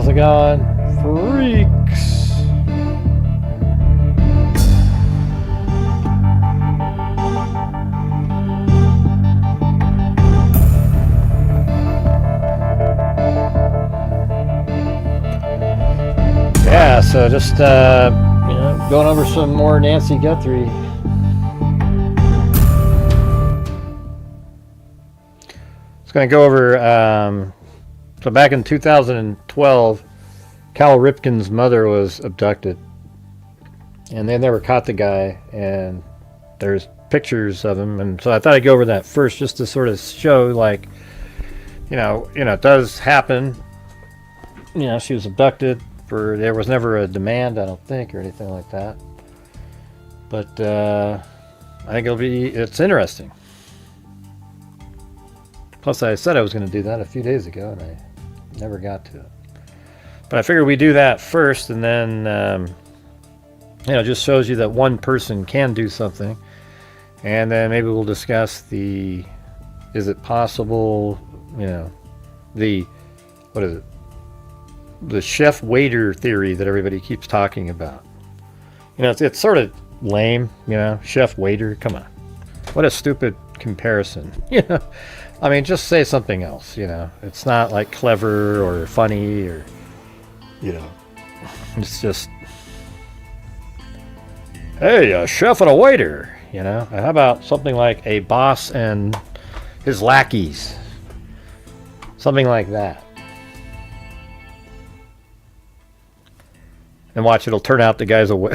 it going, freaks? Yeah, so just going over some more Nancy Guthrie. It's going to go over. So back in 2012, Cal Ripkin's mother was abducted, and they never caught the guy. And there's pictures of him, and so I thought I'd go over that first, just to sort of show, like, it does happen. She was abducted. There was never a demand, I don't think, or anything like that. But I think it's interesting. Plus, I said I was going to do that a few days ago, and I never got to it. But I figured we do that first, and then, it just shows you that one person can do something. And then maybe we'll discuss is it possible, what is it? The chef waiter theory that everybody keeps talking about. It's sort of lame, chef waiter, come on. What a stupid comparison. I mean, just say something else, It's not like clever or funny or, it's just, hey, a chef and a waiter, How about something like a boss and his lackeys? Something like that. And watch, it'll turn out the guy's it'll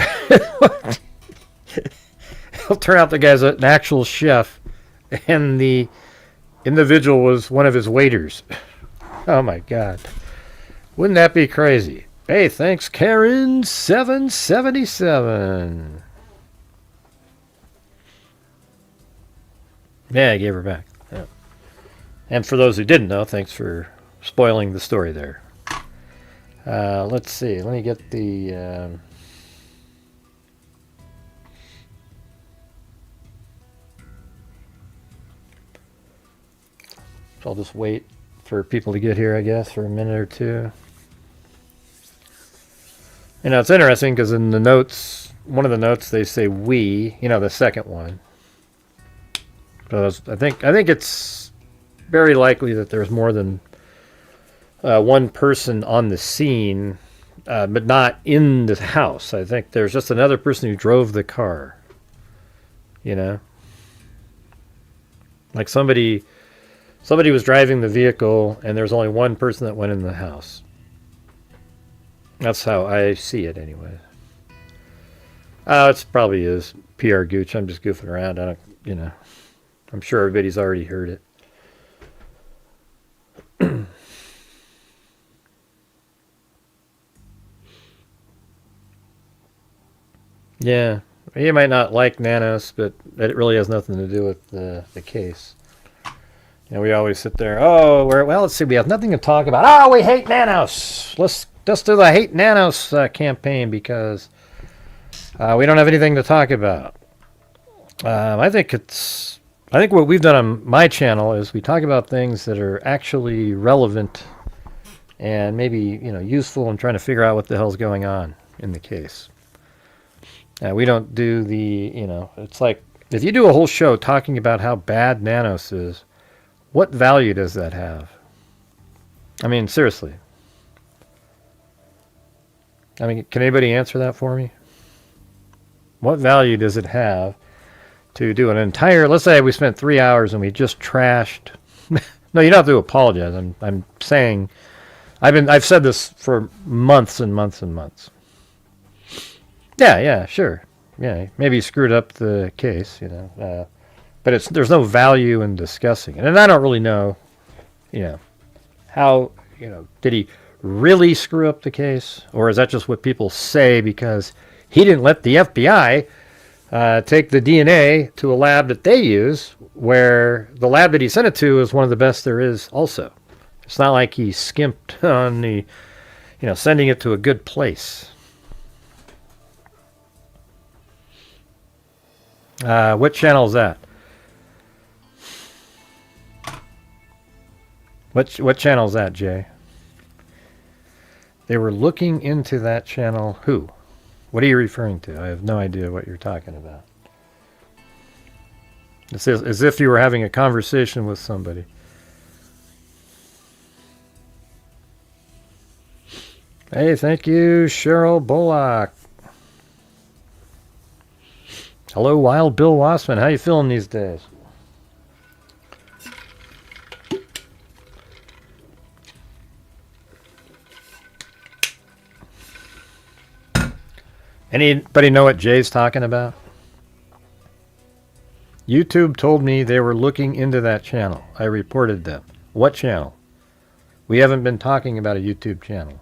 turn out the guy's an actual chef, and the individual was one of his waiters. Oh my God. Wouldn't that be crazy? Hey, thanks, Karen777. Yeah, I gave her back. Yeah. And for those who didn't know, thanks for spoiling the story there. Let's see. Let me get the... So I'll just wait for people to get here, I guess, for a minute or two. It's interesting because in the notes, one of the notes, they say we, the second one. So I think it's very likely that there's more than one person on the scene, but not in the house. I think there's just another person who drove the car. Like somebody was driving the vehicle, and there's only one person that went in the house. That's how I see it, anyway. It probably is PR gooch. I'm just goofing around. I don't, I'm sure everybody's already heard it. Yeah, you might not like Nanos, but it really has nothing to do with the case. We always sit there, let's see, we have nothing to talk about. Oh, we hate Nanos. Let's do the hate Nanos campaign because we don't have anything to talk about. I think what we've done on my channel is we talk about things that are actually relevant and maybe, useful in trying to figure out what the hell's going on in the case. We don't do it's like, if you do a whole show talking about how bad Nanos is, what value does that have? I mean, seriously. I mean, can anybody answer that for me? What value does it have to do an entire, let's say we spent 3 hours and we just trashed. No, you don't have to apologize. I'm saying, I've said this for months and months and months. Yeah, sure. Yeah, maybe he screwed up the case, but there's no value in discussing it. And I don't really know, how, did he really screw up the case? Or is that just what people say because he didn't let the FBI take the DNA to a lab that they use, where the lab that he sent it to is one of the best there is also. It's not like he skimped on the, sending it to a good place. What channel is that? What channel is that, Jay? They were looking into that channel. Who? What are you referring to? I have no idea what you're talking about. It's as if you were having a conversation with somebody. Hey, thank you, Cheryl Bullock. Hello, Wild Bill Wassman. How you feeling these days? Anybody know what Jay's talking about? YouTube told me they were looking into that channel. I reported them. What channel? We haven't been talking about a YouTube channel.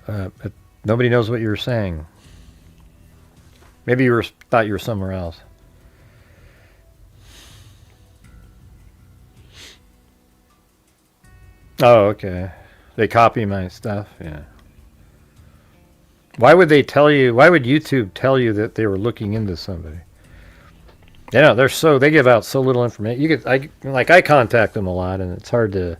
But nobody knows what you were saying. Maybe you thought you were somewhere else. Oh, okay. They copy my stuff, yeah. Why would they tell you? Why would YouTube tell you that they were looking into somebody? Yeah, they give out so little information. I contact them a lot, and it's hard to.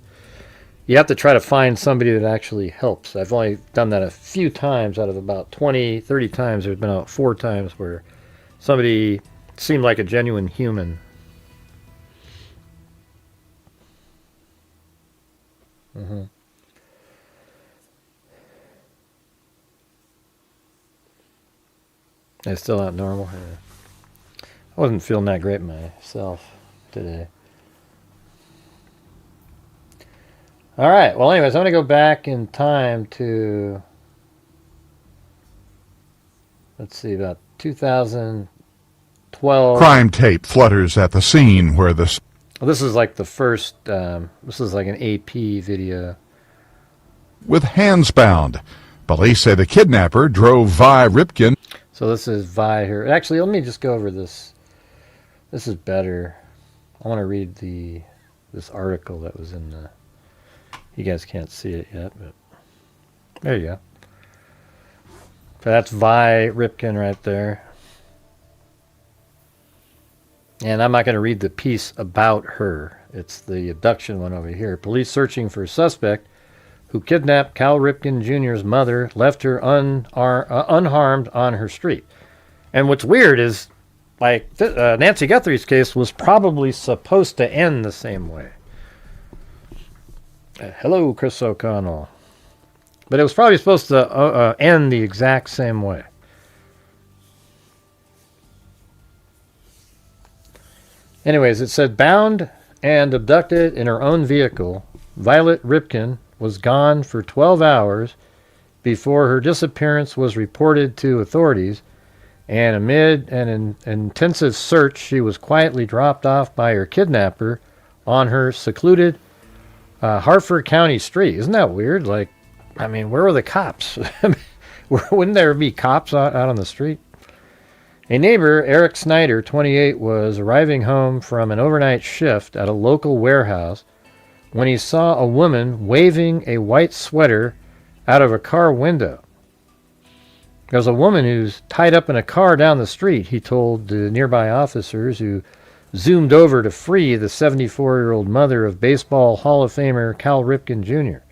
You have to try to find somebody that actually helps. I've only done that a few times out of about 20, 30 times. There's been about 4 times where somebody seemed like a genuine human. Mm-hmm. It's still not normal. Yeah. I wasn't feeling that great myself today. All right. Well, anyways, I'm going to go back in time to, let's see, about 2012. Crime tape flutters at the scene where the... Well, this is like the first, this is like an AP video. With hands bound. Police say the kidnapper drove Vi Ripkin. So this is Vi here. Actually, let me just go over this. This is better. I want to read this article that was in the... You guys can't see it yet, but there you go. So that's Vi Ripkin right there. And I'm not going to read the piece about her. It's the abduction one over here. Police searching for a suspect who kidnapped Cal Ripkin Jr.'s mother, left her unharmed on her street. And what's weird is, like, Nancy Guthrie's case was probably supposed to end the same way. Hello, Chris O'Connell. But it was probably supposed to end the exact same way. Anyways, it said, bound and abducted in her own vehicle, Violet Ripkin was gone for 12 hours before her disappearance was reported to authorities, and amid an intensive search, she was quietly dropped off by her kidnapper on her secluded Harford County street. Isn't that weird? Like, I mean, where were the cops? Wouldn't there be cops out on the street? A neighbor, Eric Snyder, 28, was arriving home from an overnight shift at a local warehouse when he saw a woman waving a white sweater out of a car window. There's a woman who's tied up in a car down the street, he told the nearby officers, who zoomed over to free the 74-year-old mother of Baseball Hall of Famer Cal Ripken Jr.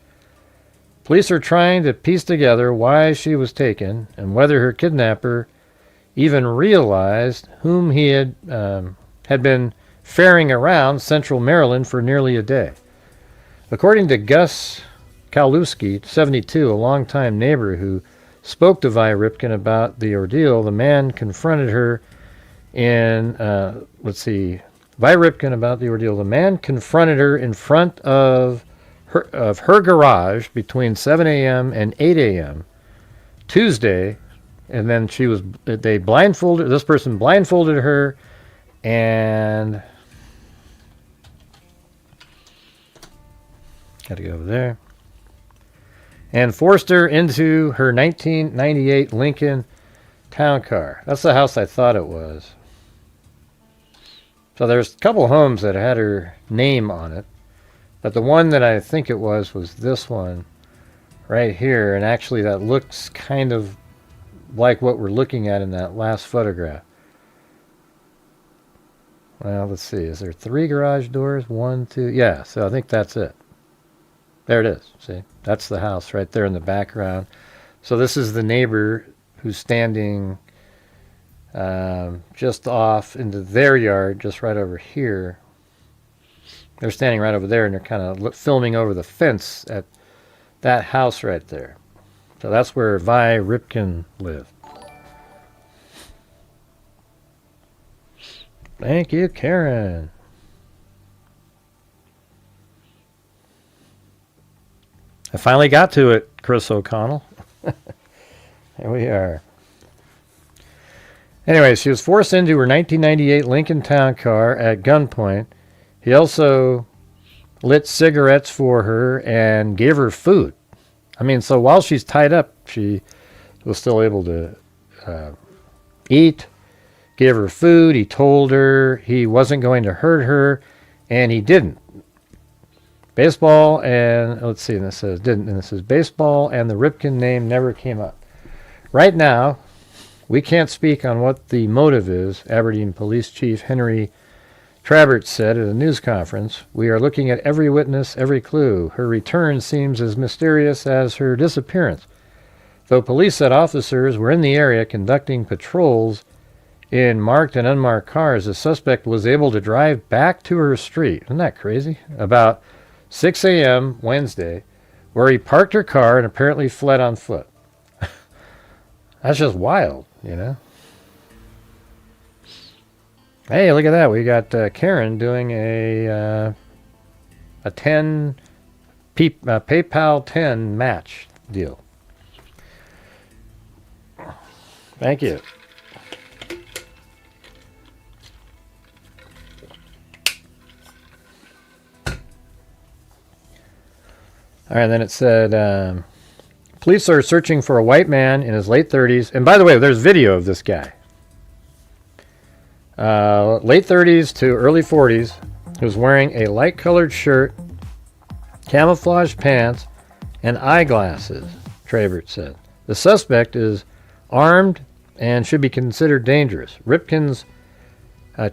Police are trying to piece together why she was taken and whether her kidnapper even realized whom he had been ferrying around Central Maryland for nearly a day. According to Gus Kalewski, 72, a longtime neighbor who spoke to Vi Ripkin about the ordeal, the man confronted her in, Vi Ripkin about the ordeal. The man confronted her in front of her garage between 7 a.m. and 8 a.m. Tuesday, and then this person blindfolded her and got to go over there, and forced her into her 1998 Lincoln town car. That's the house I thought it was. So there's a couple homes that had her name on it, but the one that I think it was this one right here, and actually that looks kind of like what we're looking at in that last photograph. Well, let's see. Is there 3 garage doors? 1, 2. Yeah, so I think that's it. There it is. See? That's the house right there in the background. So this is the neighbor who's standing just off into their yard, just right over here. They're standing right over there, and they're kind of filming over the fence at that house right there. So that's where Vi Ripkin lived. Thank you, Karen. I finally got to it, Chris O'Connell. Here we are. Anyway, she was forced into her 1998 Lincoln Town Car at gunpoint. He also lit cigarettes for her and gave her food. I mean, so while she's tied up, she was still able to eat, give her food. He told her he wasn't going to hurt her, and he didn't. Baseball and, let's see, and this says, didn't, and this says, baseball and the Ripkin name never came up. Right now, we can't speak on what the motive is, Aberdeen Police Chief Henry Trabert said at a news conference. We are looking at every witness, every clue. Her return seems as mysterious as her disappearance. Though police said officers were in the area conducting patrols in marked and unmarked cars, the suspect was able to drive back to her street. Isn't that crazy? About 6 a.m. Wednesday, where he parked her car and apparently fled on foot. That's just wild, you know? Hey, look at that. We got Karen doing a 10 PayPal 10 match deal. Thank you. All right, then it said, police are searching for a white man in his late 30s. And by the way, there's video of this guy. Late 30s to early 40s, who's wearing a light-colored shirt, camouflage pants, and eyeglasses, Trabert said. The suspect is armed and should be considered dangerous. Ripkin's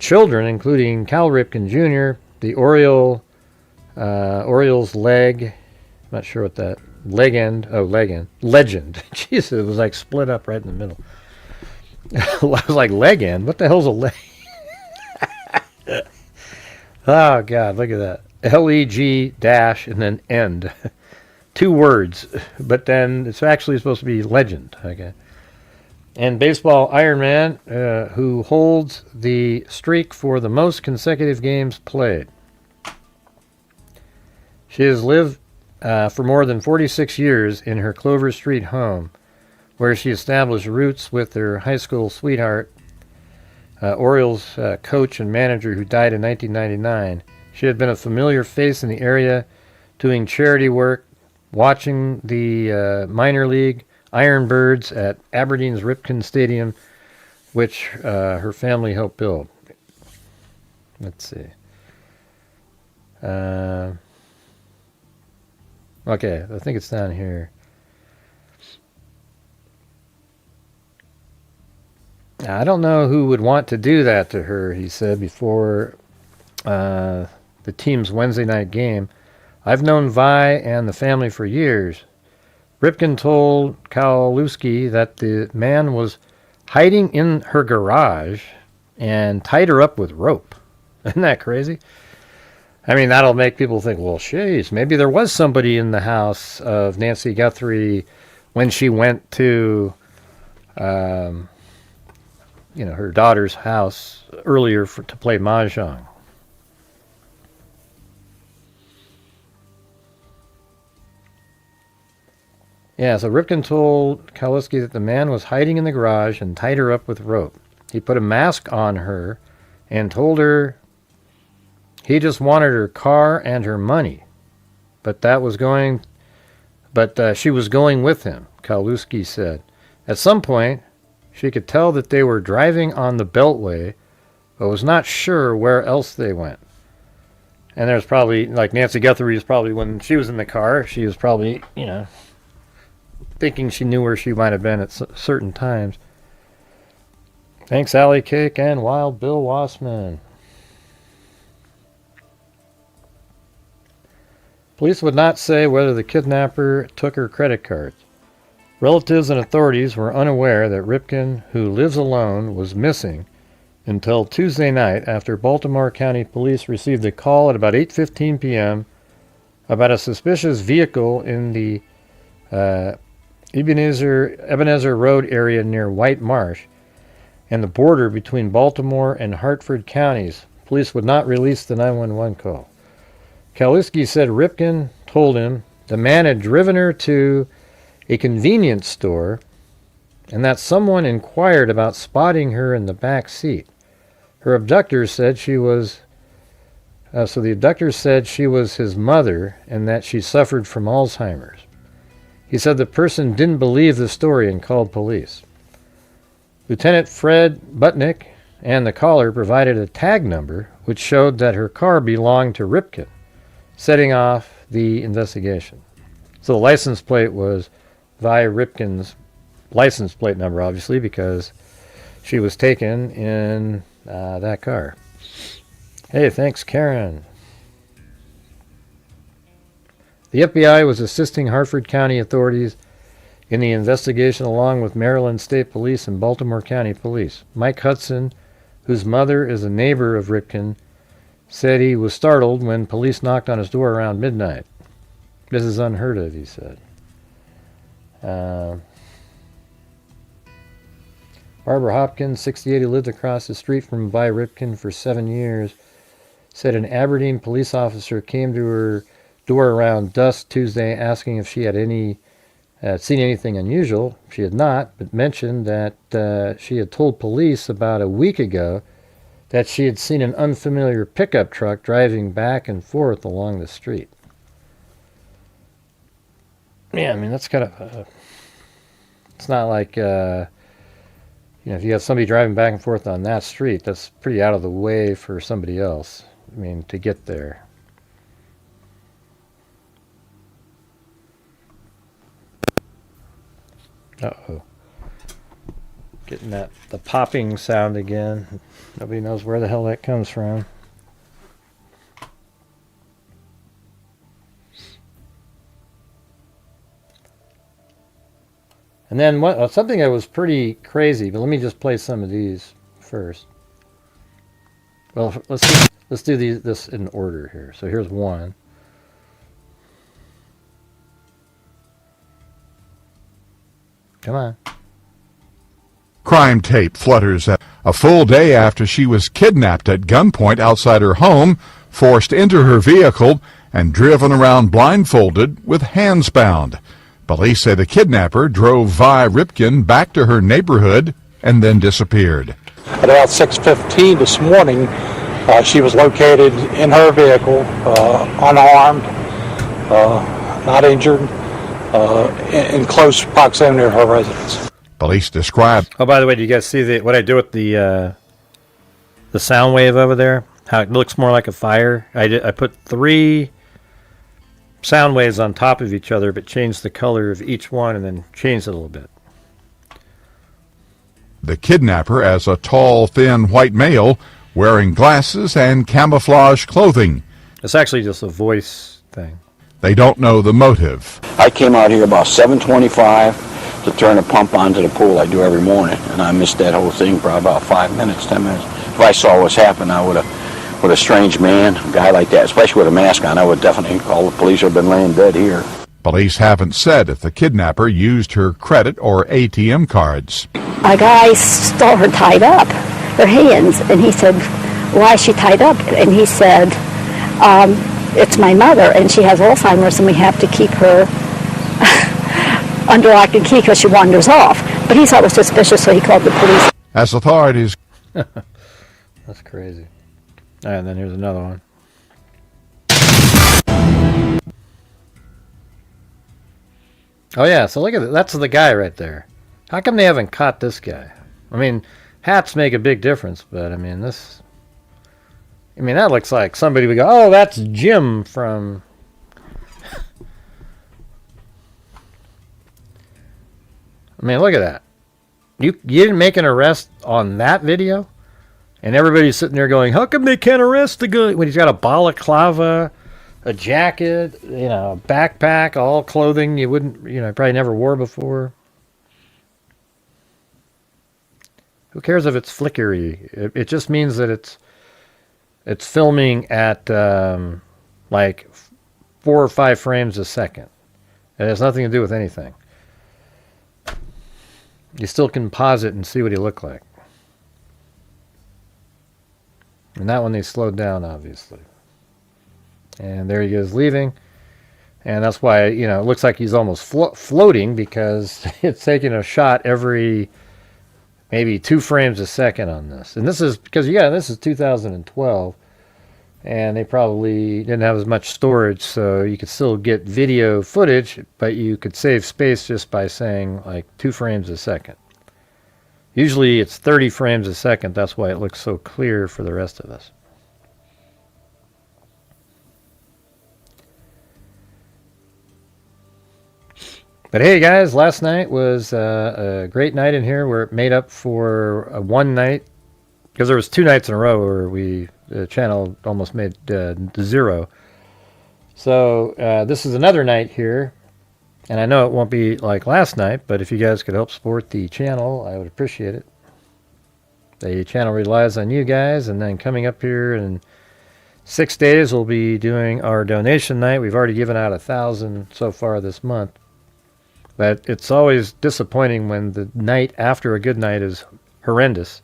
children, including Cal Ripkin Jr., the Orioles leg, I'm not sure what that, legend. Jesus, it was like split up right in the middle. I was like, leg end? What the hell's a leg? Oh, God, look at that. L-E-G dash and then end. 2 words, but then it's actually supposed to be legend. Okay. And baseball Iron Man, who holds the streak for the most consecutive games played. She has lived for more than 46 years in her Clover Street home, where she established roots with her high school sweetheart, Orioles coach and manager who died in 1999. She had been a familiar face in the area, doing charity work, watching the minor league Ironbirds at Aberdeen's Ripken Stadium, which her family helped build. Let's see. Okay, I think it's down here. I don't know who would want to do that to her, he said before the team's Wednesday night game. I've known Vi and the family for years. Ripkin told Kowalewski that the man was hiding in her garage and tied her up with rope. Isn't that crazy? I mean, that'll make people think, well, jeez, maybe there was somebody in the house of Nancy Guthrie when she went to, her daughter's house earlier to play mahjong. Yeah, so Ripkin told Kowalewski that the man was hiding in the garage and tied her up with rope. He put a mask on her and told her he just wanted her car and her money, but she was going with him, Kowalewski said. At some point, she could tell that they were driving on the Beltway, but was not sure where else they went. And there's probably, like Nancy Guthrie was probably, when she was in the car, she was probably, thinking she knew where she might have been at certain times. Thanks, Allie Cake and Wild Bill Wassman. Police would not say whether the kidnapper took her credit cards. Relatives and authorities were unaware that Ripkin, who lives alone, was missing until Tuesday night after Baltimore County Police received a call at about 8:15 p.m. about a suspicious vehicle in the Ebenezer Road area near White Marsh and the border between Baltimore and Hartford counties. Police would not release the 911 call. Kaliski said Ripkin told him the man had driven her to a convenience store and that someone inquired about spotting her in the back seat. Her abductors said she was the abductors said she was his mother and that she suffered from Alzheimer's. He said the person didn't believe the story and called police. Lieutenant Fred Butnick and the caller provided a tag number which showed that her car belonged to Ripkin, setting off the investigation. So the license plate was Vi Ripkin's license plate number, obviously, because she was taken in that car. Hey, thanks, Karen. The FBI was assisting Hartford County authorities in the investigation along with Maryland State Police and Baltimore County Police. Mike Hudson, whose mother is a neighbor of Ripkin, said he was startled when police knocked on his door around midnight. This is unheard of, he said. Barbara Hopkins, 68, who lived across the street from Vi Ripkin for 7 years, said an Aberdeen police officer came to her door around dusk Tuesday asking if she had seen anything unusual. She had not, but mentioned that she had told police about a week ago that she had seen an unfamiliar pickup truck driving back and forth along the street. Yeah, I mean, that's kind of... it's not like... if you have somebody driving back and forth on that street, that's pretty out of the way for somebody else. I mean, to get there. Uh-oh. Getting the popping sound again. Nobody knows where the hell that comes from. And then something that was pretty crazy, but let me just play some of these first. Well, let's do this in order here. So here's one. Come on. Crime tape flutters a full day after she was kidnapped at gunpoint outside her home, forced into her vehicle, and driven around blindfolded with hands bound. Police say the kidnapper drove Vi Ripkin back to her neighborhood and then disappeared. At about 6:15 this morning, she was located in her vehicle, unarmed, not injured, in close proximity to her residence. Police describe... Oh, by the way, do you guys see what I do with the sound wave over there? How it looks more like a fire? I put 3 sound waves on top of each other, but changed the color of each one and then changed it a little bit. The kidnapper as a tall, thin white male wearing glasses and camouflage clothing. It's actually just a voice thing. They don't know the motive. I came out here about 7:25 to turn a pump onto the pool I do every morning, and I missed that whole thing for about 5 minutes, 10 minutes. If I saw what's happened, I would have, with a strange man, a guy like that, especially with a mask on, I would definitely call the police or have been laying dead here. Police haven't said if the kidnapper used her credit or ATM cards. A guy saw her tied up, her hands, and he said, why is she tied up? And he said, it's my mother, and she has Alzheimer's, and we have to keep her under lock and key because she wanders off. But he thought it was suspicious, so he called the police. As authorities... That's crazy. All right, and then here's another one. Oh, yeah, so look at that. That's the guy right there. How come they haven't caught this guy? I mean, hats make a big difference, but I mean, that looks like somebody would go, oh, that's Jim from... I mean, look at that. You didn't make an arrest on that video? And everybody's sitting there going, how come they can't arrest the guy when he's got a balaclava a jacket, a backpack, all clothing you wouldn't, probably never wore before. Who cares if it's flickery? It just means that it's filming at like 4 or 5 frames a second. It has nothing to do with anything. You still can pause it and see what he looked like. And that one they slowed down, obviously. And there he is leaving. And that's why, it looks like he's almost floating, because it's taking a shot every maybe 2 frames a second on this. And this is because, this is 2012. And they probably didn't have as much storage, so you could still get video footage, but you could save space just by saying like 2 frames a second. Usually it's 30 frames a second. That's why it looks so clear for the rest of us. But hey guys, last night was a great night in here. We're made up for one night, because there was 2 nights in a row where the channel almost made 0. So this is another night here, and I know it won't be like last night, but if you guys could help support the channel, I would appreciate it. The channel relies on you guys, and then coming up here in 6 days, we'll be doing our donation night. We've already given out 1,000 so far this month, but it's always disappointing when the night after a good night is horrendous,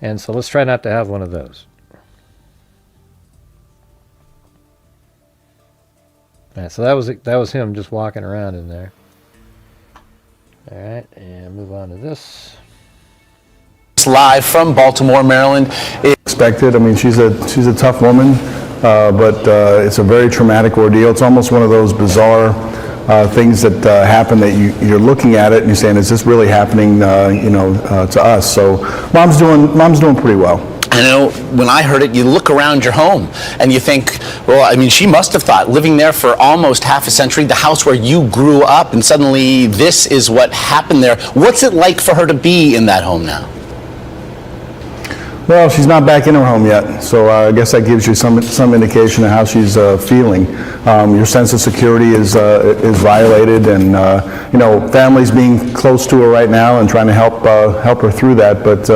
and so let's try not to have one of those. Yeah, so that was him just walking around in there. All right, and move on to this. Live from Baltimore, Maryland. Expected. I mean, she's a tough woman, but it's a very traumatic ordeal. It's almost one of those bizarre things that happen that you're looking at it and you're saying, is this really happening? To us. So mom's doing pretty well. I know when I heard it, you look around your home and you think, well, I mean, she must have thought, living there for almost half a century, the house where you grew up, and suddenly this is what happened there. What's it like for her to be in that home now? Well, she's not back in her home yet, so I guess that gives you some indication of how she's feeling. Your sense of security is violated, and family's being close to her right now and trying to help her through that. But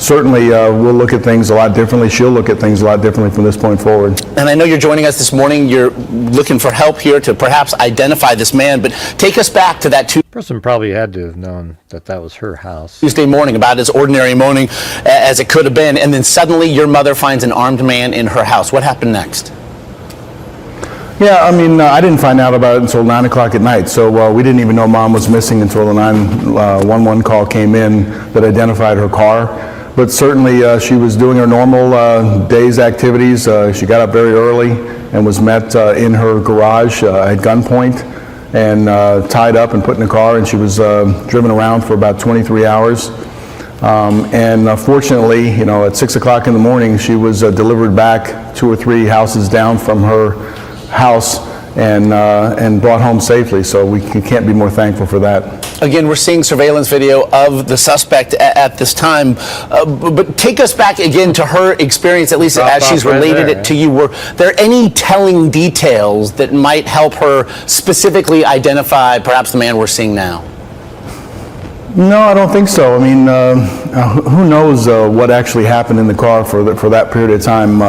certainly, we'll look at things a lot differently. She'll look at things a lot differently from this point forward. And I know you're joining us this morning. You're looking for help here to perhaps identify this man, but take us back to that person probably had to have known that was her house. Tuesday morning, about as ordinary morning as it could have been, and then suddenly your mother finds an armed man in her house. What happened next? Yeah, I mean, I didn't find out about it until 9 o'clock at night, so we didn't even know Mom was missing until the 911 call came in that identified her car. But certainly she was doing her normal day's activities. She got up very early and was met in her garage at gunpoint and tied up and put in a car, and she was driven around for about 23 hours. Fortunately, at 6 o'clock in the morning, she was delivered back 2 or 3 houses down from her house and brought home safely. So we can't be more thankful for that. Again, we're seeing surveillance video of the suspect at this time, but take us back again to her experience, at least as she's related it to you. Were there any telling details that might help her specifically identify perhaps the man we're seeing now? No, I don't think so. I mean, who knows what actually happened in the car for that period of time.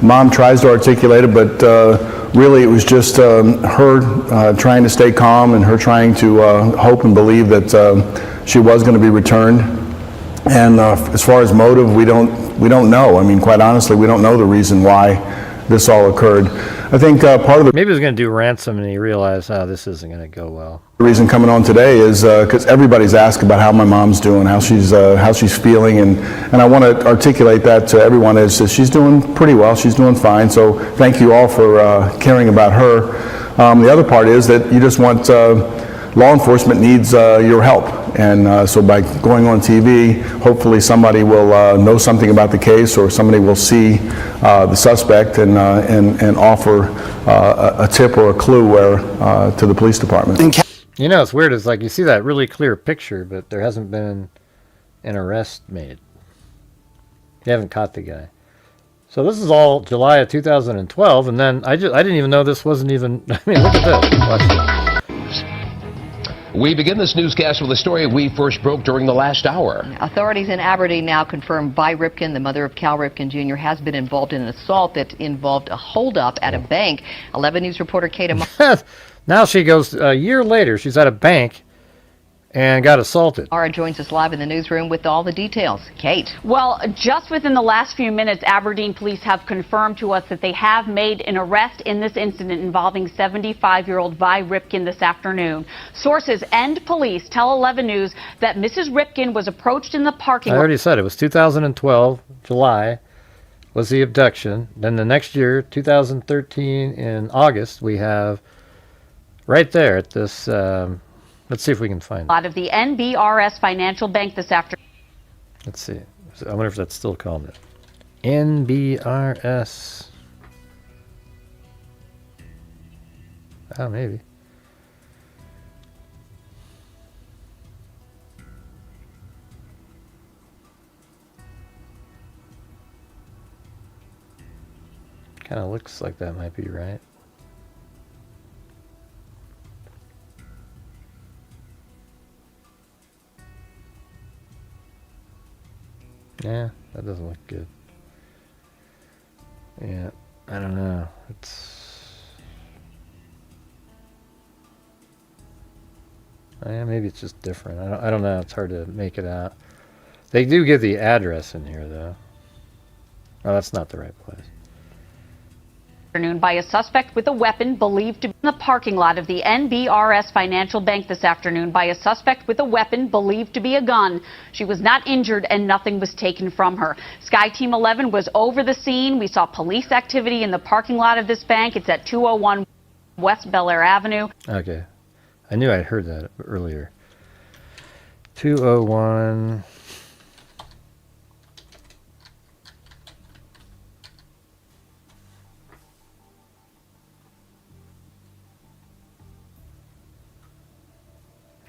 Mom tries to articulate it, but really it was just her trying to stay calm and her trying to hope and believe that she was going to be returned. And as far as motive, we don't know. I mean, quite honestly, we don't know the reason why this all occurred. I think part of the maybe he was going to do ransom and he realized, this isn't going to go well. The reason coming on today is because everybody's asked about how my mom's doing, how she's feeling, and I want to articulate that to everyone is that she's doing pretty well, she's doing fine. So thank you all for caring about her. The other part is that you just want law enforcement needs your help, and so by going on TV, hopefully somebody will know something about the case, or somebody will see the suspect and offer a tip or a clue to the police department. It's weird. It's like you see that really clear picture, but there hasn't been an arrest made. They haven't caught the guy. So this is all July of 2012, and then I didn't even know this wasn't even. I mean, look at this. Watch this. We begin this newscast with a story we first broke during the last hour. Authorities in Aberdeen now confirm Vi Ripkin, the mother of Cal Ripkin Jr., has been involved in an assault that involved a holdup at a bank. 11 News reporter Kate. Now she goes a year later. She's at a bank and got assaulted. Mara joins us live in the newsroom with all the details. Kate. Well, just within the last few minutes, Aberdeen police have confirmed to us that they have made an arrest in this incident involving 75-year-old Vi Ripkin this afternoon. Sources and police tell 11 News that Mrs. Ripkin was approached in the parking lot. I already said it was 2012, July, was the abduction. Then the next year, 2013, in August, we have right there at this... let's see if we can find it. Out of the NBRS Financial Bank this afternoon. Let's see. I wonder if that's still called it. NBRS. Oh, maybe. Kind of looks like that might be right. Yeah, that doesn't look good. Yeah, I don't know. Yeah, maybe it's just different. I don't know. It's hard to make it out. They do give the address in here, though. Oh, that's not the right place. By a suspect with a weapon believed to be in the parking lot of the NBRS Financial Bank this afternoon by a suspect with a weapon believed to be a gun. She was not injured and nothing was taken from her. Sky Team 11 was over the scene. We saw police activity in the parking lot of this bank. It's at 201 West Bel Air Avenue. Okay. I knew I'd heard that earlier. 201...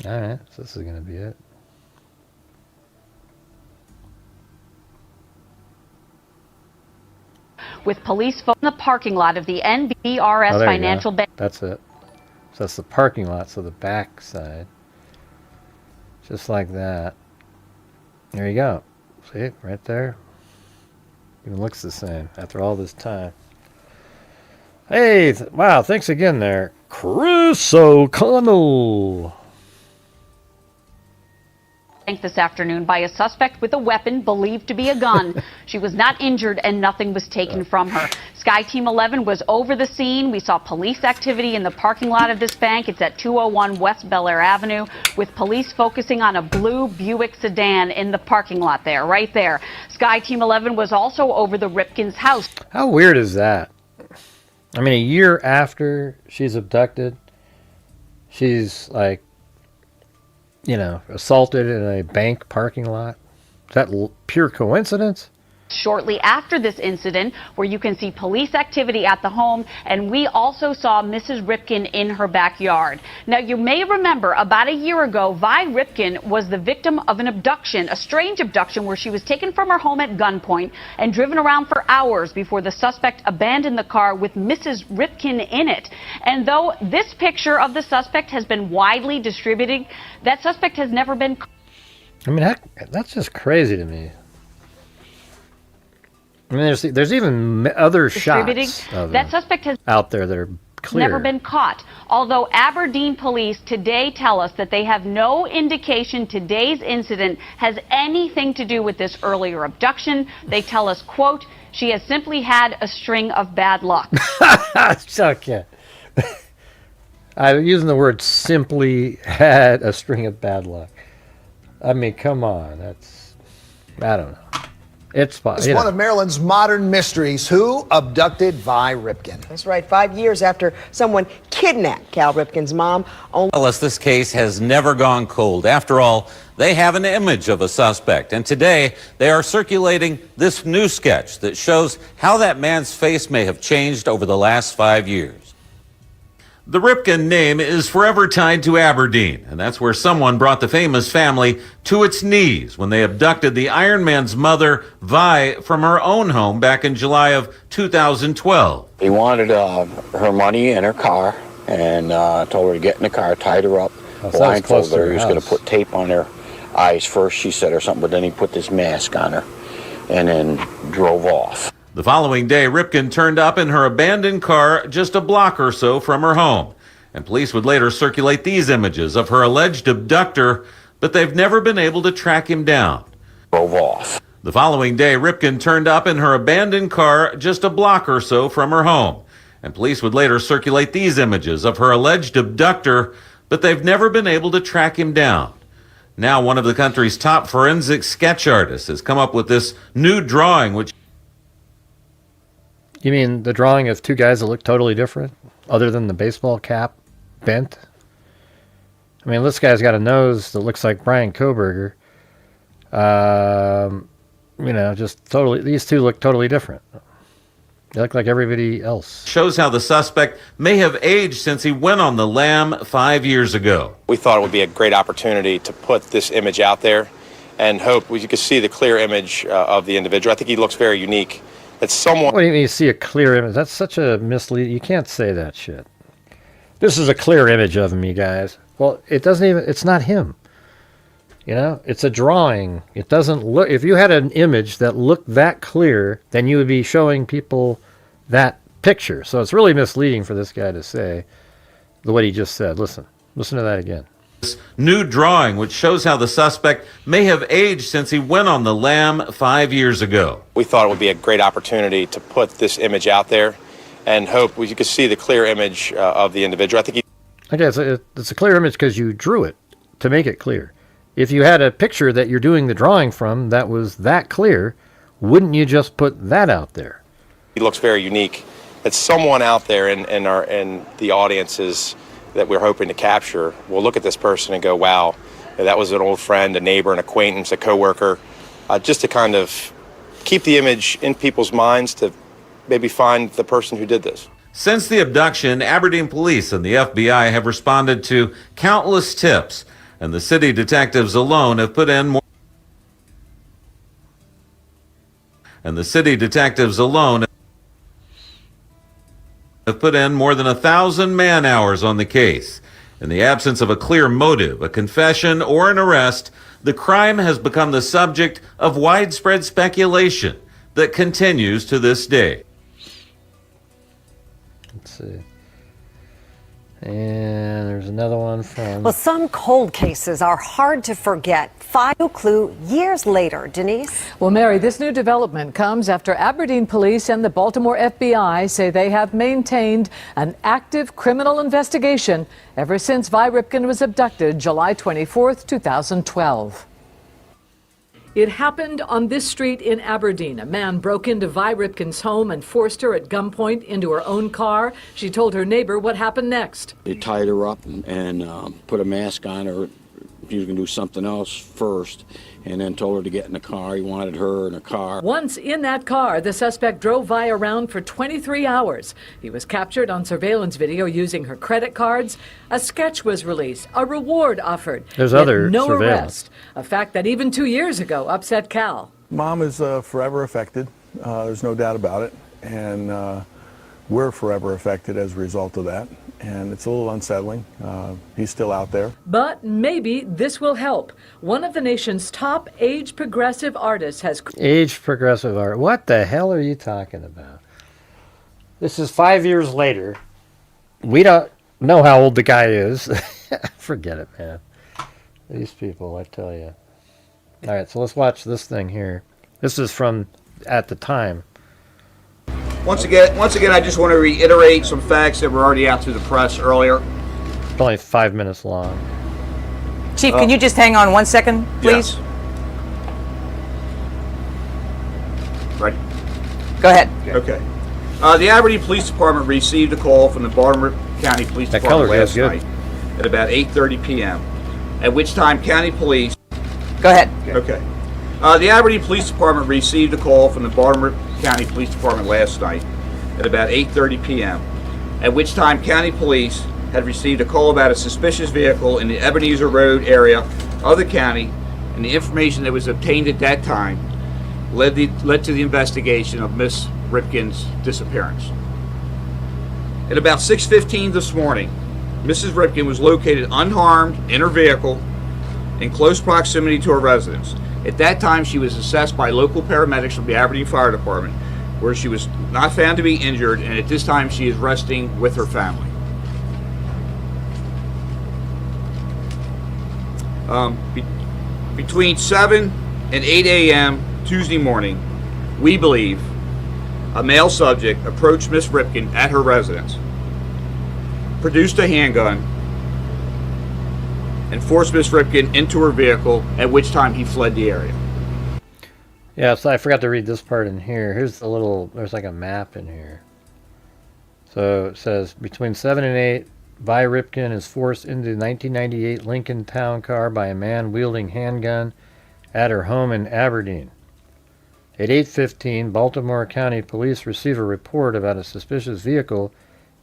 All right, so this is going to be it. With police in the parking lot of the NBRS Financial Bank. That's it. So that's the parking lot, so the back side. Just like that. There you go. See, right there. Even looks the same after all this time. Hey, wow, thanks again there, Chris O'Connell. This afternoon by a suspect with a weapon believed to be a gun. She was not injured and nothing was taken from her. Sky Team 11 was over the scene. We saw police activity in the parking lot of this bank. It's at 201 West Bel Air Avenue, with police focusing on a blue Buick sedan in the parking lot there, right there. Sky Team 11 was also over the Ripkins' house. How weird is that? I mean, a year after she's abducted, she's like, you know, assaulted in a bank parking lot. Is that pure coincidence? Shortly after this incident, where you can see police activity at the home, and we also saw Mrs. Ripkin in her backyard. Now, you may remember about a year ago, Vi Ripkin was the victim of an abduction, a strange abduction where she was taken from her home at gunpoint and driven around for hours before the suspect abandoned the car with Mrs. Ripkin in it. And though this picture of the suspect has been widely distributed, that suspect has never been... I mean, that's just crazy to me. I mean, there's even other shots of that suspect has out there that are clear. Never been caught. Although Aberdeen police today tell us that they have no indication today's incident has anything to do with this earlier abduction. They tell us, quote, she has simply had a string of bad luck. Okay. I'm using the word simply had a string of bad luck. I mean, come on. That's, I don't know. It's one of Maryland's modern mysteries. Who abducted Vi Ripkin? That's right. 5 years after someone kidnapped Cal Ripkin's mom. This case has never gone cold. After all, they have an image of a suspect. And today, they are circulating this new sketch that shows how that man's face may have changed over the last 5 years. The Ripkin name is forever tied to Aberdeen, and that's where someone brought the famous family to its knees when they abducted the Iron Man's mother, Vi, from her own home back in July of 2012. He wanted her money and her car, and told her to get in the car, tied her up, blindfolded her. He was going to put tape on her eyes first, she said, or something, but then he put this mask on her and then drove off. The following day, Ripkin turned up in her abandoned car just a block or so from her home, and police would later circulate these images of her alleged abductor, but they've never been able to track him down. Drove off. The following day, Ripkin turned up in her abandoned car just a block or so from her home, and police would later circulate these images of her alleged abductor, but they've never been able to track him down. Now, one of the country's top forensic sketch artists has come up with this new drawing, which... You mean the drawing of two guys that look totally different, other than the baseball cap bent? I mean, this guy's got a nose that looks like Brian Koberger. You know, just totally, these two look totally different. They look like everybody else. Shows how the suspect may have aged since he went on the lam 5 years ago. We thought it would be a great opportunity to put this image out there and hope you could see the clear image of the individual. I think he looks very unique. It's someone... What do you mean you see a clear image? That's such a misleading... You can't say that shit. This is a clear image of him, you guys. Well, it doesn't even... It's not him. You know? It's a drawing. It doesn't look... If you had an image that looked that clear, then you would be showing people that picture. So it's really misleading for this guy to say what he just said. Listen. Listen to that again. This new drawing, which shows how the suspect may have aged since he went on the lam 5 years ago. We thought it would be a great opportunity to put this image out there and hope you could see the clear image of the individual. I think he... Okay, it's a clear image because you drew it to make it clear. If you had a picture that you're doing the drawing from that was that clear, wouldn't you just put that out there? He looks very unique. It's someone out there in the audiences that we're hoping to capture will look at this person and go, wow, that was an old friend, a neighbor, an acquaintance, a coworker, just to kind of keep the image in people's minds to maybe find the person who did this. Since the abduction, Aberdeen police and the FBI have responded to countless tips, and the city detectives alone have put in more... have put in more than 1,000 man-hours on the case. In the absence of a clear motive, a confession, or an arrest, the crime has become the subject of widespread speculation that continues to this day. Let's see. And there's another one from... Well, some cold cases are hard to forget. Final clue years later. Denise? Well, Mary, this new development comes after Aberdeen police and the Baltimore FBI say they have maintained an active criminal investigation ever since Vi Ripkin was abducted July 24th, 2012. It happened on this street in Aberdeen. A man broke into Vi Ripkin's home and forced her at gunpoint into her own car. She told her neighbor what happened next. They tied her up and put a mask on her. He was going to do something else first, and then told her to get in the car. He wanted her in a car. Once in that car, the suspect drove Vi around for 23 hours. He was captured on surveillance video using her credit cards. A sketch was released, a reward offered. There's yet other no surveillance. arrest, a fact that even 2 years ago upset Cal. Mom is forever affected. There's no doubt about it. And we're forever affected as a result of that. And it's a little unsettling. He's still out there. But maybe this will help. One of the nation's top age-progressive artists has... Age-progressive art. What the hell are you talking about? This is 5 years later. We don't know how old the guy is. Forget it, man. These people, I tell you. All right, so let's watch this thing here. This is from at the time. Once again, I just want to reiterate some facts that were already out to the press earlier. It's only 5 minutes long. Chief, can you just hang on 1 second, please? Yes. Ready? Go ahead. Okay. The Aberdeen Police Department received a call from the Baltimore County Police Department last night at about 8:30 p.m., at which time county police... Go ahead. Okay. The Aberdeen Police Department received a call from the Baltimore County Police Department last night at about 8:30 p.m., at which time county police had received a call about a suspicious vehicle in the Ebenezer Road area of the county, and the information that was obtained at that time led to the investigation of Miss Ripkin's disappearance. At about 6:15 this morning, Mrs. Ripkin was located unharmed in her vehicle in close proximity to her residence. At that time, she was assessed by local paramedics from the Aberdeen Fire Department, where she was not found to be injured, and at this time she is resting with her family. Between 7 and 8 a.m. Tuesday morning, we believe a male subject approached Miss Ripkin at her residence, produced a handgun, and forced Miss Ripkin into her vehicle, at which time he fled the area. Yeah, so I forgot to read this part in here. Here's the little, there's like a map in here. So it says, between 7 and 8, Vi Ripkin is forced into the 1998 Lincoln Town Car by a man wielding handgun at her home in Aberdeen. At 8:15, Baltimore County Police receive a report about a suspicious vehicle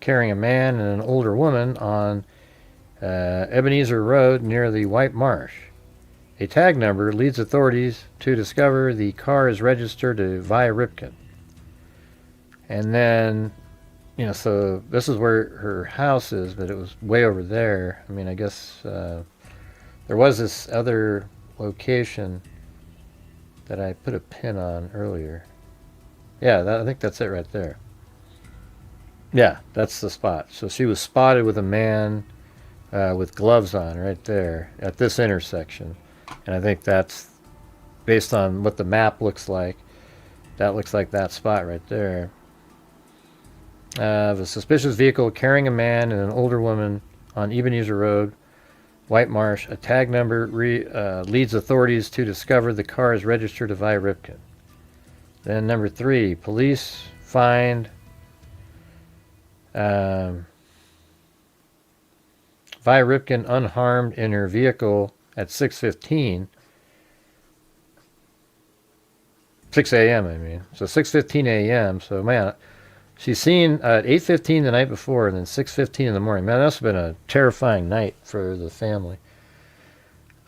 carrying a man and an older woman on Ebenezer Road near the White Marsh. A tag number leads authorities to discover the car is registered to Vi Ripkin. And then, you know, so this is where her house is, but it was way over there. I mean, I guess there was this other location that I put a pin on earlier. Yeah, I think that's it right there. Yeah, that's the spot. So she was spotted with a man with gloves on right there at this intersection. And I think that's, based on what the map looks like, that looks like that spot right there. The suspicious vehicle carrying a man and an older woman on Ebenezer Road, White Marsh. A tag number leads authorities to discover the car is registered to Vi Ripkin. Then number 3, police find Vi Ripkin unharmed in her vehicle at 6:15. 6 a.m. I mean. So 6:15 a.m. So man, she's seen at 8:15 the night before, and then 6:15 in the morning. Man, that's been a terrifying night for the family.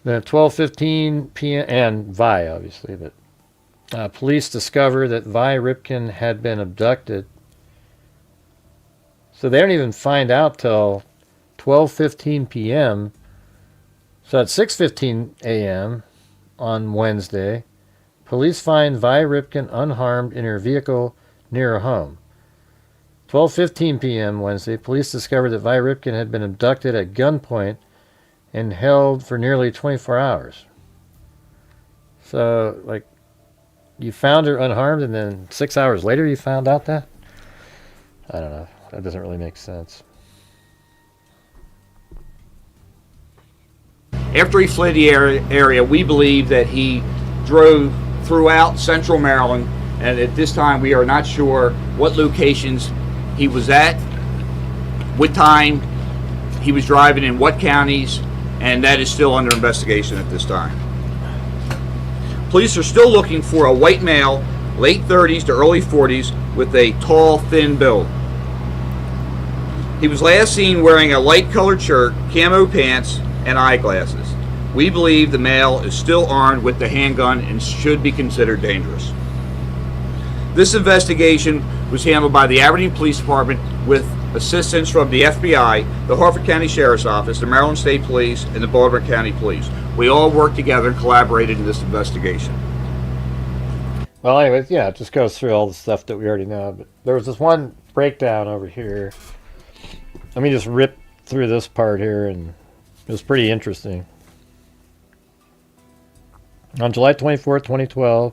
Then at 12:15 p.m. and Vi, obviously, but police discover that Vi Ripkin had been abducted. So they don't even find out till 12:15 p.m. So at 6:15 a.m. on Wednesday, police find Vi Ripkin unharmed in her vehicle near her home. 12:15 p.m. Wednesday, police discovered that Vi Ripkin had been abducted at gunpoint and held for nearly 24 hours. So, like, you found her unharmed and then 6 hours later you found out that? I don't know. That doesn't really make sense. After he fled the area, we believe that he drove throughout central Maryland, and at this time we are not sure what locations he was at, what time he was driving in what counties, and that is still under investigation at this time. Police are still looking for a white male, late 30s to early 40s, with a tall, thin build. He was last seen wearing a light-colored shirt, camo pants, and eyeglasses. We believe the male is still armed with the handgun and should be considered dangerous. This investigation was handled by the Aberdeen Police Department with assistance from the FBI, the Harford County Sheriff's Office, the Maryland State Police, and the Baltimore County Police. We all worked together and collaborated in this investigation. Well, anyways, yeah, it just goes through all the stuff that we already know. But there was this one breakdown over here. Let me just rip through this part here, and it was pretty interesting. On July 24th, 2012,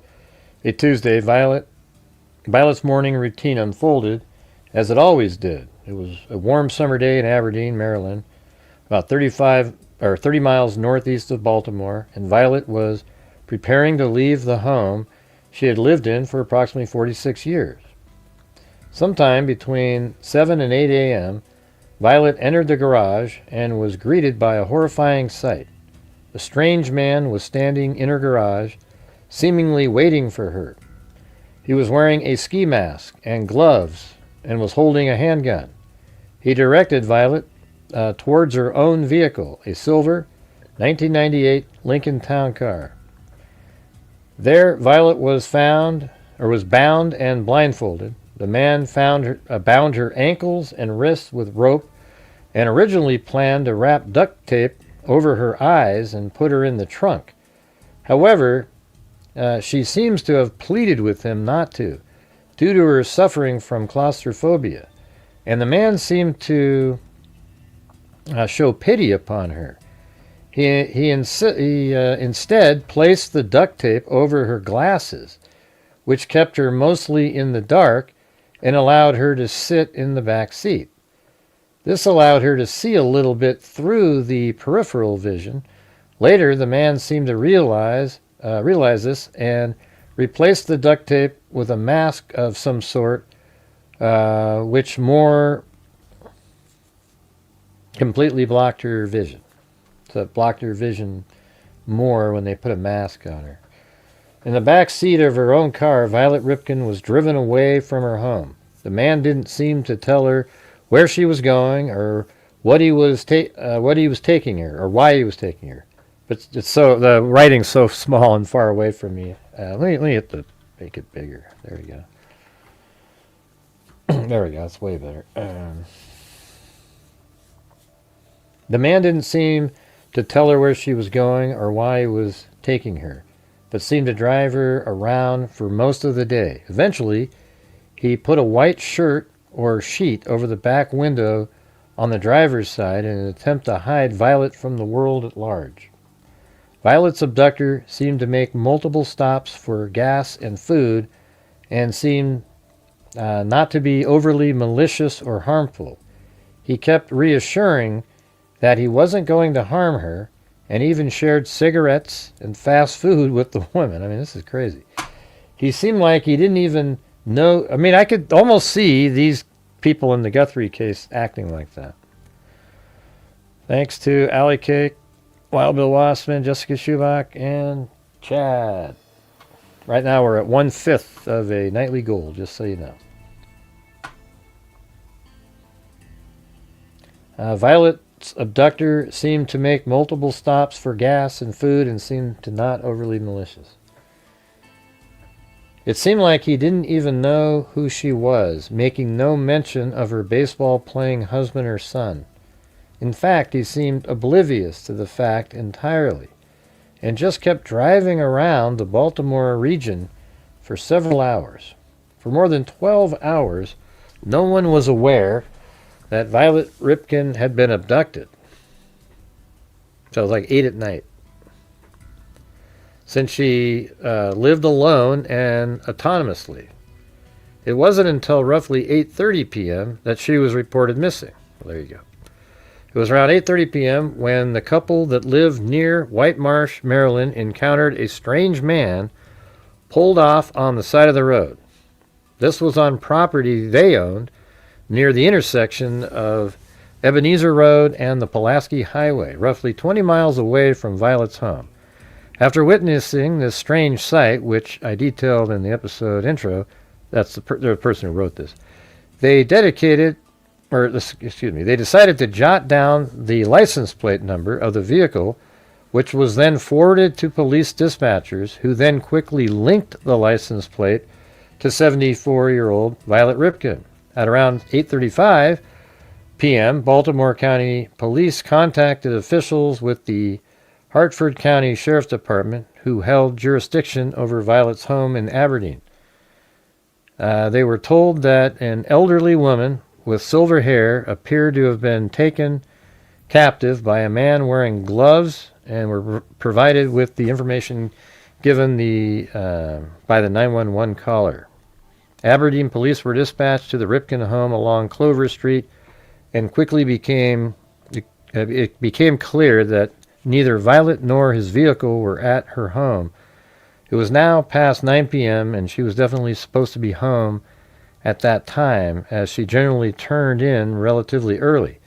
a Tuesday, Violet's morning routine unfolded as it always did. It was a warm summer day in Aberdeen, Maryland, about 30 miles northeast of Baltimore, and Violet was preparing to leave the home she had lived in for approximately 46 years. Sometime between 7 and 8 a.m., Violet entered the garage and was greeted by a horrifying sight. A strange man was standing in her garage, seemingly waiting for her. He was wearing a ski mask and gloves and was holding a handgun. He directed Violet towards her own vehicle, a silver 1998 Lincoln Town Car. There, Violet was bound and blindfolded. The man bound her ankles and wrists with rope and originally planned to wrap duct tape over her eyes and put her in the trunk. However, she seems to have pleaded with him not to, due to her suffering from claustrophobia, and the man seemed to show pity upon her. He instead placed the duct tape over her glasses, which kept her mostly in the dark and allowed her to sit in the back seat. This allowed her to see a little bit through the peripheral vision. Later, the man seemed to realize this and replaced the duct tape with a mask of some sort, which more completely blocked her vision. So it blocked her vision more when they put a mask on her. In the back seat of her own car, Violet Ripkin was driven away from her home. The man didn't seem to tell her where she was going or what he was taking her or why he was taking her. But it's so the writing's so small and far away from me. Let me make it bigger. There we go. There we go. That's way better. The man didn't seem to tell her where she was going or why he was taking her, but seemed to drive her around for most of the day. Eventually, he put a white shirt or sheet over the back window on the driver's side in an attempt to hide Violet from the world at large. Violet's abductor seemed to make multiple stops for gas and food and seemed not to be overly malicious or harmful. He kept reassuring that he wasn't going to harm her, and even shared cigarettes and fast food with the women. I mean, this is crazy. He seemed like he didn't even know. I mean, I could almost see these people in the Guthrie case acting like that. Thanks to Allie Cake, Wild Bill Wassman, Jessica Schubach, and Chad. Right now we're at 1/5 of a nightly goal, just so you know. Violet's abductor seemed to make multiple stops for gas and food and seemed to not overly malicious. It seemed like he didn't even know who she was, making no mention of her baseball-playing husband or son. In fact, he seemed oblivious to the fact entirely, and just kept driving around the Baltimore region for several hours. For more than 12 hours, no one was aware that Violet Ripkin had been abducted. So it was like 8 at night. Since she lived alone and autonomously. It wasn't until roughly 8:30 p.m. that she was reported missing. Well, there you go. It was around 8:30 p.m. when the couple that lived near White Marsh, Maryland, encountered a strange man pulled off on the side of the road. This was on property they owned near the intersection of Ebenezer Road and the Pulaski Highway, roughly 20 miles away from Violet's home. After witnessing this strange sight, which I detailed in the episode intro, that's the person who wrote this, they decided to jot down the license plate number of the vehicle, which was then forwarded to police dispatchers, who then quickly linked the license plate to 74-year-old Violet Ripkin. At around 8:35 p.m., Baltimore County Police contacted officials with the Hartford County Sheriff's Department, who held jurisdiction over Violet's home in Aberdeen. They were told that an elderly woman with silver hair appeared to have been taken captive by a man wearing gloves, and were provided with the information given by the 911 caller. Aberdeen police were dispatched to the Ripkin home along Clover Street, and quickly it became clear that neither Violet nor his vehicle were at her home. It was now past 9 p.m., and she was definitely supposed to be home at that time, as she generally turned in relatively early.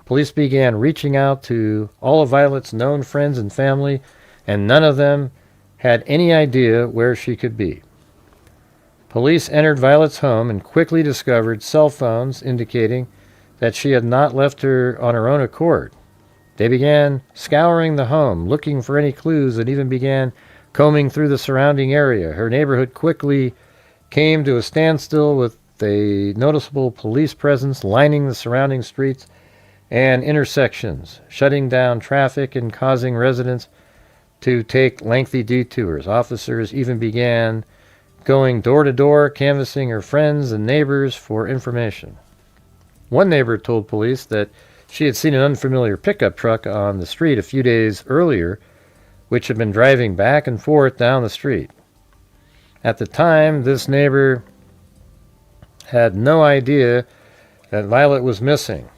Police began reaching out to all of Violet's known friends and family, and none of them had any idea where she could be. Police entered Violet's home and quickly discovered cell phones indicating that she had not left her on her own accord. They began scouring the home, looking for any clues, and even began combing through the surrounding area. Her neighborhood quickly came to a standstill with a noticeable police presence lining the surrounding streets and intersections, shutting down traffic and causing residents to take lengthy detours. Officers even began going door to door, canvassing her friends and neighbors for information. One neighbor told police that she had seen an unfamiliar pickup truck on the street a few days earlier, which had been driving back and forth down the street. At the time, this neighbor had no idea that Violet was missing.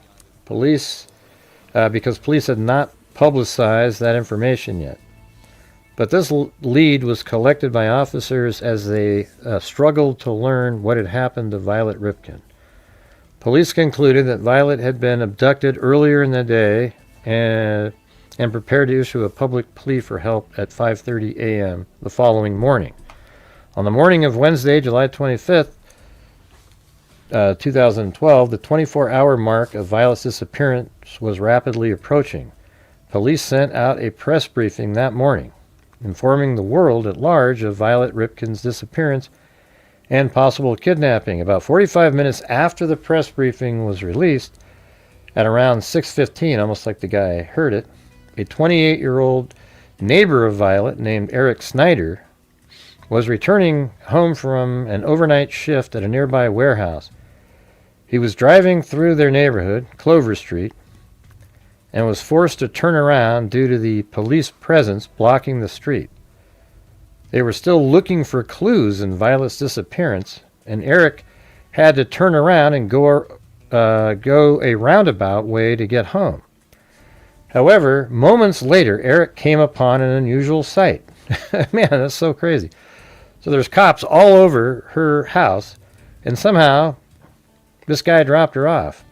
Because police had not publicized that information yet. But this lead was collected by officers as they struggled to learn what had happened to Violet Ripkin. Police concluded that Violet had been abducted earlier in the day and prepared to issue a public plea for help at 5:30 a.m. the following morning. On the morning of Wednesday, July 25th, 2012, the 24-hour mark of Violet's disappearance was rapidly approaching. Police sent out a press briefing that morning, informing the world at large of Violet Ripkin's disappearance and possible kidnapping. About 45 minutes after the press briefing was released, at around 6:15, almost like the guy heard it, a 28-year-old neighbor of Violet named Eric Snyder was returning home from an overnight shift at a nearby warehouse. He was driving through their neighborhood, Clover Street, and was forced to turn around due to the police presence blocking the street. They were still looking for clues in Violet's disappearance, and Eric had to turn around and go a roundabout way to get home. However, moments later, Eric came upon an unusual sight. Man, that's so crazy. So there's cops all over her house, and somehow this guy dropped her off.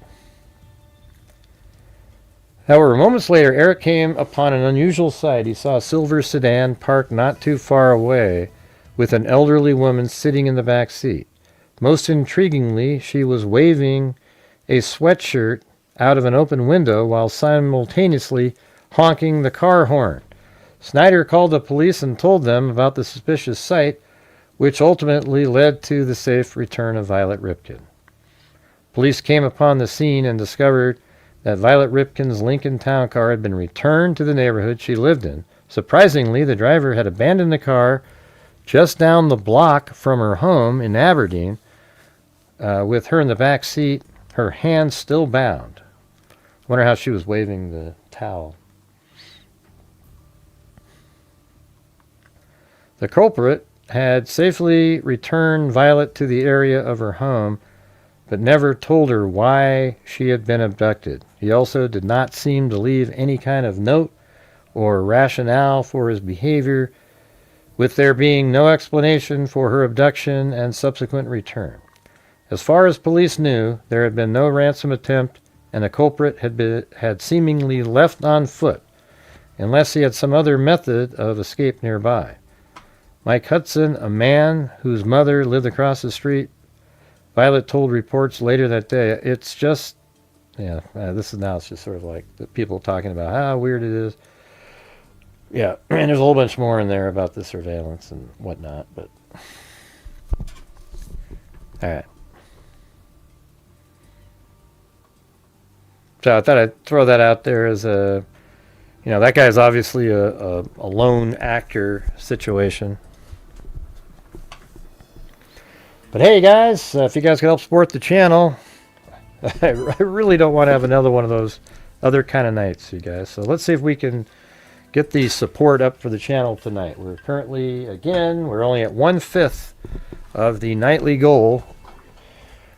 However, moments later, Eric came upon an unusual sight. He saw a silver sedan parked not too far away with an elderly woman sitting in the back seat. Most intriguingly, she was waving a sweatshirt out of an open window while simultaneously honking the car horn. Snyder called the police and told them about the suspicious sight, which ultimately led to the safe return of Violet Ripkin. Police came upon the scene and discovered that Violet Ripkin's Lincoln Town car had been returned to the neighborhood she lived in. Surprisingly, the driver had abandoned the car just down the block from her home in Aberdeen, with her in the back seat, her hands still bound. Wonder how she was waving the towel. The culprit had safely returned Violet to the area of her home, but never told her why she had been abducted. He also did not seem to leave any kind of note or rationale for his behavior, with there being no explanation for her abduction and subsequent return. As far as police knew, there had been no ransom attempt, and the culprit had seemingly left on foot, unless he had some other method of escape nearby. Mike Hudson, a man whose mother lived across the street, Violet told reports later that day, it's just, it's just sort of like the people talking about how weird it is. Yeah, and there's a whole bunch more in there about the surveillance and whatnot, but all right. So I thought I'd throw that out there as a, that guy's obviously a lone actor situation. But hey, guys, if you guys can help support the channel, I really don't want to have another one of those other kind of nights, you guys. So let's see if we can get the support up for the channel tonight. We're currently, again, we're only at 1/5 of the nightly goal,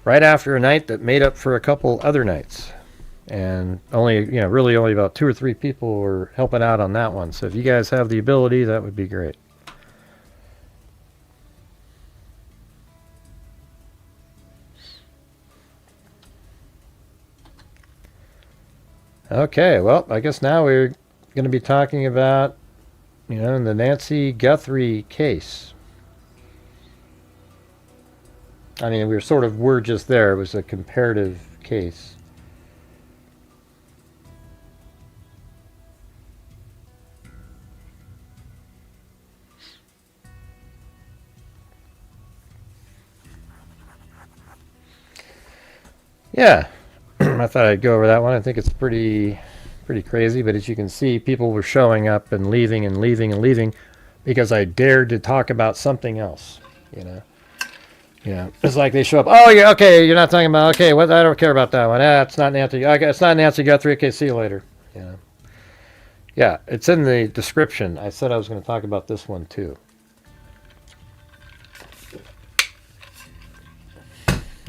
right after a night that made up for a couple other nights. And only, really only about 2 or 3 people were helping out on that one. So if you guys have the ability, that would be great. Okay, well, I guess now we're going to be talking about, the Nancy Guthrie case. I mean, we're just there. It was a comparative case. Yeah, I thought I'd go over that one. I think it's pretty crazy, but as you can see, people were showing up and leaving and leaving and leaving because I dared to talk about something else, you know. Yeah, it's like they show up. Oh, yeah, okay. You're not talking about. Okay, what? I don't care about that one. It's not Nancy. Okay, it's not Nancy Guthrie. Okay, see you later. Yeah, yeah. It's in the description. I said I was going to talk about this one too.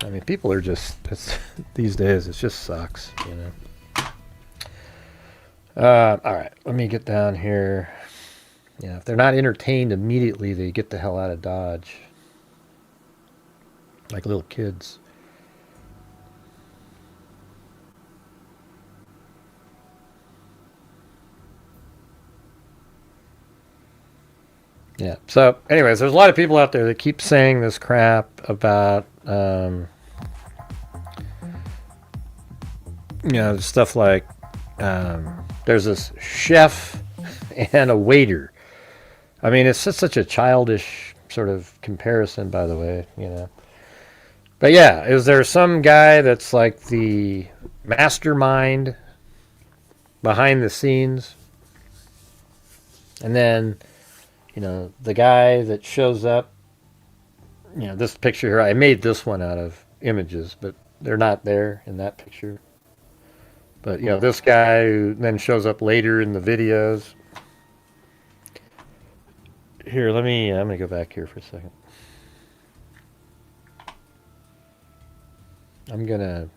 I mean, people are just these days. It just sucks, you know. All right, let me get down here. Yeah, if they're not entertained immediately, they get the hell out of Dodge. Like little kids. Yeah. So, anyways, there's a lot of people out there that keep saying this crap about, you know, stuff like there's this chef and a waiter. I mean, it's just such a childish sort of comparison, by the way, you know. But yeah, is there some guy that's like the mastermind behind the scenes? And then, you know, the guy that shows up, you know, this picture here, I made this one out of images, but they're not there in that picture. But, you know, this guy who then shows up later in the videos. Here, I'm going to go back here for a second. I'm going to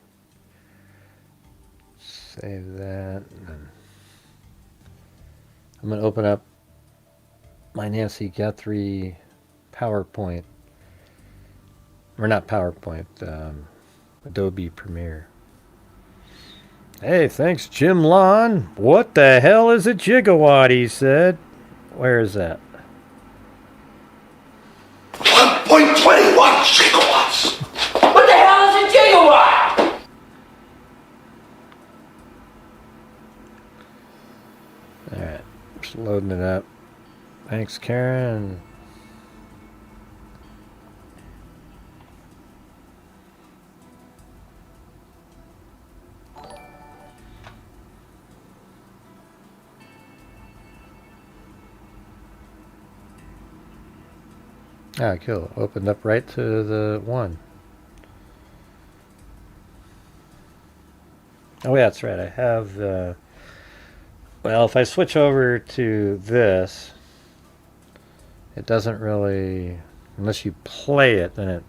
save that. And I'm going to open up my Nancy Guthrie PowerPoint. Or not PowerPoint, Adobe Premiere. Hey, thanks, Jim Lon. What the hell is a gigawatt, he said. Where is that? 1.21 gigawatts. What the hell is a gigawatt? Alright, just loading it up. Thanks, Karen. Ah, cool. Opened up right to the one. Oh, yeah, that's right. I have, well, if I switch over to this, it doesn't really, unless you play it, then it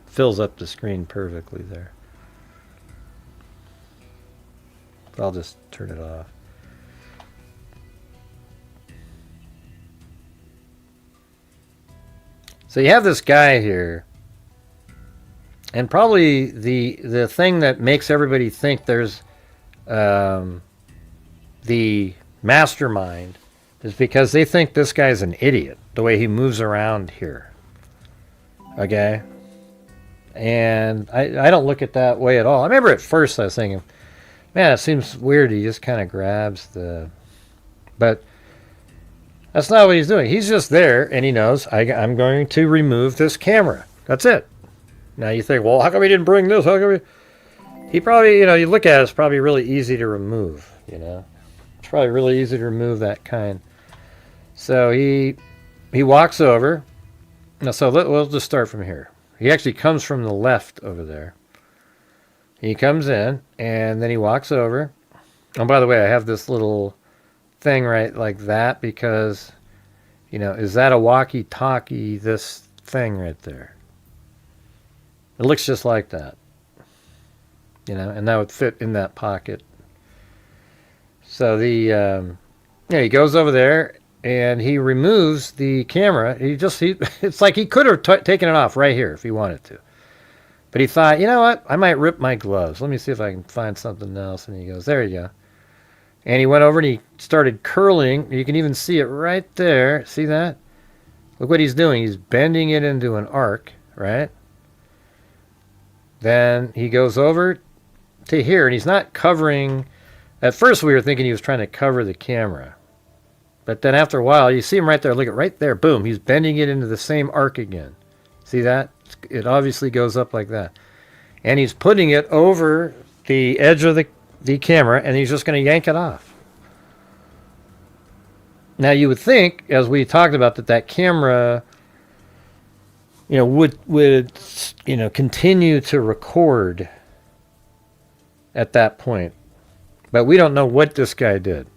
fills up the screen perfectly there. So I'll just turn it off. So you have this guy here, and probably the thing that makes everybody think there's the mastermind is because they think this guy's an idiot, the way he moves around here. Okay? And I don't look at that way at all. I remember at first I was thinking, man, it seems weird. He just kind of grabs the... But that's not what he's doing. He's just there, and he knows, I'm going to remove this camera. That's it. Now you think, well, how come he didn't bring this? How come he probably, you know, you look at it, it's probably really easy to remove, you know. It's probably really easy to remove that kind. So he walks over. Now, so we'll just start from here. He actually comes from the left over there. He comes in, and then he walks over. Oh, by the way, I have this little thing right like that because, you know, is that a walkie-talkie, this thing right there? It looks just like that, you know, and that would fit in that pocket. So yeah, he goes over there and he removes the camera. It's like he could have taken it off right here if he wanted to, but he thought, you know what, I might rip my gloves. Let me see if I can find something else. And he goes, there you go. And he went over and he started curling. You can even see it right there. See that? Look what he's doing. He's bending it into an arc, right? Then he goes over to here, and he's not covering. At first we were thinking he was trying to cover the camera. But then after a while, you see him right there. Look at right there. Boom. He's bending it into the same arc again. See that? It obviously goes up like that. And he's putting it over the edge of the camera, and he's just going to yank it off. Now, you would think, as we talked about, that camera, would continue to record at that point. But we don't know what this guy did.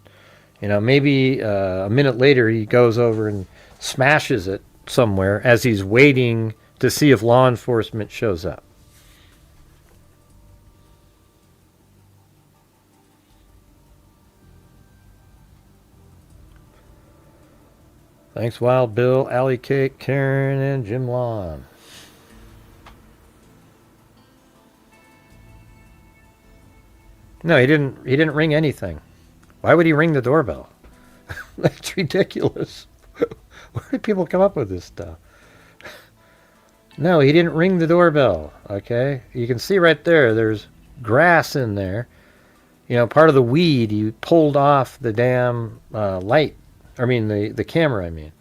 Maybe a minute later he goes over and smashes it somewhere as he's waiting to see if law enforcement shows up. Thanks, Wild Bill, Alley Cake, Karen, and Jim Lawn. No, he didn't ring anything. Why would he ring the doorbell? That's ridiculous. Where do people come up with this stuff? No, he didn't ring the doorbell, okay? You can see right there, there's grass in there. Part of the weed, you pulled off the damn light. I mean, the camera, I mean.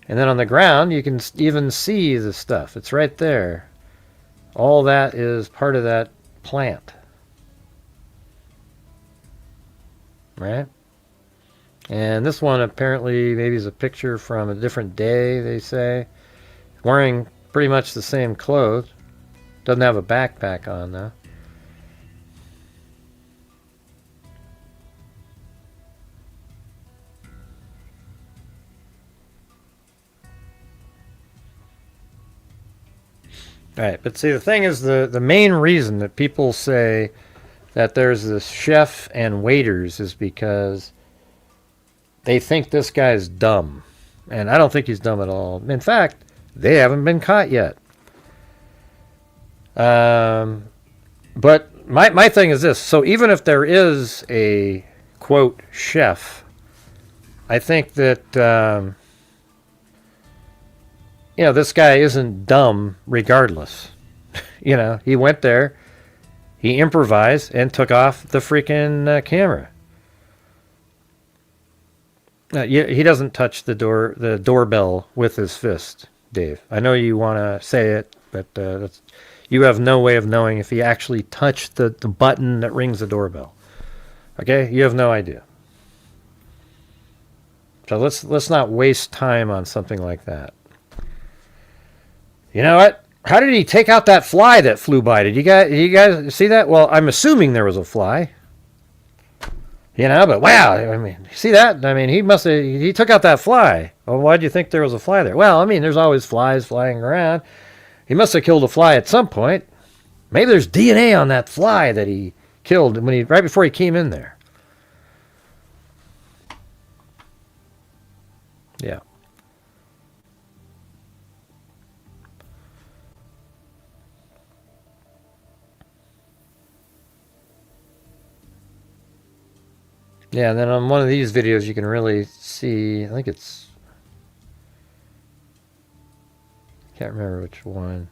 And then on the ground, you can even see the stuff. It's right there. All that is part of that plant. Right? And this one apparently maybe is a picture from a different day, they say. Wearing pretty much the same clothes. Doesn't have a backpack on, though. Right, but see, the thing is, the main reason that people say that there's this chef and waiters is because they think this guy's dumb. And I don't think he's dumb at all. In fact, they haven't been caught yet. But my thing is this. So even if there is a, quote, chef, I think that... this guy isn't dumb regardless. He went there, he improvised, and took off the freaking camera. He doesn't touch the doorbell with his fist, Dave. I know you want to say it, but you have no way of knowing if he actually touched the button that rings the doorbell. Okay? You have no idea. So let's not waste time on something like that. You know what? How did he take out that fly that flew by? Did you guys see that? Well, I'm assuming there was a fly. But wow, I mean, see that? I mean, he took out that fly. Well, why do you think there was a fly there? Well, I mean, there's always flies flying around. He must have killed a fly at some point. Maybe there's DNA on that fly that he killed right before he came in there. Yeah. Yeah, and then on one of these videos you can really see, I think it's, can't remember which one.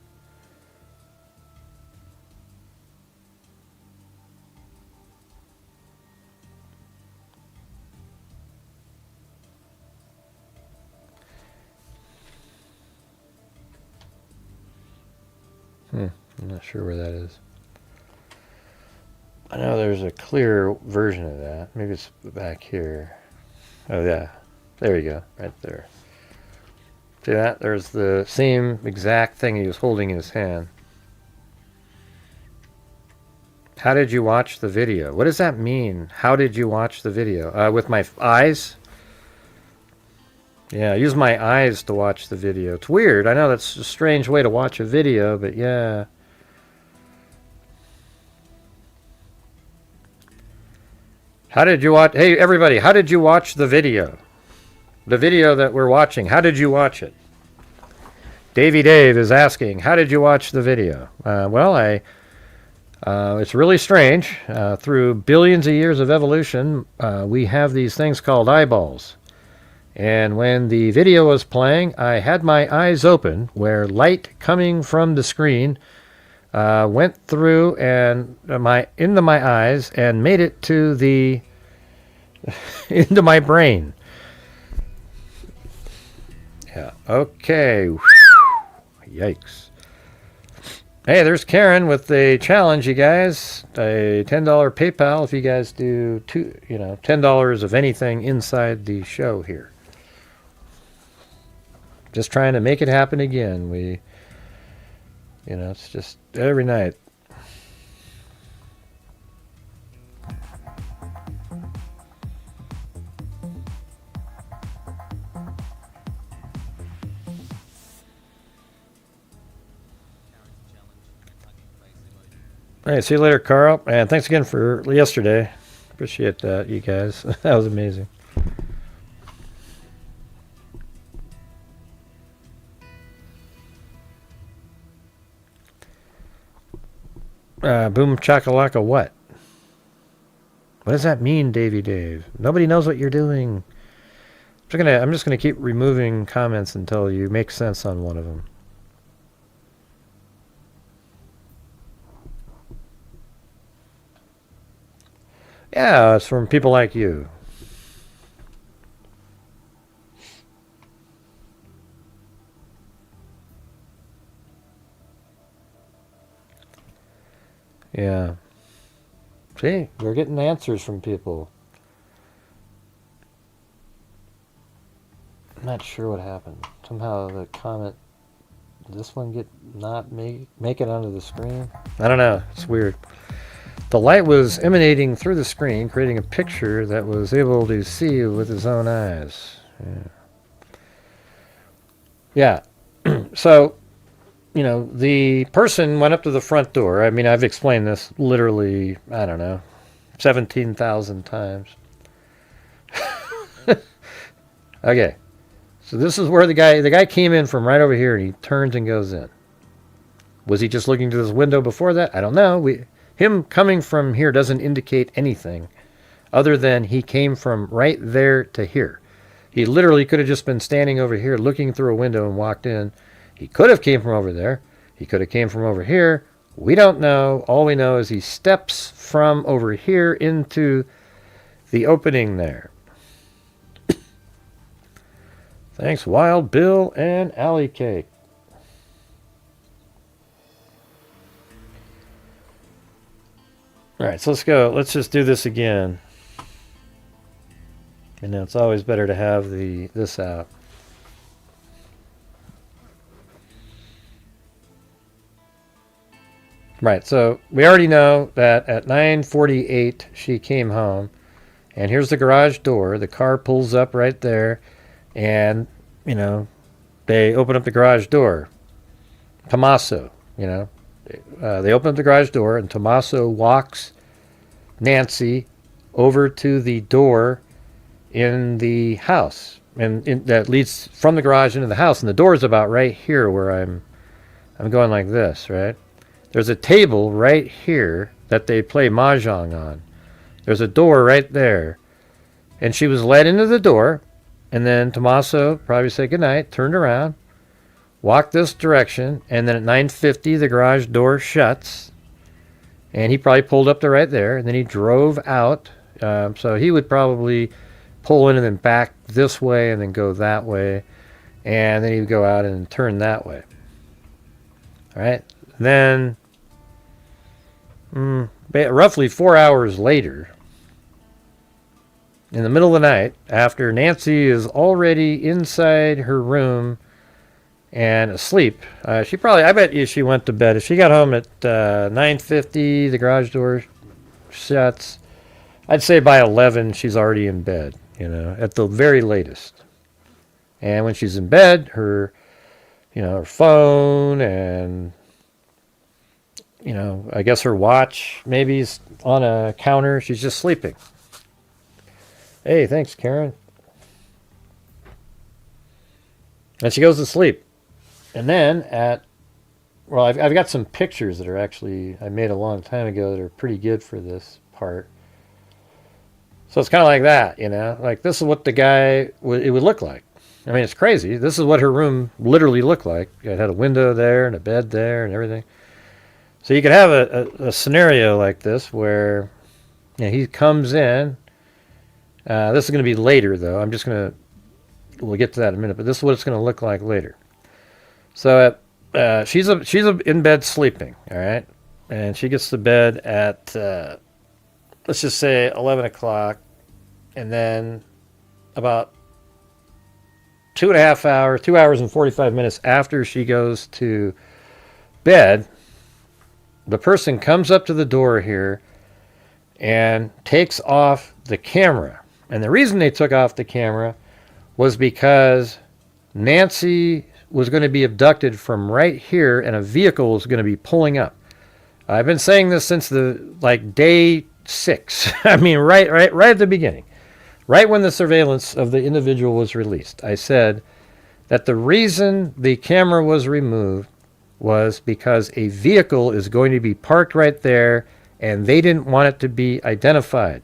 I'm not sure where that is. I know there's a clear version of that. Maybe it's back here. Oh, yeah. There you go. Right there. See that? There's the same exact thing he was holding in his hand. How did you watch the video? What does that mean? How did you watch the video? With my eyes? Yeah, I use my eyes to watch the video. It's weird. I know that's a strange way to watch a video, but yeah. How did you watch? Hey, everybody, how did you watch the video? The video that we're watching, how did you watch it? Davey Dave is asking, how did you watch the video? Well, it's really strange. Through billions of years of evolution, we have these things called eyeballs. And when the video was playing, I had my eyes open, where light coming from the screen went through and into my eyes and made it to the into my brain. Yeah. Okay. Yikes. Hey, there's Karen with a challenge, you guys. A $10 PayPal if you guys do $10 of anything inside the show here. Just trying to make it happen again. It's just every night. All right, see you later, Carl. And thanks again for yesterday. Appreciate that, you guys. That was amazing. Boom chakalaka what? What does that mean, Davey Dave? Nobody knows what you're doing. I'm just gonna keep removing comments until you make sense on one of them. Yeah, it's from people like you. Yeah. See, we're getting answers from people. I'm not sure what happened. Somehow the comment, did this one not make it onto the screen? I don't know. It's weird. The light was emanating through the screen, creating a picture that was able to see with his own eyes. Yeah. So, the person went up to the front door. I mean, I've explained this literally, I don't know, 17,000 times. Okay. So this is where the guy came in from right over here, and he turns and goes in. Was he just looking to this window before that? I don't know. Him coming from here doesn't indicate anything other than he came from right there to here. He literally could have just been standing over here looking through a window and walked in. He could have came from over there. He could have came from over here. We don't know. All we know is he steps from over here into the opening there. Thanks, Wild Bill and Alley Cake. All right, so let's go. Let's just do this again. And it's always better to have this out. Right, so we already know that at 9:48 she came home, and here's the garage door. The car pulls up right there, and they open up the garage door. Tommaso, they open up the garage door, and Tommaso walks Nancy over to the door in the house, and that leads from the garage into the house. And the door is about right here, where I'm going like this, right? There's a table right here that they play mahjong on. There's a door right there, and she was led into the door, and then Tommaso probably said goodnight, turned around, walked this direction, and then at 9:50 the garage door shuts, and he probably pulled up to right there, and then he drove out. So he would probably pull in and then back this way and then go that way, and then he would go out and turn that way. All right, then roughly 4 hours later, in the middle of the night, after Nancy is already inside her room and asleep, I bet you she went to bed. If she got home at 9:50, the garage door shuts, I'd say by 11 she's already in bed, at the very latest. And when she's in bed, her phone and, I guess her watch maybe is on a counter. She's just sleeping. Hey, thanks, Karen. And she goes to sleep. And then I've got some pictures that are actually, I made a long time ago that are pretty good for this part. So it's kind of like that, like this is what the guy, it would look like. I mean, it's crazy. This is what her room literally looked like. It had a window there and a bed there and everything. So you could have a scenario like this where he comes in. This is going to be later, though. We'll get to that in a minute, but this is what it's going to look like later. So at she's in bed sleeping, all right? And she gets to bed at, let's just say 11 o'clock. And then about 2 hours and 45 minutes after she goes to bed, the person comes up to the door here and takes off the camera. And the reason they took off the camera was because Nancy was going to be abducted from right here, and a vehicle was going to be pulling up. I've been saying this since day 6. I mean, right at the beginning. Right when the surveillance of the individual was released, I said that the reason the camera was removed was because a vehicle is going to be parked right there, and they didn't want it to be identified.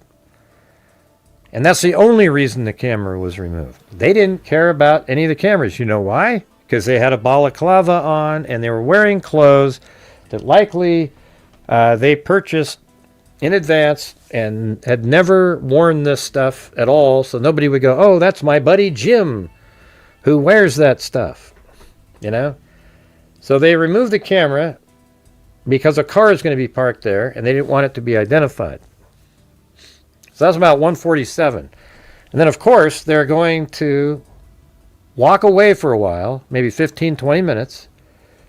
And that's the only reason the camera was removed. They didn't care about any of the cameras. You know why? Because they had a balaclava on, and they were wearing clothes that likely they purchased in advance and had never worn this stuff at all, so nobody would go, oh, that's my buddy Jim who wears that stuff, you know? So they removed the camera because a car is going to be parked there, and they didn't want it to be identified. So that's about 1:47. And then, of course, they're going to walk away for a while, maybe 15, 20 minutes,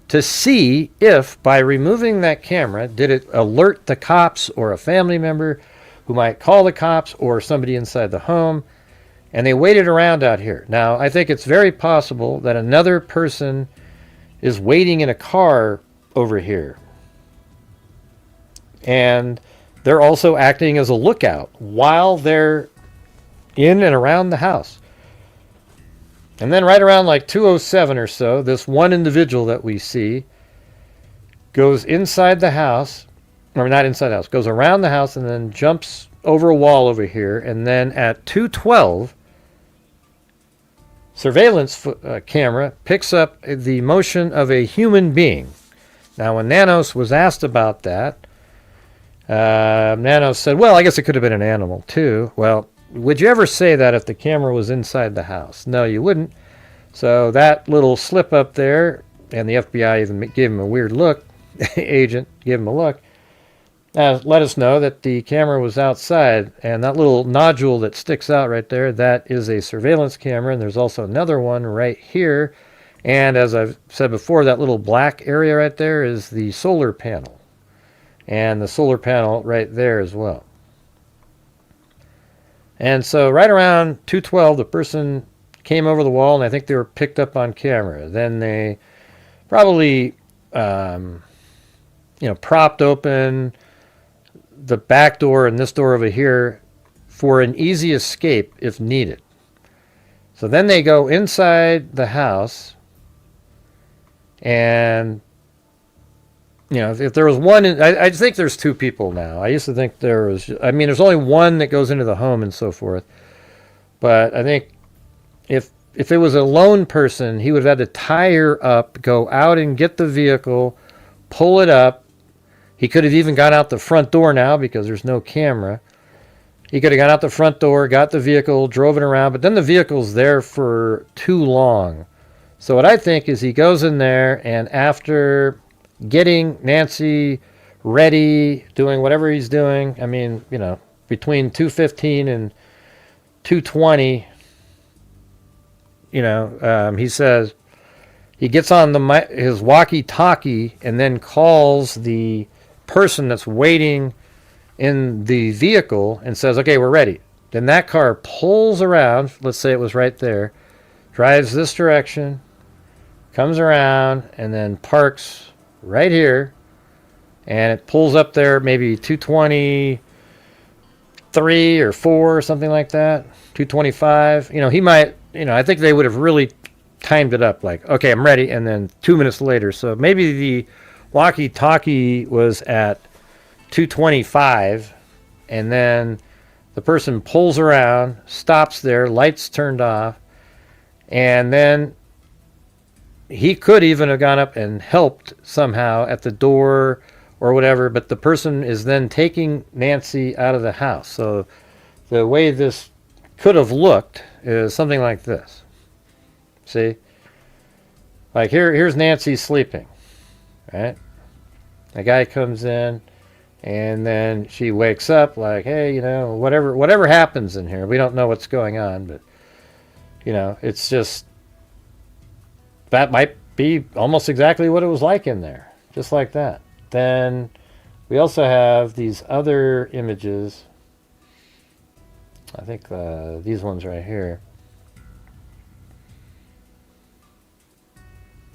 to see if, by removing that camera, did it alert the cops or a family member who might call the cops or somebody inside the home. And they waited around out here. Now, I think it's very possible that another person is waiting in a car over here. And they're also acting as a lookout while they're in and around the house. And then right around like 2:07 or so, this one individual that we see goes inside the house, or not inside the house, goes around the house and then jumps over a wall over here. And then at 2:12, surveillance camera picks up the motion of a human being. Now, when Nanos was asked about that, Nanos said, well, I guess it could have been an animal too. Well, would you ever say that if the camera was inside the house? No, you wouldn't. So that little slip up there, and the FBI even gave him a weird look, agent gave him a look, let us know that the camera was outside. And that little nodule that sticks out right there, that is a surveillance camera. And there's also another one right here. And as I've said before, that little black area right there is the solar panel. And the solar panel right there as well. And so right around 2:12, the person came over the wall, and I think they were picked up on camera. Then they probably, propped open the back door and this door over here for an easy escape if needed. So then they go inside the house, and if there was one, I think there's two people now. I used to think there's only one that goes into the home and so forth. But I think if it was a lone person, he would have had to tie her up, go out and get the vehicle, pull it up. He could have even got out the front door now because there's no camera. He could have got out the front door, got the vehicle, drove it around, but then the vehicle's there for too long. So what I think is he goes in there, and after getting Nancy ready, doing whatever he's doing, between 2:15 and 2:20, he says he gets on his walkie-talkie and then calls the person that's waiting in the vehicle and says, okay, we're ready. Then that car pulls around, let's say it was right there, drives this direction, comes around, and then parks right here, and it pulls up there maybe 2:23 or 4 or something like that, 2:25. He might, I think they would have really timed it up like, okay, I'm ready, and then 2 minutes later. So maybe the walkie-talkie was at 2:25, and then the person pulls around, stops there, lights turned off, and then he could even have gone up and helped somehow at the door or whatever, but the person is then taking Nancy out of the house. So the way this could have looked is something like this. See? Like here's Nancy sleeping. right? A guy comes in, and then she wakes up like, hey, you know, whatever happens in here, we don't know what's going on, but, you know, it's just, that might be almost exactly what it was like in there, just like that. Then we also have these other images. I think these ones right here.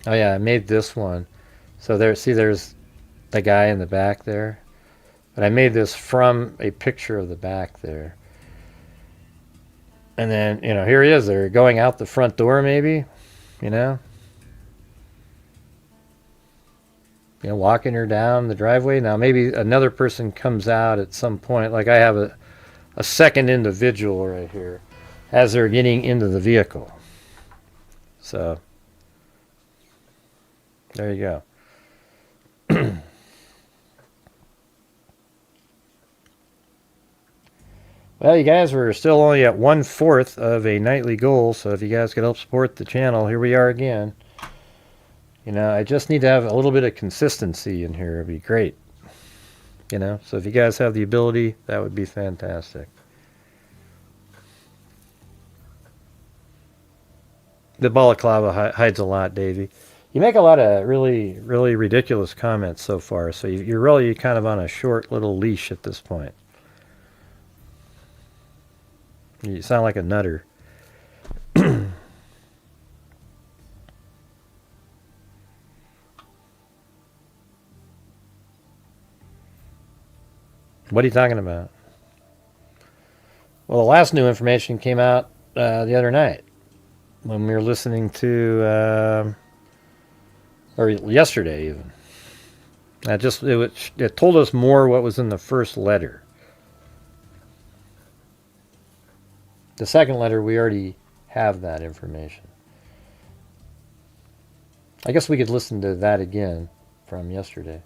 Oh yeah, I made this one. So there, see, there's the guy in the back there. But I made this from a picture of the back there. And then, you know, here he is. They're going out the front door, maybe, you know. You know, walking her down the driveway. Now, maybe another person comes out at some point. Like I have a second individual right here as they're getting into the vehicle. So, there you go. Well, you guys, we're still only at 1/4 of a nightly goal, so if you guys could help support the channel, here we are again. You know, I just need to have a little bit of consistency in here. It'd be great. You know, so if you guys have the ability, that would be fantastic. The balaclava hides a lot, Davey. You make a lot of really, really ridiculous comments so far, so you're really kind of on a short little leash at this point. You sound like a nutter. What are you talking about? Well, the last new information came out the other night when we were listening to, or yesterday even. It told us more what was in the first letter. The second letter, we already have that information. I guess we could listen to that again from yesterday.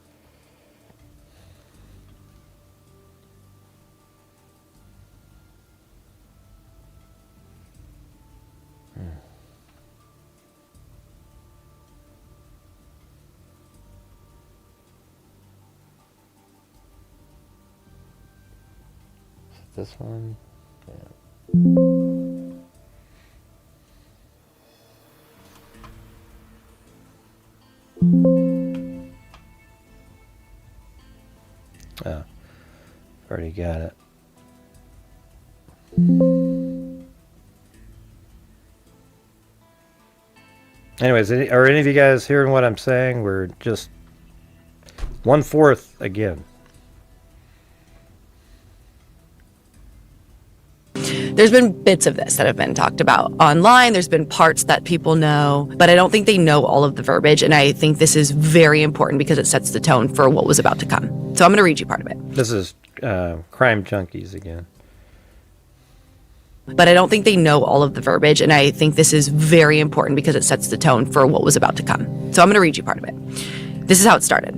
This one? Yeah. Oh, already got it. Anyways, are any of you guys hearing what I'm saying? We're just 1/4 again. There's been bits of this that have been talked about online. There's been parts that people know, but I don't think they know all of the verbiage. And I think this is very important because it sets the tone for what was about to come. So I'm going to read you part of it. This is Crime Junkies again. But I don't think they know all of the verbiage. And I think this is very important because it sets the tone for what was about to come. So I'm going to read you part of it. This is how it started.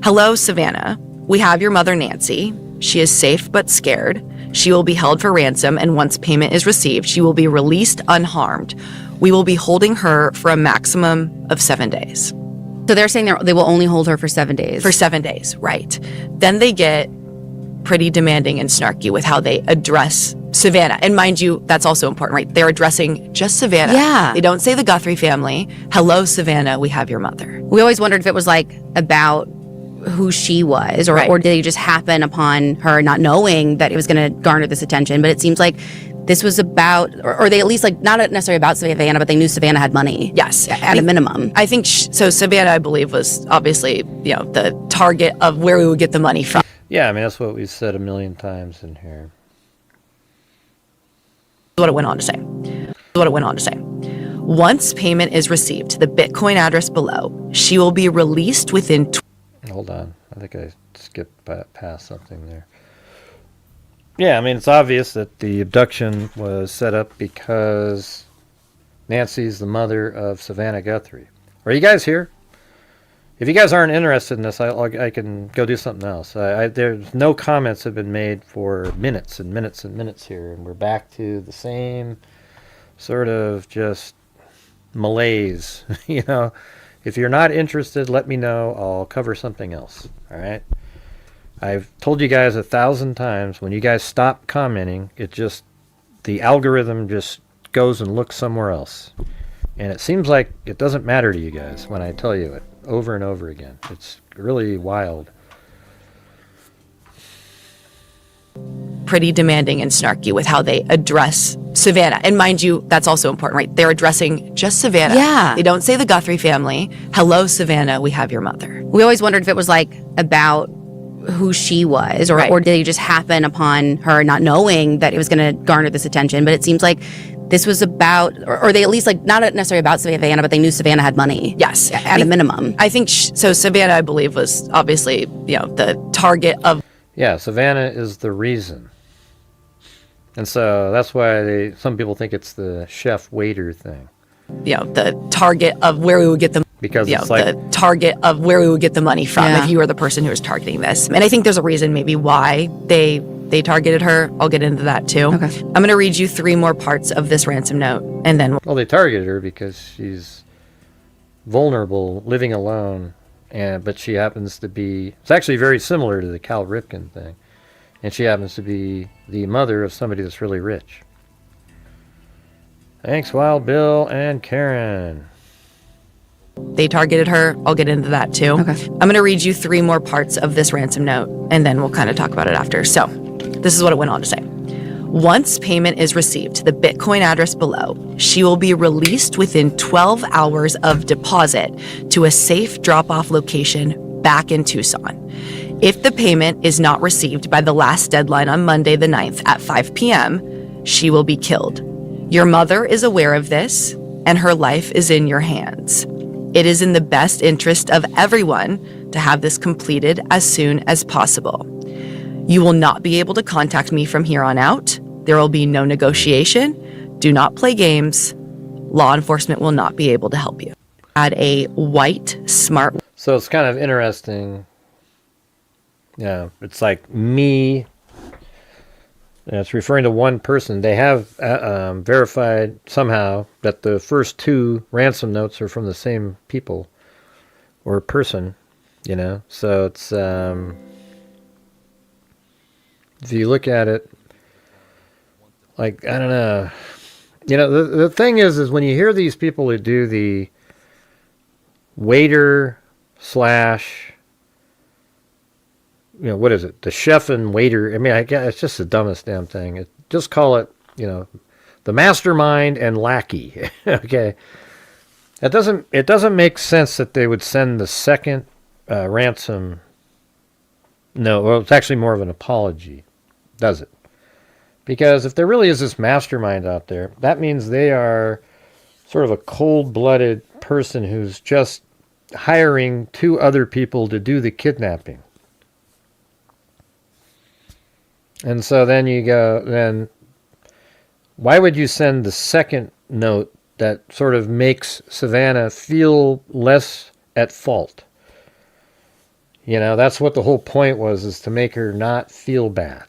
Hello, Savannah. We have your mother, Nancy. She is safe but scared. She will be held for ransom, and once payment is received, she will be released unharmed. We will be holding her for a maximum of 7 days. So they're saying they will only hold her for 7 days? For 7 days, right. Then they get pretty demanding and snarky with how they address Savannah. And mind you, that's also important, right? They're addressing just Savannah. Yeah. They don't say the Guthrie family. Hello, Savannah, we have your mother. We always wondered if it was like about who she was, or, Right. or did they just happen upon her not knowing that it was going to garner this attention? But it seems like this was about, or they at least like, not necessarily about Savannah, but they knew Savannah had money. Yes. At a minimum. I think, so Savannah, I believe, was obviously, you know, the target of where we would get the money from. Yeah, I mean, that's what we've said a million times in here. What it went on to say. Once payment is received to the Bitcoin address below, she will be released within... Hold on. I think I skipped past something there. Yeah, I mean, it's obvious that the abduction was set up because Nancy's the mother of Savannah Guthrie. Are you guys here? If you guys aren't interested in this, I can go do something else. There's no comments have been made for minutes and minutes and minutes here, and we're back to the same sort of just malaise, you know. If you're not interested, let me know. I'll cover something else. All right? I've told you guys 1,000 times, when you guys stop commenting, the algorithm just goes and looks somewhere else. And it seems like it doesn't matter to you guys when I tell you it over and over again. It's really wild. Pretty demanding and snarky with how they address Savannah. And mind you, that's also important, right? They're addressing just Savannah. Yeah. They don't say the Guthrie family. Hello, Savannah, we have your mother. We always wondered if it was like about who she was, or did it just happen upon her not knowing that it was going to garner this attention? But it seems like this was about, or they at least, like, not necessarily about Savannah, but they knew Savannah had money. Yes. At a minimum. I think, so Savannah, I believe, was obviously, the target of... Yeah, Savannah is the reason. And so that's why some people think it's the chef-waiter thing. The target of where we would get the... Because it's like... the target of where we would get the money from if you were the person who was targeting this. And I think there's a reason maybe why they targeted her. I'll get into that too. Okay. I'm going to read you 3 more parts of this ransom note, and then... Well, they targeted her because she's vulnerable, living alone, but she happens to be... It's actually very similar to the Cal Ripkin thing. And she happens to be the mother of somebody that's really rich. Thanks, Wild Bill and Karen. They targeted her. I'll get into that too. Okay. I'm going to read you 3 more parts of this ransom note, and then we'll kind of talk about it after. So, this is what it went on to say. Once payment is received to the Bitcoin address below, she will be released within 12 hours of deposit to a safe drop-off location back in Tucson. If the payment is not received by the last deadline on Monday the 9th at 5 p.m., she will be killed. Your mother is aware of this, and her life is in your hands. It is in the best interest of everyone to have this completed as soon as possible. You will not be able to contact me from here on out. There will be no negotiation. Do not play games. Law enforcement will not be able to help you. Add a white, smart... So it's kind of interesting. Yeah, it's like me. It's referring to one person. They have verified somehow that the first 2 ransom notes are from the same people or person, So it's, if you look at it, like, I don't know. The thing is when you hear these people who do the waiter / what is it? The chef and waiter. I mean, it's just the dumbest damn thing. Just call it, the mastermind and lackey. Okay. It doesn't make sense that they would send the second ransom. No, well, it's actually more of an apology, does it? Because if there really is this mastermind out there, that means they are sort of a cold-blooded person who's just hiring 2 other people to do the kidnapping. And so then why would you send the second note that sort of makes Savannah feel less at fault? That's what the whole point was, is to make her not feel bad.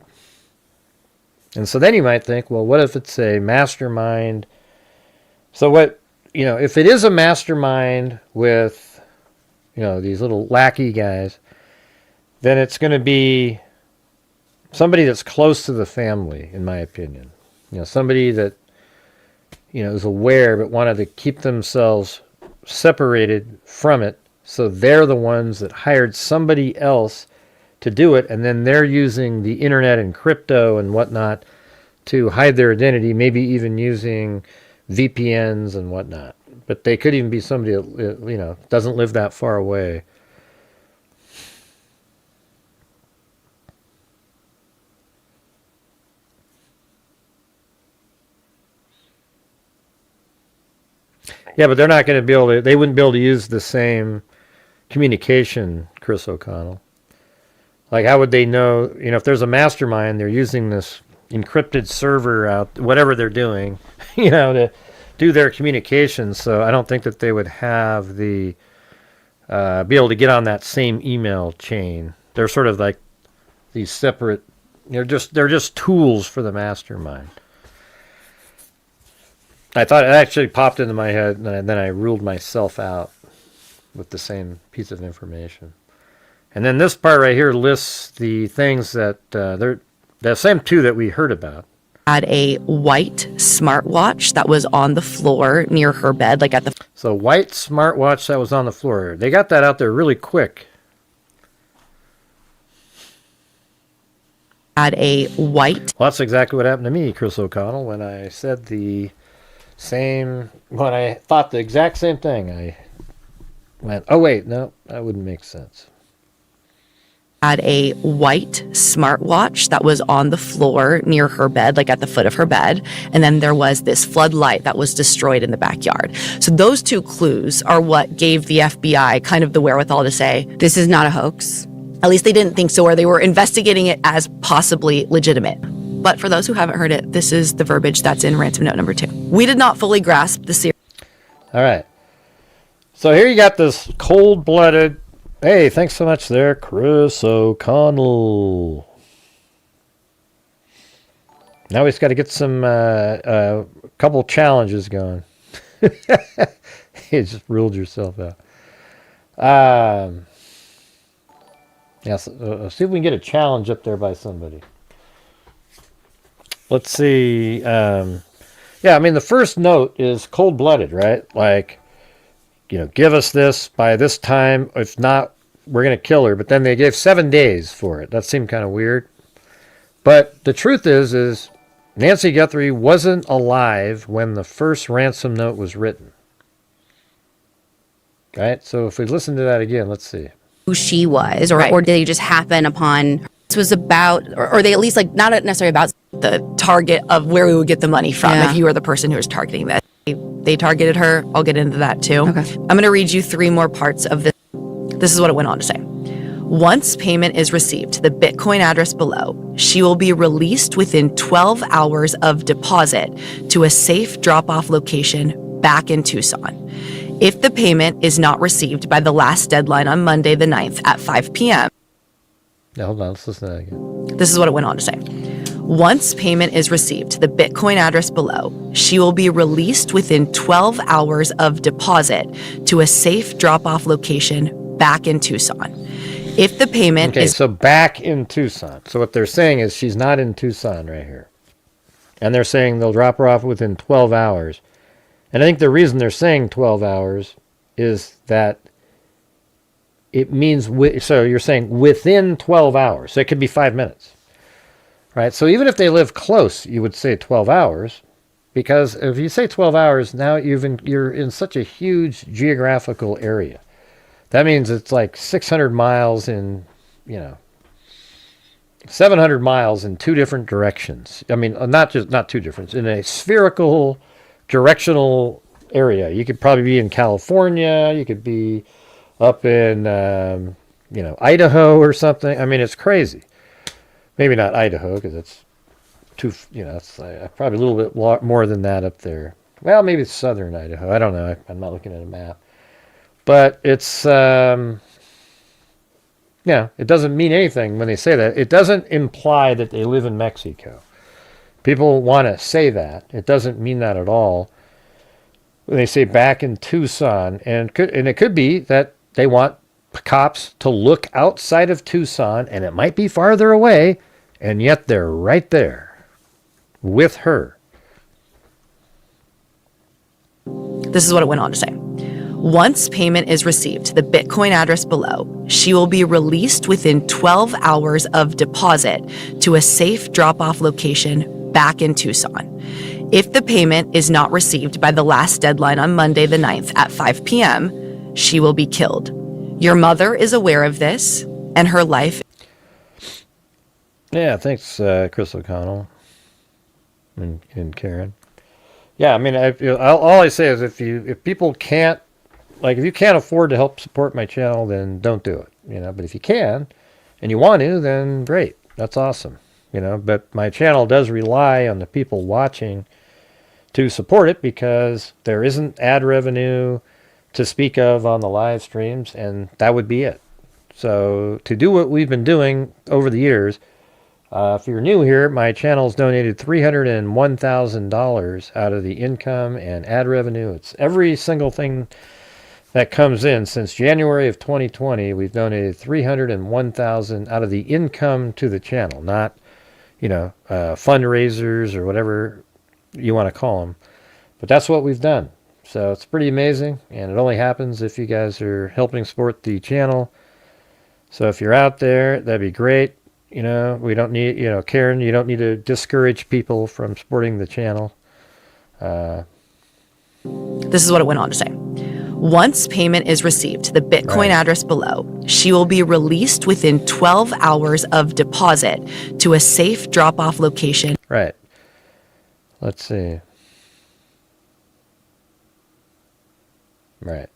And so then you might think, well, what if it's a mastermind? So what, if it is a mastermind with, these little lackey guys, then it's going to be somebody that's close to the family, in my opinion. Somebody that, is aware but wanted to keep themselves separated from it, so they're the ones that hired somebody else to do it, and then they're using the internet and crypto and whatnot to hide their identity, maybe even using VPNs and whatnot. But they could even be somebody that, doesn't live that far away. Yeah, but they're not going to be able to, they wouldn't be able to use the same communication, Chris O'Connell. Like, how would they know, if there's a mastermind, they're using this encrypted server out, whatever they're doing, to do their communications. So I don't think that they would have the, be able to get on that same email chain. They're sort of like these separate, they're just tools for the mastermind. I thought it actually popped into my head, and then I ruled myself out. with the same piece of information. And then this part right here lists the things that they're the same two that we heard about. Had a white smartwatch that was on the floor near her bed, like at the. So white smartwatch that was on the floor. They got that out there really quick. Had a white. Well, that's exactly what happened to me, Chris O'Connell, when I said the same. When I thought the exact same thing, I went, "Oh wait, no, that wouldn't make sense." Had a white smartwatch that was on the floor near her bed, like at the foot of her bed. And then there was this floodlight that was destroyed in the backyard. So those two clues are what gave the FBI kind of the wherewithal to say, this is not a hoax. At least they didn't think so, or they were investigating it as possibly legitimate. But for those who haven't heard it, this is the verbiage that's in ransom note number 2. We did not fully grasp the series. All right. So here you got this cold-blooded. Hey, thanks so much there, Chris O'Connell. Now we just got to get some couple challenges going. You just ruled yourself out. Yeah, so, see if we can get a challenge up there by somebody. Let's see. Yeah, I mean, the first note is cold-blooded, right? Like, you know, give us this by this time. If not, we're going to kill her. But then they gave 7 days for it. That seemed kind of weird. But the truth is Nancy Guthrie wasn't alive when the first ransom note was written. Right? So if we listen to that again, let's see. Who she was, or did they just happen upon. This was about, or they at least, like, not necessarily about the target of where we would get the money from if you were the person who was targeting this. They targeted her. I'll get into that too. Okay. I'm going to read you 3 more parts of this. This is what it went on to say. Once payment is received to the Bitcoin address below, she will be released within 12 hours of deposit to a safe drop-off location back in Tucson. If the payment is not received by the last deadline on Monday the 9th at 5 p.m. Now, hold on. Let's listen to that again. This is what it went on to say. Once payment is received to the Bitcoin address below, she will be released within 12 hours of deposit to a safe drop-off location back in Tucson. If the payment is... so back in Tucson. So what they're saying is she's not in Tucson right here. And they're saying they'll drop her off within 12 hours. And I think the reason they're saying 12 hours is that it means... So you're saying within 12 hours. So it could be 5 minutes. Right, so even if they live close, you would say 12 hours, because if you say 12 hours, now you're in such a huge geographical area. That means it's like 600 miles in, 700 miles in 2 different directions. I mean, not 2 different, in a spherical, directional area. You could probably be in California, you could be up in, Idaho or something. I mean, it's crazy. Maybe not Idaho, because it's too, it's probably a little bit more than that up there. Well, maybe it's southern Idaho. I don't know. I'm not looking at a map. But it's, it doesn't mean anything when they say that. It doesn't imply that they live in Mexico. People want to say that. It doesn't mean that at all. When they say back in Tucson, and it could be that they want cops to look outside of Tucson, and it might be farther away, and yet they're right there with her. This is what it went on to say. Once payment is received to the Bitcoin address below, she will be released within 12 hours of deposit to a safe drop-off location back in Tucson. If the payment is not received by the last deadline on Monday the 9th at 5 p.m., she will be killed. Your mother is aware of this, and her life... Yeah, thanks, Chris O'Connell and Karen. Yeah, I mean, all I say is if people can't, if you can't afford to help support my channel, then don't do it, But if you can, and you want to, then great. That's awesome, But my channel does rely on the people watching to support it because there isn't ad revenue to speak of on the live streams, and that would be it. So to do what we've been doing over the years, if you're new here, my channel's donated $301,000 out of the income and ad revenue. It's every single thing that comes in since January of 2020. We've donated $301,000 out of the income to the channel, not, fundraisers or whatever you want to call them. But that's what we've done. So it's pretty amazing, and it only happens if you guys are helping support the channel. So if you're out there, that'd be great. We don't need, Karen, you don't need to discourage people from supporting the channel. This is what it went on to say. Once payment is received to the Bitcoin address below, she will be released within 12 hours of deposit to a safe drop-off location. Right. Let's see. Right.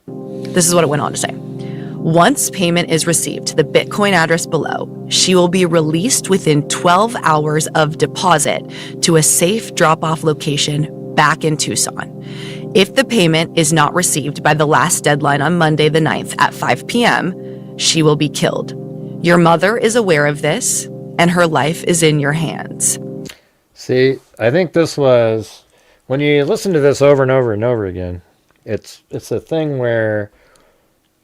This is what it went on to say. Once payment is received to the Bitcoin address below, she will be released within 12 hours of deposit to a safe drop-off location back in Tucson. If the payment is not received by the last deadline on Monday the 9th at 5 p.m., she will be killed. Your mother is aware of this, and her life is in your hands. See, I think this was, when you listen to this over and over and over again, it's a thing where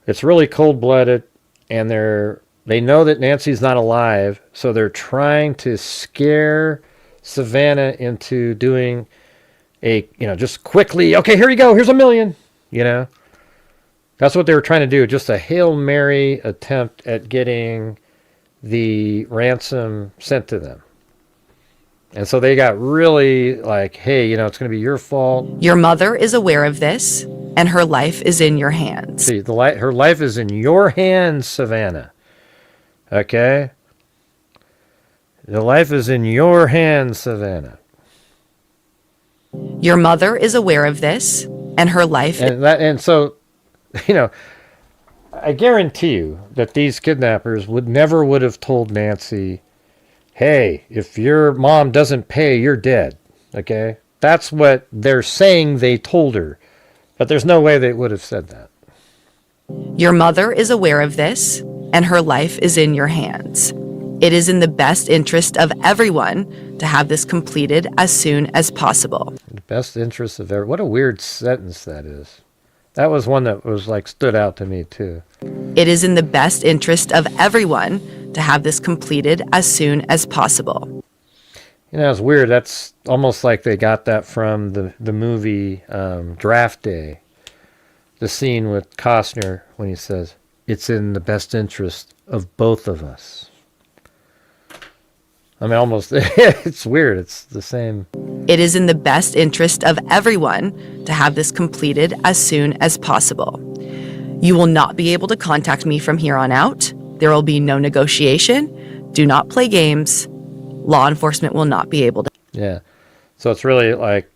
it's really cold-blooded, and they know that Nancy's not alive, so they're trying to scare Savannah into doing just quickly, okay, here you go, here's $1 million, That's what they were trying to do, just a Hail Mary attempt at getting the ransom sent to them. And so they got really like, hey, it's going to be your fault. Your mother is aware of this, and her life is in your hands. See, her life is in your hands, Savannah. Okay? The life is in your hands, Savannah. Your mother is aware of this, and her life... And so, I guarantee you that these kidnappers would have told Nancy, hey, if your mom doesn't pay, you're dead. Okay? That's what they're saying they told her. But there's no way they would have said that. Your mother is aware of this, and her life is in your hands. It is in the best interest of everyone to have this completed as soon as possible. The best interest of everyone. What a weird sentence that is. That was one that was stood out to me too. It is in the best interest of everyone to have this completed as soon as possible. It's weird. That's almost like they got that from the movie Draft Day. The scene with Costner when he says, it's in the best interest of both of us. I mean, almost, it's weird. It's the same. It is in the best interest of everyone to have this completed as soon as possible. You will not be able to contact me from here on out. There will be no negotiation. Do not play games. Law enforcement will not be able to. Yeah. So it's really like,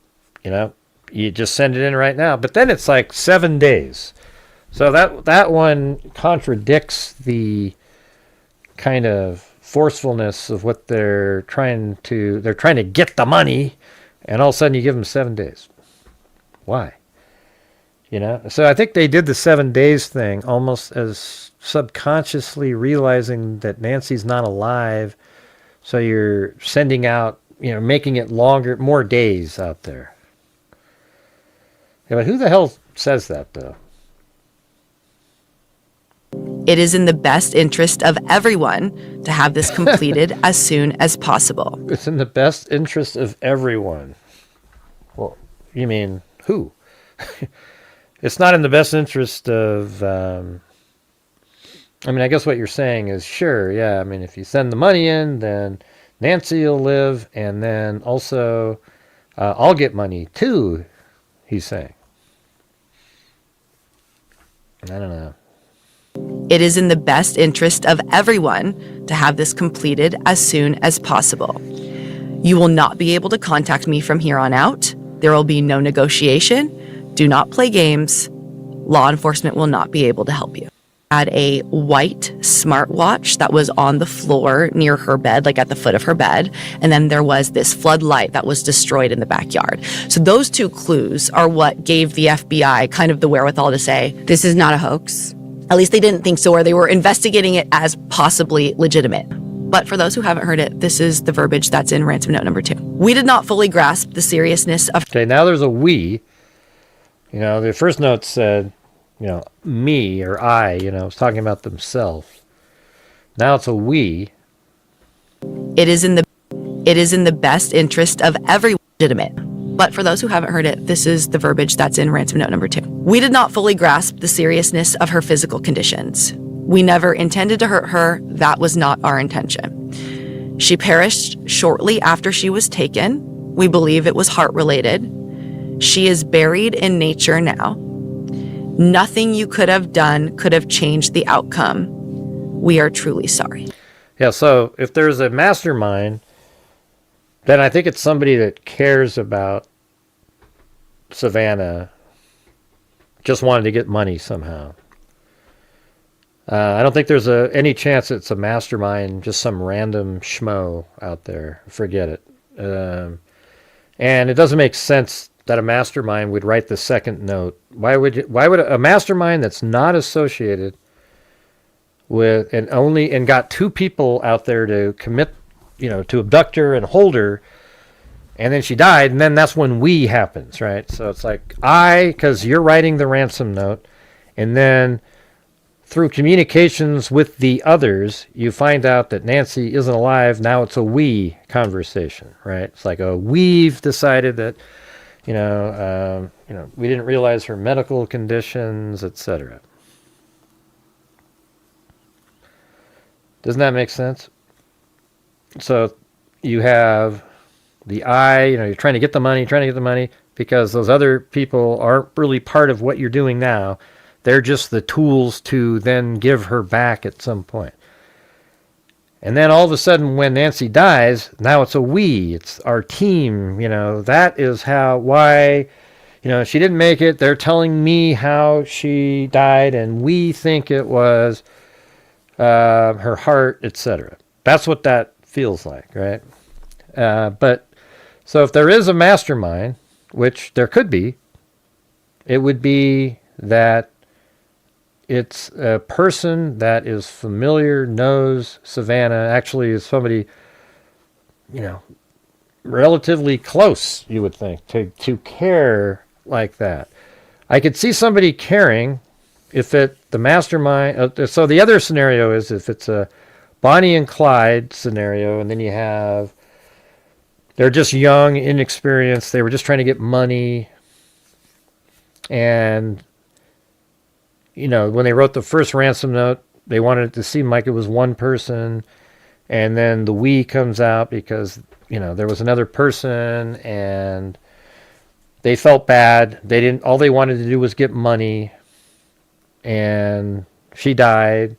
you just send it in right now. But then it's 7 days. So that one contradicts the kind of forcefulness of what they're trying to get the money, and all of a sudden you give them 7 days. Why? So I think they did the 7 days thing almost as subconsciously realizing that Nancy's not alive, so you're sending out, making it longer, more days out there. Yeah, but who the hell says that though? It is in the best interest of everyone to have this completed as soon as possible. It's in the best interest of everyone. Well, you mean who? It's not in the best interest of... I guess what you're saying is, sure, yeah, if you send the money in, then Nancy will live, and then also I'll get money too, he's saying. I don't know. It is in the best interest of everyone to have this completed as soon as possible. You will not be able to contact me from here on out. There will be no negotiation. Do not play games. Law enforcement will not be able to help you. Had a white smartwatch that was on the floor near her bed, at the foot of her bed. And then there was this floodlight that was destroyed in the backyard. So those two clues are what gave the FBI kind of the wherewithal to say, this is not a hoax. At least they didn't think so, or they were investigating it as possibly legitimate. But for those who haven't heard it, this is the verbiage that's in ransom note number 2. We did not fully grasp the seriousness of... Okay, now there's a we. You know, the first note said, you know, me or I, you know, it's talking about themselves. Now it's a we. It is in the best interest of every legitimate. But for those who haven't heard it, this is the verbiage that's in ransom note number 2. We did not fully grasp the seriousness of her physical conditions. We never intended to hurt her. That was not our intention. She perished shortly after she was taken. We believe it was heart-related. She is buried in nature now. Nothing you could have done could have changed the outcome. We are truly sorry. Yeah, so if there's a mastermind, then I think it's somebody that cares about Savannah, just wanted to get money somehow. I don't think there's any chance it's a mastermind, just some random schmo out there. Forget it. And it doesn't make sense that a mastermind would write the second note. Why would a mastermind that's not associated with and got 2 people out there to commit, you know, to abduct her and hold her, and then she died, and then that's when we happens, right? So it's like because you're writing the ransom note, and then through communications with the others, you find out that Nancy isn't alive. Now it's a we conversation, right? It's like we've decided that, you know, we didn't realize her medical conditions, etc. Doesn't that make sense? So you have the you know, you're trying to get the money, because those other people aren't really part of what you're doing now. They're just the tools to then give her back at some point. And then all of a sudden when Nancy dies, now it's a we. It's our team. You know, that is why, you know, she didn't make it. They're telling me how she died, and we think it was her heart, etc. That's what that feels like, right? But so if there is a mastermind, which there could be, it would be that it's a person that is familiar, knows Savannah, actually is somebody, you know, relatively close, you would think, to care like that. I could see somebody caring if the mastermind, so the other scenario is if it's a Bonnie and Clyde scenario, and then you have, they're just young, inexperienced, they were just trying to get money, and you know, when they wrote the first ransom note, they wanted it to seem like it was one person, and then the we comes out because, you know, there was another person, and they felt bad. All they wanted to do was get money, and she died,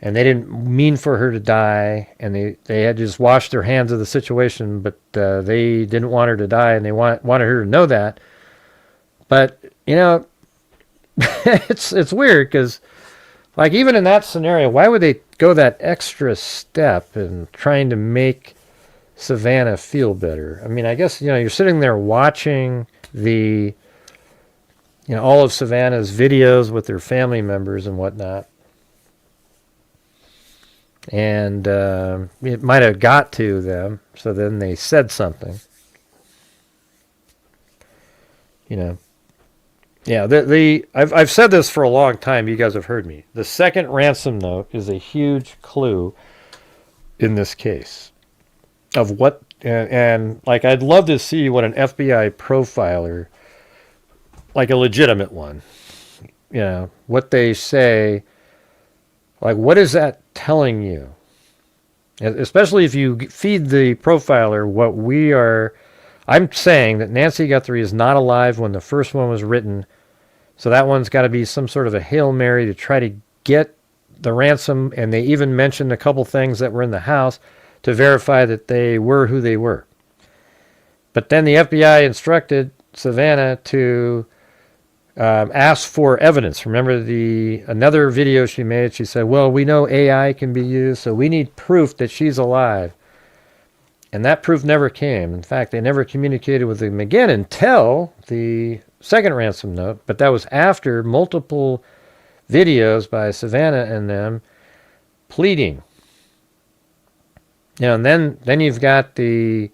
and they didn't mean for her to die, and they had just washed their hands of the situation, but they didn't want her to die, and they wanted her to know that. But, you know, it's weird because, like, even in that scenario, why would they go that extra step in trying to make Savannah feel better? I mean, I guess, you know, you're sitting there watching all of Savannah's videos with their family members and whatnot, and it might have got to them, so then they said something, you know. Yeah, I've said this for a long time. You guys have heard me. The second ransom note is a huge clue in this case of what, and like, I'd love to see what an FBI profiler, like a legitimate one, you know, what they say, like, what is that telling you? Especially if you feed the profiler what we are. I'm saying that Nancy Guthrie is not alive when the first one was written, so that one's got to be some sort of a Hail Mary to try to get the ransom, and they even mentioned a couple things that were in the house to verify that they were who they were. But then the FBI instructed Savannah to ask for evidence. Remember another video she made, she said, well, we know AI can be used, so we need proof that she's alive. And that proof never came. In fact, they never communicated with him again until the second ransom note. But that was after multiple videos by Savannah and them pleading. You know, and then you've got the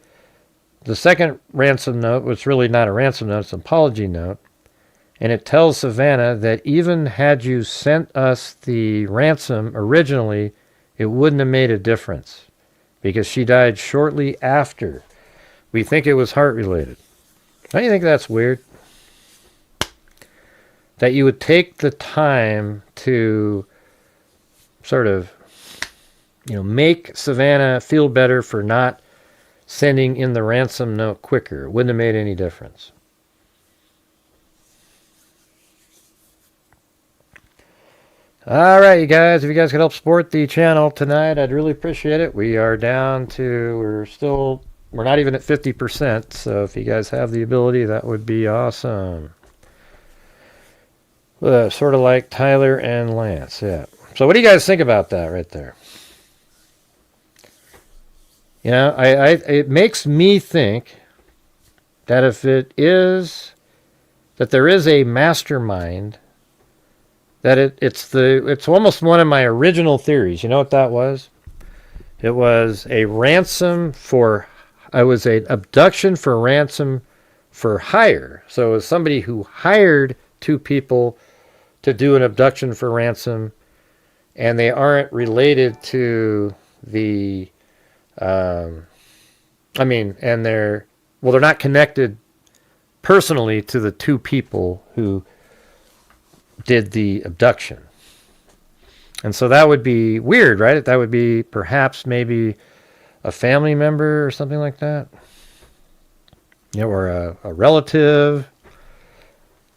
second ransom note, which is really not a ransom note, it's an apology note. And it tells Savannah that even had you sent us the ransom originally, it wouldn't have made a difference because she died shortly after. We think it was heart-related. Don't you think that's weird? That you would take the time to sort of, make Savannah feel better for not sending in the ransom note quicker. It wouldn't have made any difference. All right, you guys, if you guys could help support the channel tonight, I'd really appreciate it. We are down to, we're not even at 50%, so if you guys have the ability, that would be awesome. Sort of like Tyler and Lance, yeah. So what do you guys think about that right there? It makes me think that if it is, that there is a mastermind, that it's almost one of my original theories. You know what that was? It was a ransom for, it was an abduction for ransom for hire. So it was somebody who hired two people to do an abduction for ransom, and they aren't related to the, and they're not connected personally to the two people who did the abduction. And so that would be weird, right? That would be perhaps maybe a family member or something like that. Or a relative.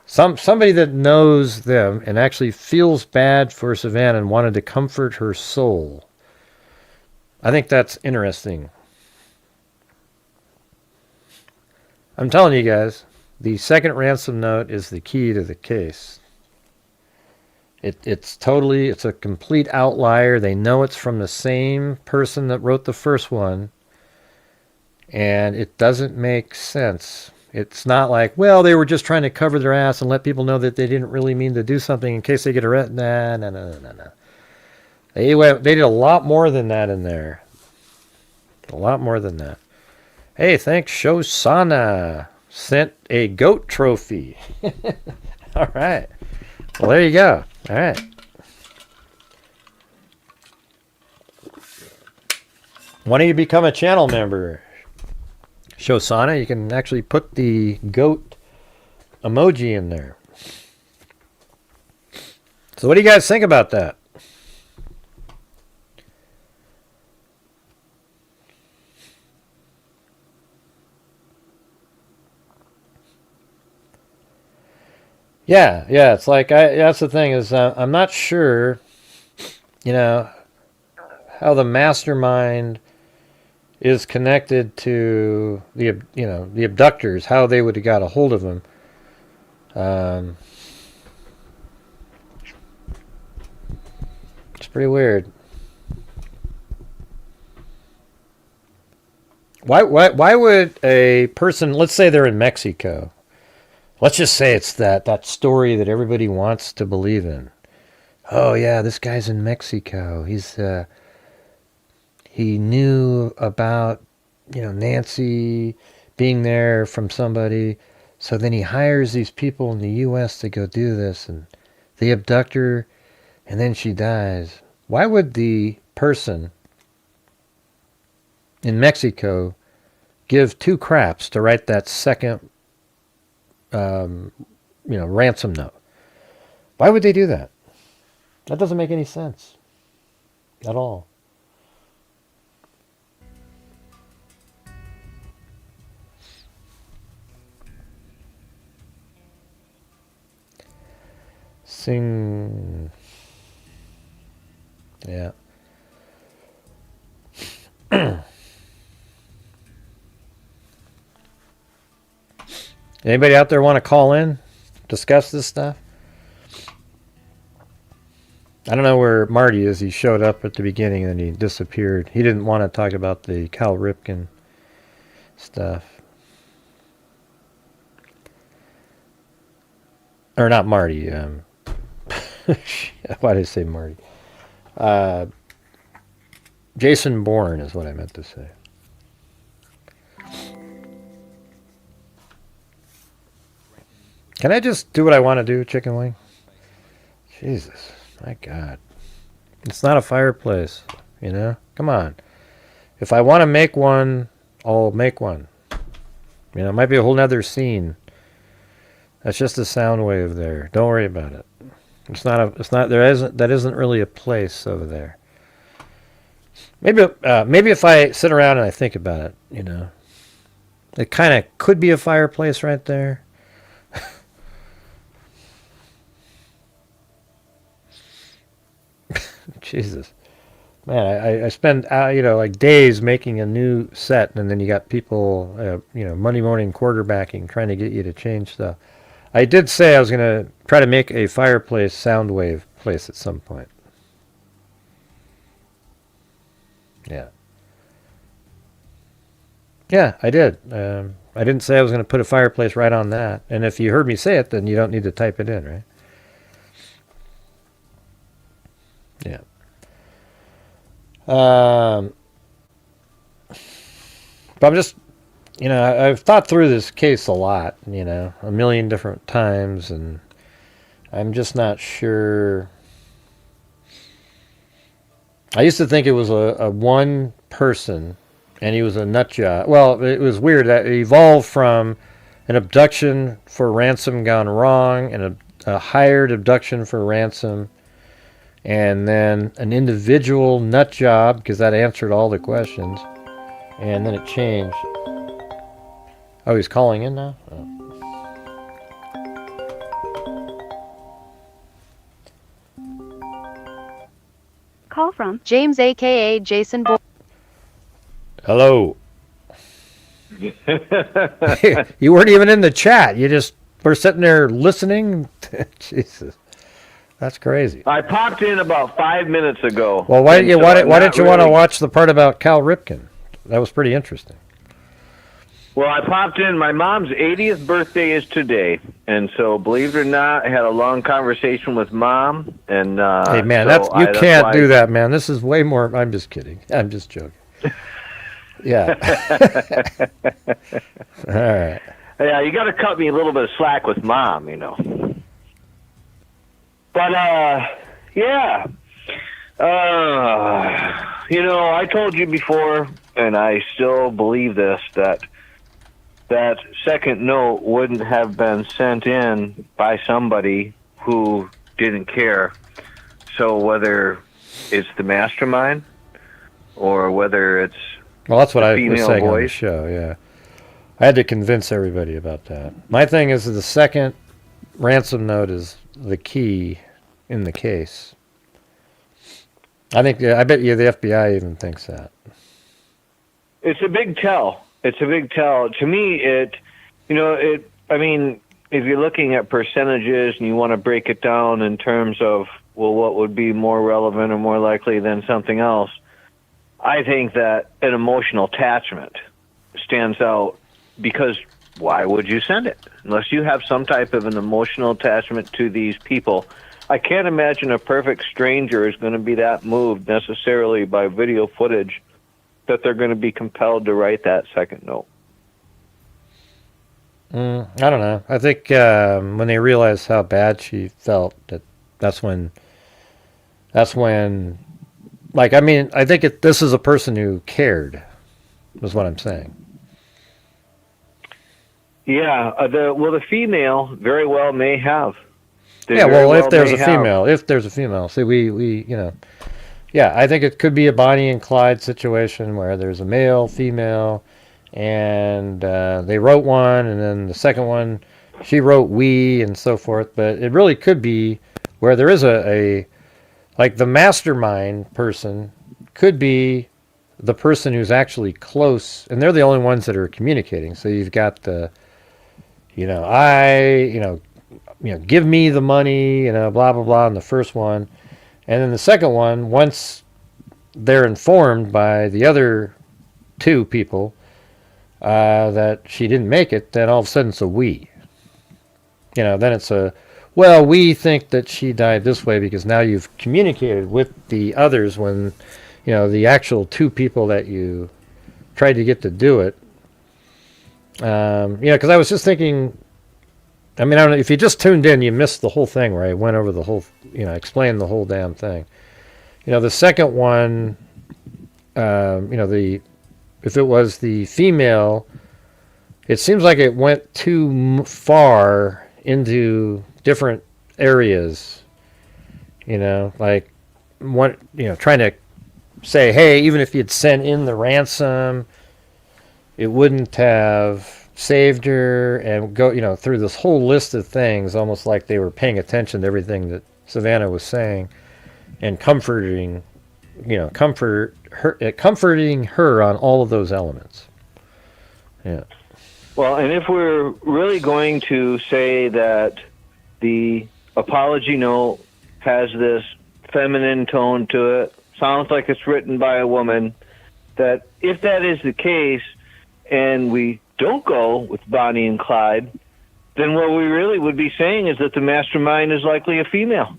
Somebody that knows them and actually feels bad for Savannah and wanted to comfort her soul. I think that's interesting. I'm telling you guys, the second ransom note is the key to the case. It's a complete outlier. They know it's from the same person that wrote the first one. And it doesn't make sense. It's not like, well, they were just trying to cover their ass and let people know that they didn't really mean to do something in case they get arrested. No. They did a lot more than that in there. A lot more than that. Hey, thanks, Shosana. Sent a goat trophy. All right. Well, there you go. All right. Why don't you become a channel member? Shosana, you can actually put the goat emoji in there. So what do you guys think about that? Yeah, it's like, that's the thing is, I'm not sure, how the mastermind is connected to the abductors, how they would have got a hold of them. It's pretty weird. Why would a person, let's say they're in Mexico. Let's just say it's that story that everybody wants to believe in. Oh yeah, this guy's in Mexico. He knew about, Nancy being there from somebody. So then he hires these people in the U.S. to go do this, and they abduct her, and then she dies. Why would the person in Mexico give two craps to write that second ransom note? Why would they do that? That doesn't make any sense at all. Yeah. Anybody out there want to call in, discuss this stuff? I don't know where Marty is. He showed up at the beginning and then he disappeared. He didn't want to talk about the Cal Ripkin stuff. Or not Marty. Why did I say Marty? Jason Bourne is what I meant to say. Can I just do what I want to do, chicken wing? Jesus, my God. It's not a fireplace, you know? Come on. If I want to make one, I'll make one. You know, it might be a whole nother scene. That's just a sound wave there. Don't worry about it. That isn't really a place over there. Maybe if I sit around and I think about it, you know. It kind of could be a fireplace right there. Jesus. Man, I spend, like days making a new set, and then you got people, Monday morning quarterbacking, trying to get you to change stuff. I did say I was going to try to make a fireplace sound wave place at some point. Yeah. Yeah, I did. I didn't say I was going to put a fireplace right on that. And if you heard me say it, then you don't need to type it in, right? Yeah. But I'm just, I've thought through this case a lot, a million different times, and I'm just not sure. I used to think it was a one person, and he was a nut job. Well, it was weird. That it evolved from an abduction for ransom gone wrong, and a hired abduction for ransom, and then an individual nut job, because that answered all the questions, and then it changed. Oh, he's calling in now? Oh. Call from James, a.k.a. Jason Boy. Hello. You weren't even in the chat. You just were sitting there listening. Jesus. That's crazy. I popped in about 5 minutes ago. Well, why didn't you want to watch the part about Cal Ripkin? That was pretty interesting. Well, I popped in. My mom's 80th birthday is today, and so believe it or not, I had a long conversation with Mom. And hey, man, so you can't do that, man. This is way more. I'm just kidding. I'm just joking. Yeah. All right. Yeah, you got to cut me a little bit of slack with Mom, But, yeah. I told you before, and I still believe this, that second note wouldn't have been sent in by somebody who didn't care. So whether it's the mastermind or whether it's that's what I was saying voice. On the show, yeah. I had to convince everybody about that. My thing is the second ransom note is the key in the case. I bet you the FBI even thinks that. It's a big tell. It's a big tell. To me, if you're looking at percentages and you want to break it down in terms of, well, what would be more relevant or more likely than something else, I think that an emotional attachment stands out, because why would you send it? Unless you have some type of an emotional attachment to these people. I can't imagine a perfect stranger is going to be that moved necessarily by video footage that they're going to be compelled to write that second note. I don't know. I think when they realized how bad she felt, that's when, I think this is a person who cared, is what I'm saying. Yeah, the female very well may have. If there's a female. See, yeah, I think it could be a Bonnie and Clyde situation where there's a male, female, and they wrote one, and then the second one, she wrote we, and so forth. But it really could be where there is like the mastermind person could be the person who's actually close, and they're the only ones that are communicating. So you've got give me the money, blah, blah, blah, in the first one. And then the second one, once they're informed by the other two people that she didn't make it, then all of a sudden it's a we. Then it's we think that she died this way because now you've communicated with the others when, the actual two people that you tried to get to do it. Because I was just thinking I mean, I don't know, if you just tuned in, you missed the whole thing where I went over the whole, explained the whole damn thing. The second one, if it was the female, it seems like it went too far into different areas. Like trying to say, hey, even if you'd sent in the ransom, it wouldn't have saved her, and go, through this whole list of things, almost like they were paying attention to everything that Savannah was saying, and comforting her on all of those elements. Yeah. Well, and if we're really going to say that the apology note has this feminine tone to it, sounds like it's written by a woman, that if that is the case, and we don't go with Bonnie and Clyde, then what we really would be saying is that the mastermind is likely a female,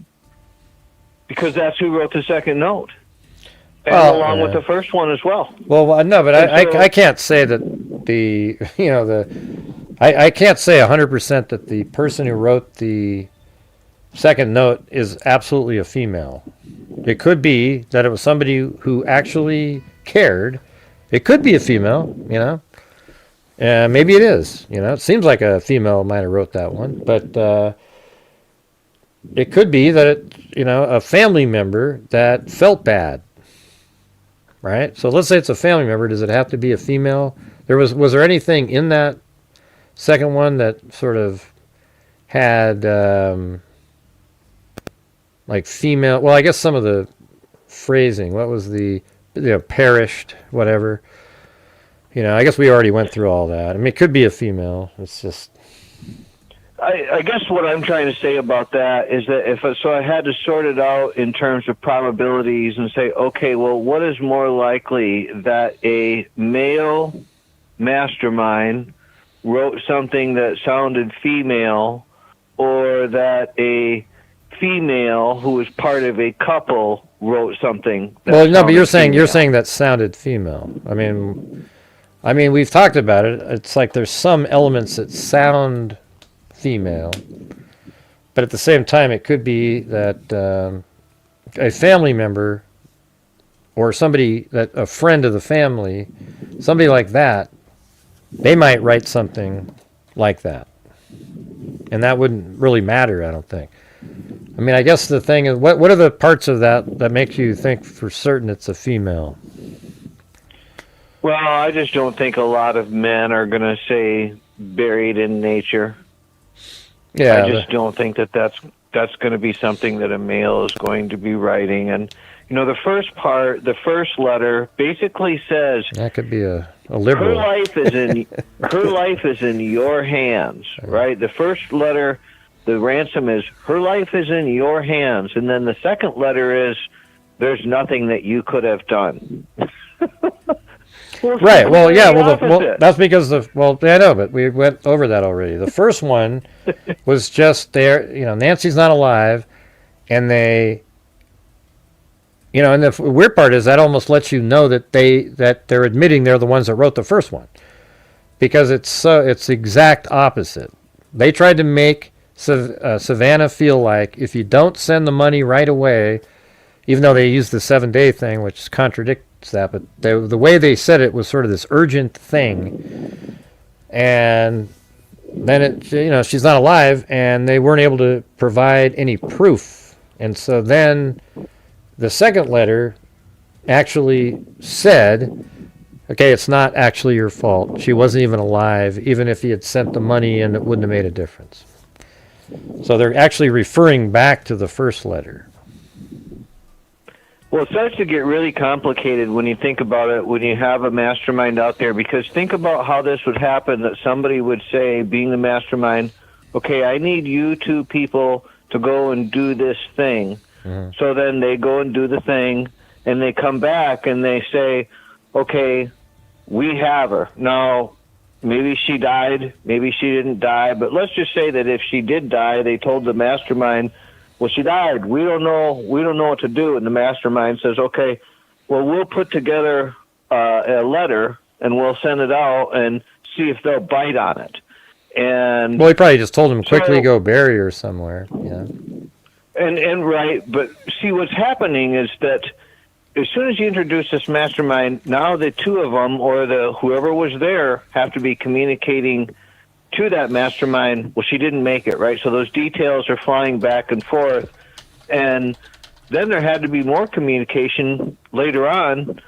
because that's who wrote the second note, and along with the first one as well. Well, no, but I can't say that I can't say 100% that the person who wrote the second note is absolutely a female. It could be that it was somebody who actually cared. It could be a female, maybe it is. It seems like a female might have wrote that one, but it could be that a family member that felt bad, right? So let's say it's a family member. Does it have to be a female? Was there anything in that second one that sort of had like female? Well, I guess some of the phrasing. What was the perished, whatever. I guess we already went through all that. I mean, it could be a female. It's just. I guess what I'm trying to say about that is that so I had to sort it out in terms of probabilities and say, okay, well, what is more likely, that a male mastermind wrote something that sounded female, or that a female who was part of a couple wrote something that well, no, but you're female. saying that sounded female. I mean, we've talked about it. It's like there's some elements that sound female, but at the same time, it could be that a family member or a friend of the family, somebody like that, they might write something like that, and that wouldn't really matter, I don't think. I mean, I guess the thing is, what are the parts of that make you think for certain it's a female? Well, I just don't think a lot of men are going to say buried in nature. Yeah, I just don't think that's going to be something that a male is going to be writing. And the first part, the first letter, basically says that could be a liberal. Her life is in your hands, right? The first letter, the ransom, is her life is in your hands, and then the second letter is there's nothing that you could have done. Right. Well, yeah. Well, that's because I know, but we went over that already. The first one was just there. Nancy's not alive, and they. And the weird part is that almost lets you know that they're admitting they're the ones that wrote the first one, because it's the exact opposite. They tried to make Savannah feel like if you don't send the money right away, even though they used the 7-day thing, which contradicts that, but the way they said it was sort of this urgent thing, and then she's not alive, and they weren't able to provide any proof, and so then the second letter actually said, okay, it's not actually your fault. She wasn't even alive. Even if he had sent the money in, it wouldn't have made a difference. So they're actually referring back to the first letter. Well, it starts to get really complicated when you think about it, when you have a mastermind out there, because think about how this would happen, that somebody would say, being the mastermind, okay, I need you two people to go and do this thing. Mm-hmm. So then they go and do the thing, and they come back and they say, okay, we have her. Now, maybe she died, maybe she didn't die, but let's just say that if she did die, they told the mastermind, well, she died. We don't know what to do. And the mastermind says, okay, well, we'll put together a letter and we'll send it out and see if they'll bite on it. And Well, he probably just told him quickly So- go bury her somewhere. Yeah. And right, but see what's happening is that as soon as you introduce this mastermind, now the two of them or the whoever was there have to be communicating to that mastermind. Well, she didn't make it, right? So those details are flying back and forth, and then there had to be more communication later on.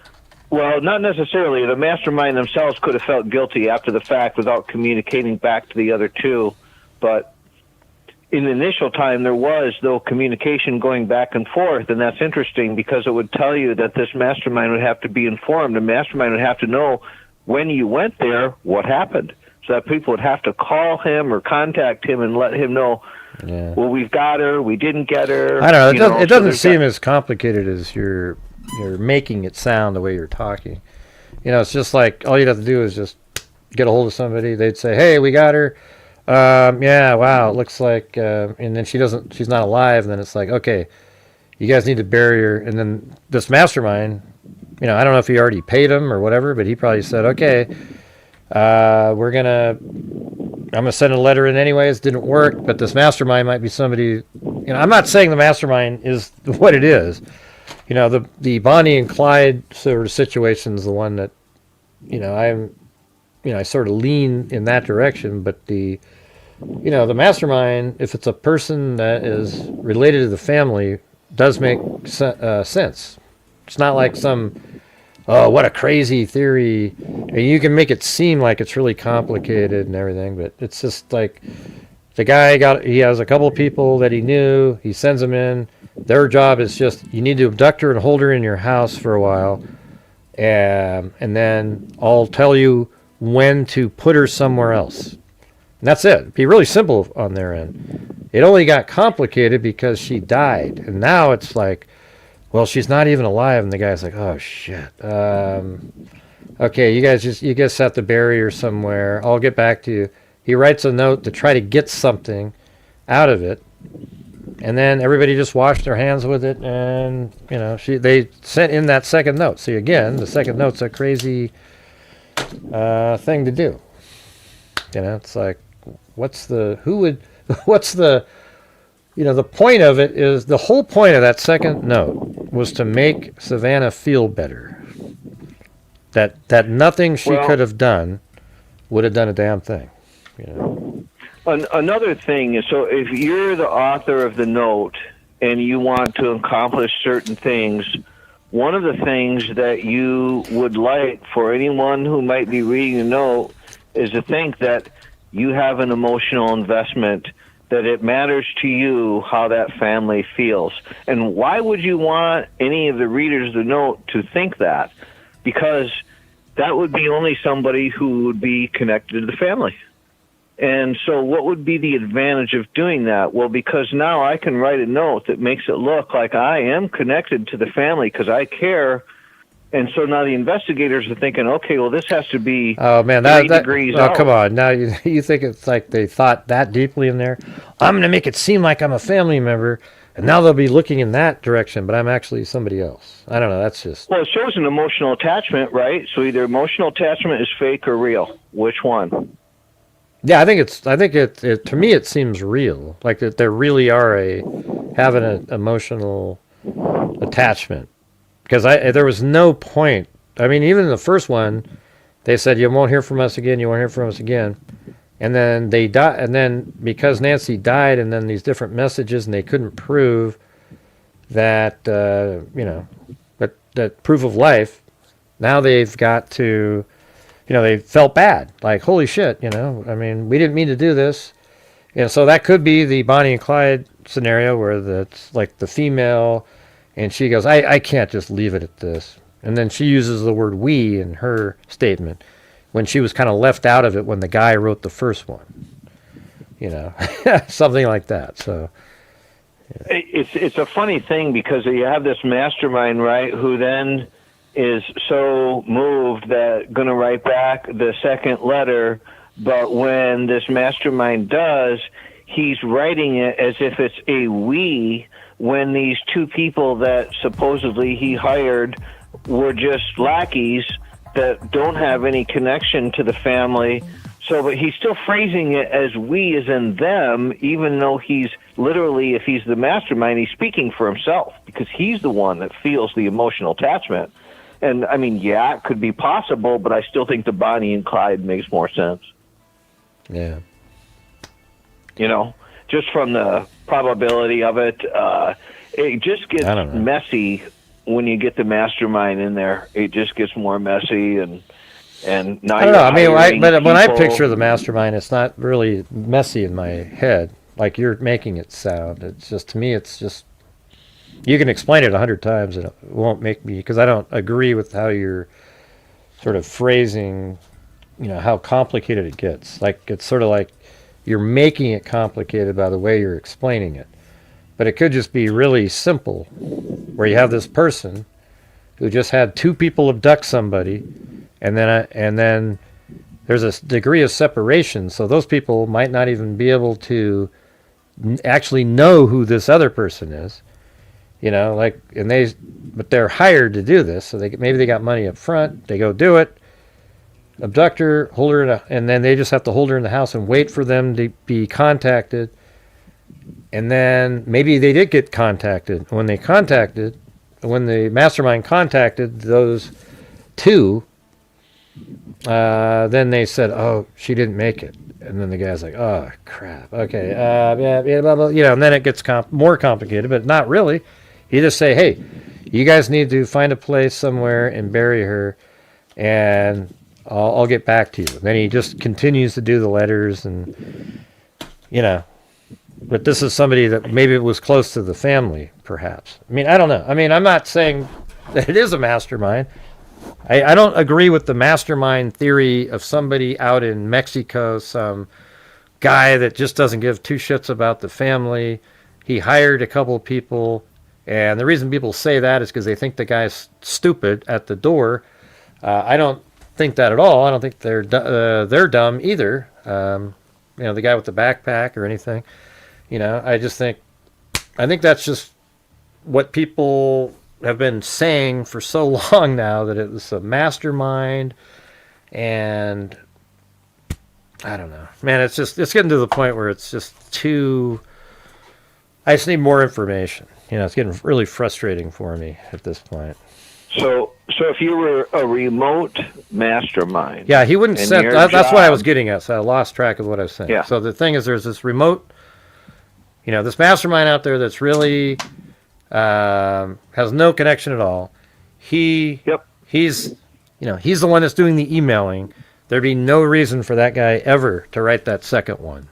Well, not necessarily. The mastermind themselves could have felt guilty after the fact without communicating back to the other two, but in the initial time, there was, though, communication going back and forth, and that's interesting because it would tell you that this mastermind would have to be informed. The mastermind would have to know when you went there, what happened, so that people would have to call him or contact him and let him know, well, we've got her, we didn't get her. I don't know. It so doesn't there's seem as complicated as you're making it sound the way you're talking. It's just like all you'd have to do is just get a hold of somebody. They'd say, "Hey, we got her. Yeah, wow, it looks like," and then she's not alive. And then it's like, okay, you guys need to bury her. And then this mastermind, I don't know if he already paid him or whatever, but he probably said, okay, I'm gonna send a letter in anyways. Didn't work, but this mastermind might be somebody. I'm not saying the mastermind is what it is. The Bonnie and Clyde sort of situation is the one that, I sort of lean in that direction. But the mastermind, if it's a person that is related to the family, does make sense. It's not like some, oh, what a crazy theory. And you can make it seem like it's really complicated and everything, but it's just like the guy he has a couple of people that he knew. He sends them in. Their job is just, you need to abduct her and hold her in your house for a while, and then I'll tell you when to put her somewhere else. And that's it. It'd be really simple on their end. It only got complicated because she died, and now it's like, well, she's not even alive, and the guy's like, oh shit. Okay, you guys have to bury her somewhere. I'll get back to you. He writes a note to try to get something out of it, and then everybody just washed their hands with it, and they sent in that second note. See, again, the second note's a crazy thing to do. It's like, the point of it is, the whole point of that second note was to make Savannah feel better. That nothing she could have done would have done a damn thing. Another thing is, so if you're the author of the note and you want to accomplish certain things, one of the things that you would like for anyone who might be reading the note is to think that you have an emotional investment, that it matters to you how that family feels. And why would you want any of the readers of the note to think that? Because that would be only somebody who would be connected to the family. And so what would be the advantage of doing that? Well, because now I can write a note that makes it look like I am connected to the family because I care. And so now the investigators are thinking, okay, well, this has to be 3 degrees out. Come on. Now you think it's like they thought that deeply in there? I'm going to make it seem like I'm a family member, and now they'll be looking in that direction, but I'm actually somebody else. I don't know. That's just... Well, it shows an emotional attachment, right? So either emotional attachment is fake or real. Which one? Yeah, I think it to me it seems real. Like that there really are having an emotional attachment. Because there was no point. I mean, even in the first one, they said you won't hear from us again. You won't hear from us again. And then they died. And then because Nancy died, and then these different messages, and they couldn't prove that that proof of life. Now they've got to, they felt bad. Like, holy shit, I mean, we didn't mean to do this. So that could be the Bonnie and Clyde scenario where that's like the female. And she goes, I can't just leave it at this. And then she uses the word we in her statement when she was kind of left out of it when the guy wrote the first one. Something like that. So it's a funny thing because you have this mastermind, right, who then is so moved that going to write back the second letter. But when this mastermind does, he's writing it as if it's a we, when these two people that supposedly he hired were just lackeys that don't have any connection to the family. So, but he's still phrasing it as we, as in them, even though he's literally, if he's the mastermind, he's speaking for himself because he's the one that feels the emotional attachment. And I mean, yeah, it could be possible, but I still think the Bonnie and Clyde makes more sense. Yeah. You know, just from the probability of it, it just gets messy when you get the mastermind in there. It just gets more messy and now I don't know. I mean, but when I picture the mastermind, it's not really messy in my head like you're making it sound. It's just, to me, it's just, you can explain it 100 times and it won't make me, because I don't agree with how you're sort of phrasing, you know, how complicated it gets. Like, it's sort of like you're making it complicated by the way you're explaining it. But it could just be really simple, where you have this person who just had two people abduct somebody, and then there's a degree of separation, so those people might not even be able to actually know who this other person is, you know, like, but they're hired to do this, so maybe they got money up front, they go do it, abduct her, hold her and then they just have to hold her in the house and wait for them to be contacted, and then maybe they did get contacted. When the mastermind contacted those two, then they said, "Oh, she didn't make it," and then the guy's like, "Oh, crap. Okay, yeah, blah, blah," you know, and then it gets more complicated, but not really. You just say, "Hey, you guys need to find a place somewhere and bury her, and I'll get back to you." And then he just continues to do the letters, and you know. But this is somebody that maybe it was close to the family, perhaps. I mean, I don't know. I mean, I'm not saying that it is a mastermind. I don't agree with the mastermind theory of somebody out in Mexico, some guy that just doesn't give two shits about the family. He hired a couple of people, and the reason people say that is because they think the guy's stupid at the door. I don't think that at all. I don't think they're dumb either. You know, the guy with the backpack or anything. You know, I think that's just what people have been saying for so long now, that it was a mastermind, and I don't know, man, it's getting to the point where it's just I just need more information. You know, it's getting really frustrating for me at this point. So if you were a remote mastermind, yeah, he wouldn't send. That's what I was getting at. So I lost track of what I was saying. Yeah. So the thing is, there's this remote, you know, this mastermind out there that's really has no connection at all. He's the one that's doing the emailing. There'd be no reason for that guy ever to write that second one.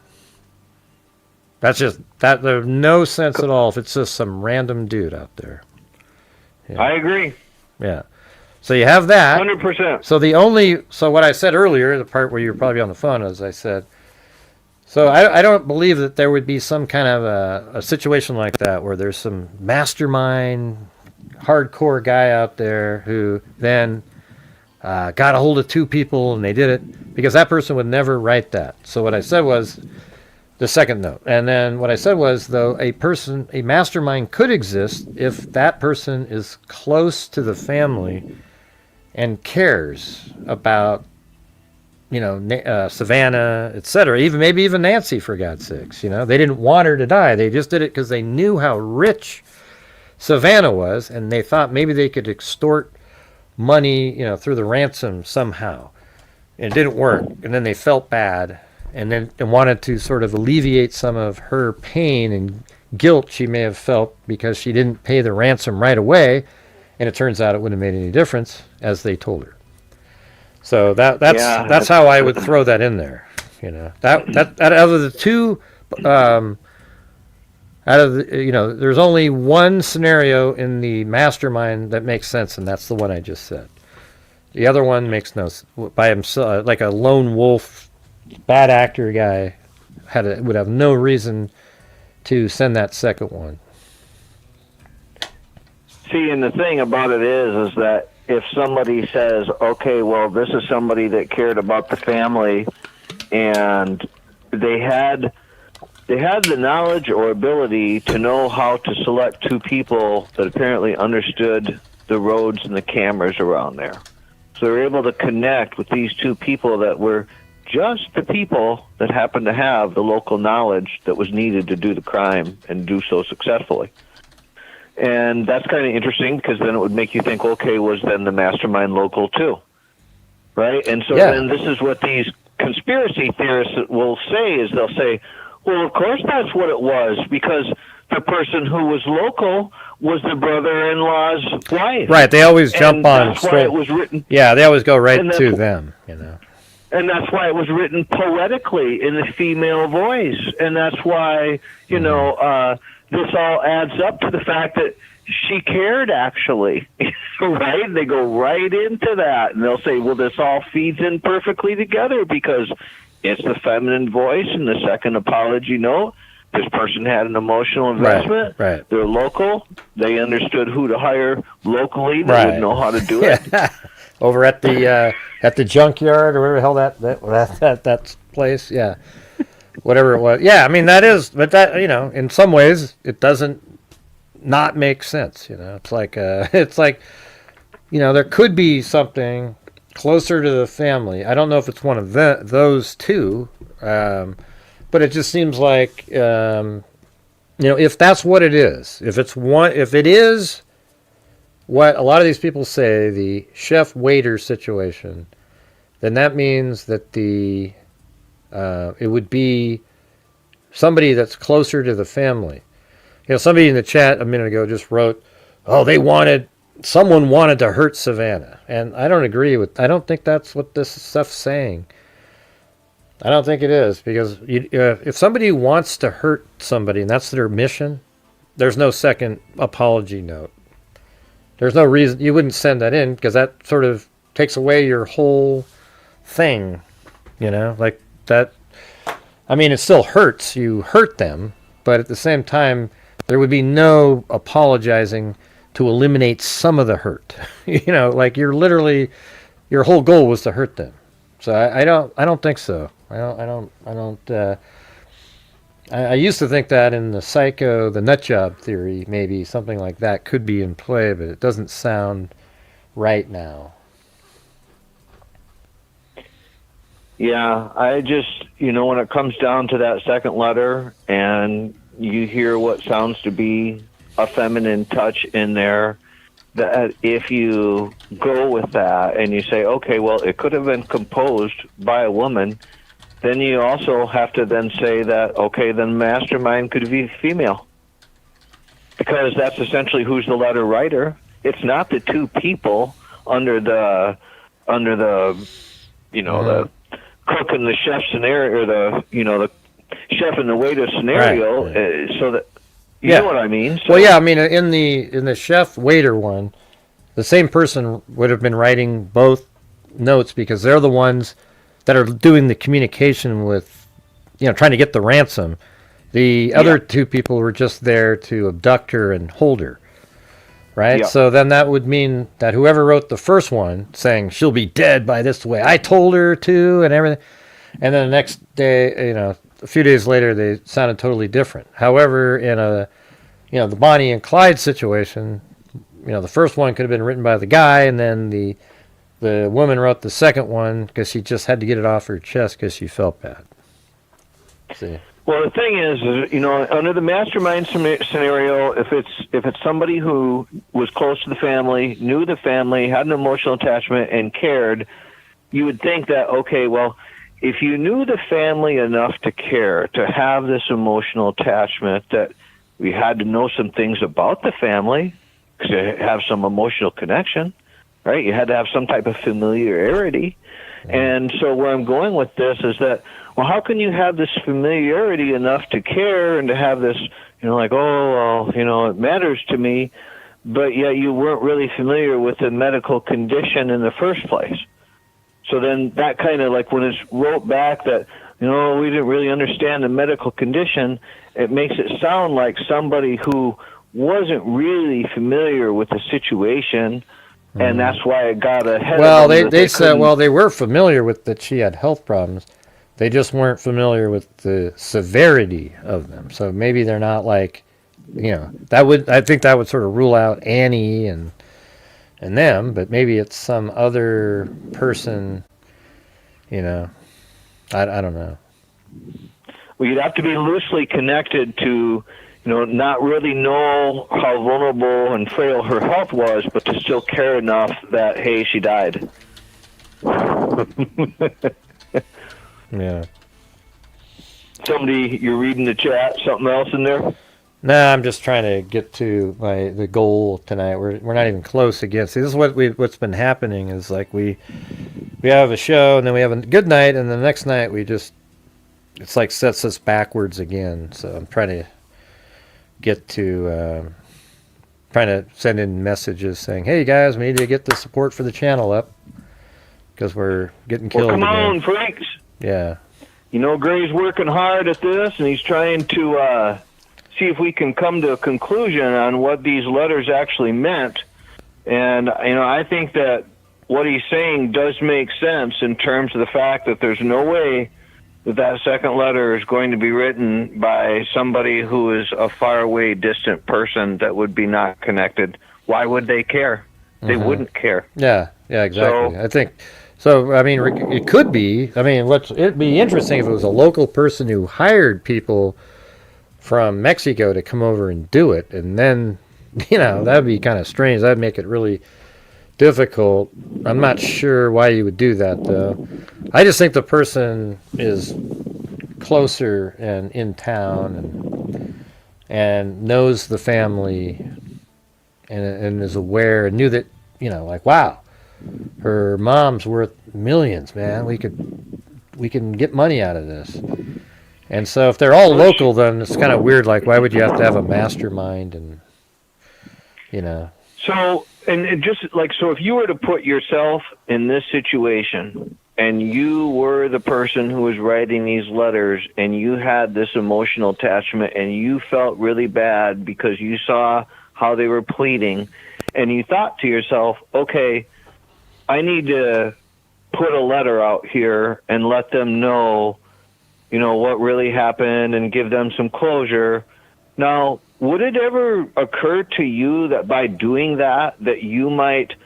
There's no sense at all if it's just some random dude out there. Yeah. I agree. Yeah. So you have that. 100%. So what I said earlier, the part where you were probably on the phone, as I said, so I don't believe that there would be some kind of a situation like that where there's some mastermind, hardcore guy out there who then got a hold of two people and they did it, because that person would never write that. So what I said was the second note. And then what I said was, though, a mastermind could exist if that person is close to the family and cares about, you know, Savannah, etc. Maybe even Nancy, for God's sakes. You know, they didn't want her to die. They just did it because they knew how rich Savannah was, and they thought maybe they could extort money, you know, through the ransom somehow. And it didn't work, and then they felt bad, and wanted to sort of alleviate some of her pain and guilt she may have felt because she didn't pay the ransom right away, and it turns out it wouldn't have made any difference, as they told her. So that's how I would throw that in there. You know, that out of the two, there's only one scenario in the mastermind that makes sense, and that's the one I just said. The other one makes no sense. By himself, like a lone wolf, bad actor guy, would have no reason to send that second one. See, and the thing about it is that if somebody says, okay, well, this is somebody that cared about the family, and they had the knowledge or ability to know how to select two people that apparently understood the roads and the cameras around there. So they were able to connect with these two people that were just the people that happened to have the local knowledge that was needed to do the crime and do so successfully. And that's kind of interesting because then it would make you think, okay, was then the mastermind local too? Right? And so then this is what these conspiracy theorists will say is they'll say, well, of course that's what it was because the person who was local was the brother-in-law's wife. Right, they always jump on that's why it was written. Yeah, they always go right to them, you know. And that's why it was written poetically in the female voice. And that's why, you know, this all adds up to the fact that she cared, actually. Right? They go right into that. And they'll say, well, this all feeds in perfectly together because it's the feminine voice in the second apology note. This person had an emotional investment. Right. They're local. They understood who to hire locally. They would know how to do it. Over at the junkyard or whatever the hell that place, yeah, whatever it was, yeah. I mean but that, you know, in some ways it doesn't not make sense. You know, it's like you know, there could be something closer to the family. I don't know if it's one of those two, but it just seems like you know, if that's what it is, if it is what a lot of these people say, the chef-waiter situation, then that means that it would be somebody that's closer to the family. You know, somebody in the chat a minute ago just wrote, oh, someone wanted to hurt Savannah. And I don't think that's what this stuff's saying. I don't think it is, because if somebody wants to hurt somebody and that's their mission, there's no second apology note. There's no reason you wouldn't send that in, because that sort of takes away your whole thing, you know, like that. I mean, it still hurts. You hurt them, but at the same time, there would be no apologizing to eliminate some of the hurt. You know, like your whole goal was to hurt them. So I don't think so. I used to think that in the nut job theory, maybe something like that could be in play, but it doesn't sound right now. Yeah, I just, you know, when it comes down to that second letter and you hear what sounds to be a feminine touch in there, that if you go with that and you say, okay, well, it could have been composed by a woman, then you also have to then say that, okay, then mastermind could be female. Because that's essentially who's the letter writer. It's not the two people under the you know, the cook and the chef scenario, or the chef and the waiter scenario, right. So that you know what I mean. So, well, yeah, I mean in the chef waiter one, the same person would have been writing both notes, because they're the ones that are doing the communication with, you know, trying to get the ransom. The other two people were just there to abduct her and hold her, right? So then that would mean that whoever wrote the first one saying she'll be dead by this way, I told her to, and everything, and then the next day, you know, a few days later, they sounded totally different. However, in the Bonnie and Clyde situation, you know, the first one could have been written by the guy, and then the woman wrote the second one because she just had to get it off her chest because she felt bad. See. Well, the thing is, you know, under the mastermind scenario, if it's somebody who was close to the family, knew the family, had an emotional attachment, and cared, you would think that, okay, well, if you knew the family enough to care, to have this emotional attachment, that we had to know some things about the family to have some emotional connection, right? You had to have some type of familiarity. And so where I'm going with this is that, well, how can you have this familiarity enough to care and to have this, you know, like, oh, well, you know, it matters to me, but yet you weren't really familiar with the medical condition in the first place. So then that kind of, like, when it's wrote back that, you know, we didn't really understand the medical condition, it makes it sound like somebody who wasn't really familiar with the situation, and that's why it got ahead well, of them. They said, well, they were familiar with that she had health problems. They just weren't familiar with the severity of them. So maybe they're not like, you know, I think that would sort of rule out Annie and them, but maybe it's some other person, you know. I don't know. Well, you'd have to be loosely connected to, not really know how vulnerable and frail her health was, but to still care enough that, hey, she died. Yeah. Somebody, you're reading the chat, something else in there? No, I'm just trying to get to the goal tonight. We're not even close again. See, this is what's been happening is like we have a show and then we have a good night and the next night it's like sets us backwards again. So I'm trying to get to trying to send in messages saying, "Hey guys, we need to get the support for the channel up because we're getting killed." Well, come again. on, freaks. Yeah. Gray's working hard at this, and he's trying to see if we can come to a conclusion on what these letters actually meant. And, I think that what he's saying does make sense in terms of the fact that there's no way that second letter is going to be written by somebody who is a faraway, distant person that would be not connected. Why would they care? They wouldn't care. Yeah, exactly. I think so. I mean, it could be. I mean, it'd be interesting if it was a local person who hired people from Mexico to come over and do it, and then, that'd be kind of strange. That'd make it really difficult. I'm not sure why you would do that, though. I just think the person is closer and in town and knows the family and is aware and knew that, like, wow, her mom's worth millions, man. We can get money out of this. And so if they're all local, then it's kind of weird. Like, why would you have to have a mastermind and, So, and just like, so if you were to put yourself in this situation and you were the person who was writing these letters and you had this emotional attachment and you felt really bad because you saw how they were pleading and you thought to yourself, okay, I need to put a letter out here and let them know, what really happened and give them some closure. Now, would it ever occur to you that by doing that you might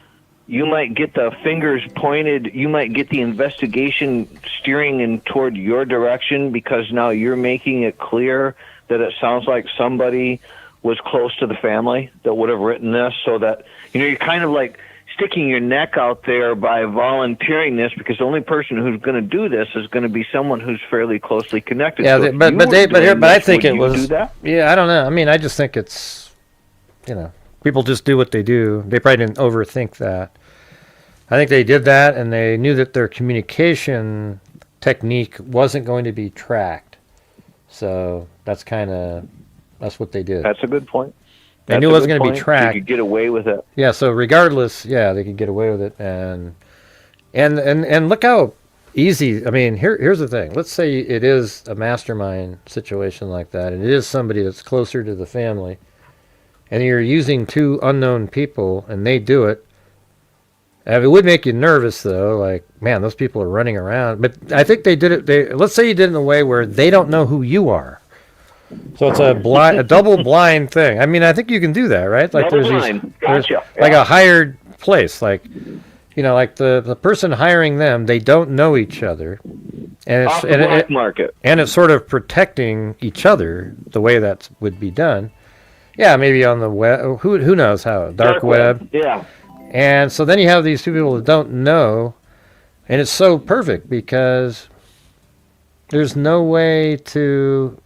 get the fingers pointed, you might get the investigation steering in toward your direction because now you're making it clear that it sounds like somebody was close to the family that would have written this, so that you're kind of like sticking your neck out there by volunteering this because the only person who's going to do this is going to be someone who's fairly closely connected. Yeah, so but I think it was. Do that? Yeah, I don't know. I mean, I just think it's, people just do what they do. They probably didn't overthink that. I think they did that, and they knew that their communication technique wasn't going to be tracked. So that's what they did. That's a good point. They knew it wasn't going to be tracked. You could get away with it. Yeah, so regardless, they could get away with it, and look how easy. I mean, here's the thing. Let's say it is a mastermind situation like that, and it is somebody that's closer to the family, and you're using two unknown people, and they do it. And it would make you nervous, though. Like, man, those people are running around. But I think they did it. Let's say you did it in a way where they don't know who you are. So it's a double blind thing. I mean, I think you can do that, right? Like Double blind. Gotcha. Like a hired place, like like the person hiring them, they don't know each other, and Off the black market, and it's sort of protecting each other the way that would be done. Yeah, maybe on the web. Who knows how dark web? Yeah. And so then you have these two people that don't know, and it's so perfect because there's no way to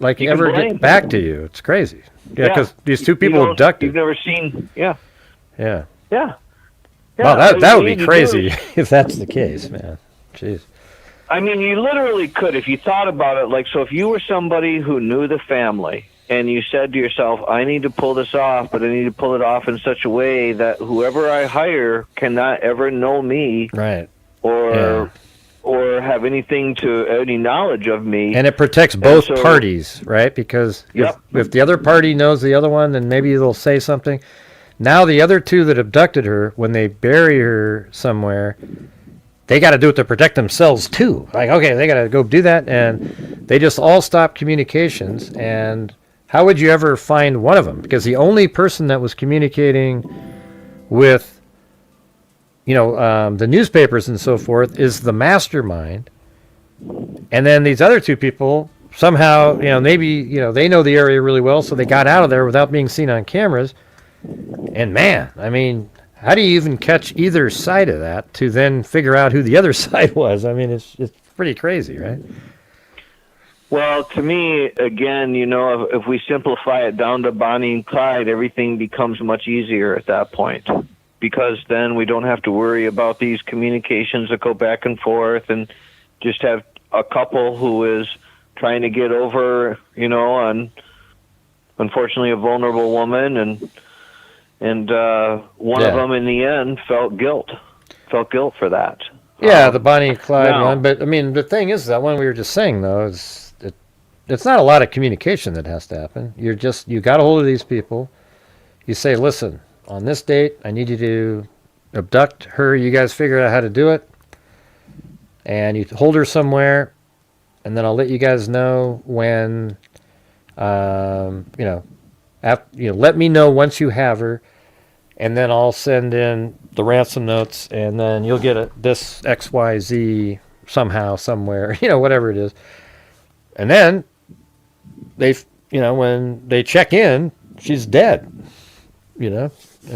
ever get back to you. It's crazy. Yeah, because these two people abducted. You've never seen. Yeah. Yeah. Yeah. Wow, that would be crazy if that's the case, man. Jeez. I mean, you literally could if you thought about it. Like, so if you were somebody who knew the family and you said to yourself, I need to pull this off, but I need to pull it off in such a way that whoever I hire cannot ever know me. Right. Or have any knowledge of me. And it protects both parties, right? Because if the other party knows the other one, then maybe they'll say something. Now the other two that abducted her, when they bury her somewhere, they got to do it to protect themselves too. Like, okay, they got to go do that, and they just all stop communications. And how would you ever find one of them? Because the only person that was communicating with the newspapers and so forth is the mastermind, And then these other two people somehow, maybe, they know the area really well, so they got out of there without being seen on cameras. And man, I mean, how do you even catch either side of that to then figure out who the other side was? I mean, it's pretty crazy, right? Well, to me, again, if we simplify it down to Bonnie and Clyde, everything becomes much easier at that point, because then we don't have to worry about these communications that go back and forth, and just have a couple who is trying to get over, on unfortunately a vulnerable woman, and one of them in the end felt guilt for that. Yeah, the Bonnie and Clyde one. But I mean, the thing is, that one we were just saying though, it's not a lot of communication that has to happen. You got a hold of these people. You say, listen, on this date, I need you to abduct her. You guys figure out how to do it, and you hold her somewhere, and then I'll let you guys know when. Let me know once you have her, and then I'll send in the ransom notes, and then you'll get this XYZ somehow, somewhere, whatever it is. And then when they check in, she's dead, and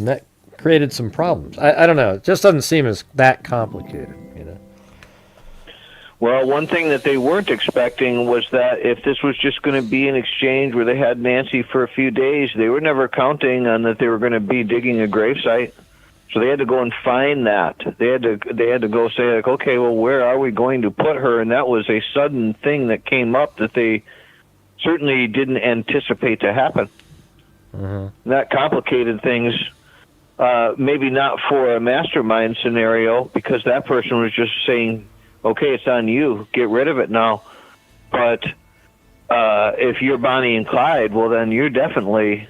that created some problems. I don't know. It just doesn't seem as that complicated, Well, one thing that they weren't expecting was that if this was just going to be an exchange where they had Nancy for a few days, they were never counting on that they were going to be digging a gravesite. So they had to go and find that. They had to go say, like, okay, well, where are we going to put her? And that was a sudden thing that came up that they certainly didn't anticipate to happen. Mm-hmm. That complicated things, maybe not for a mastermind scenario, because that person was just saying, okay, it's on you. Get rid of it now. But if you're Bonnie and Clyde, well, then you definitely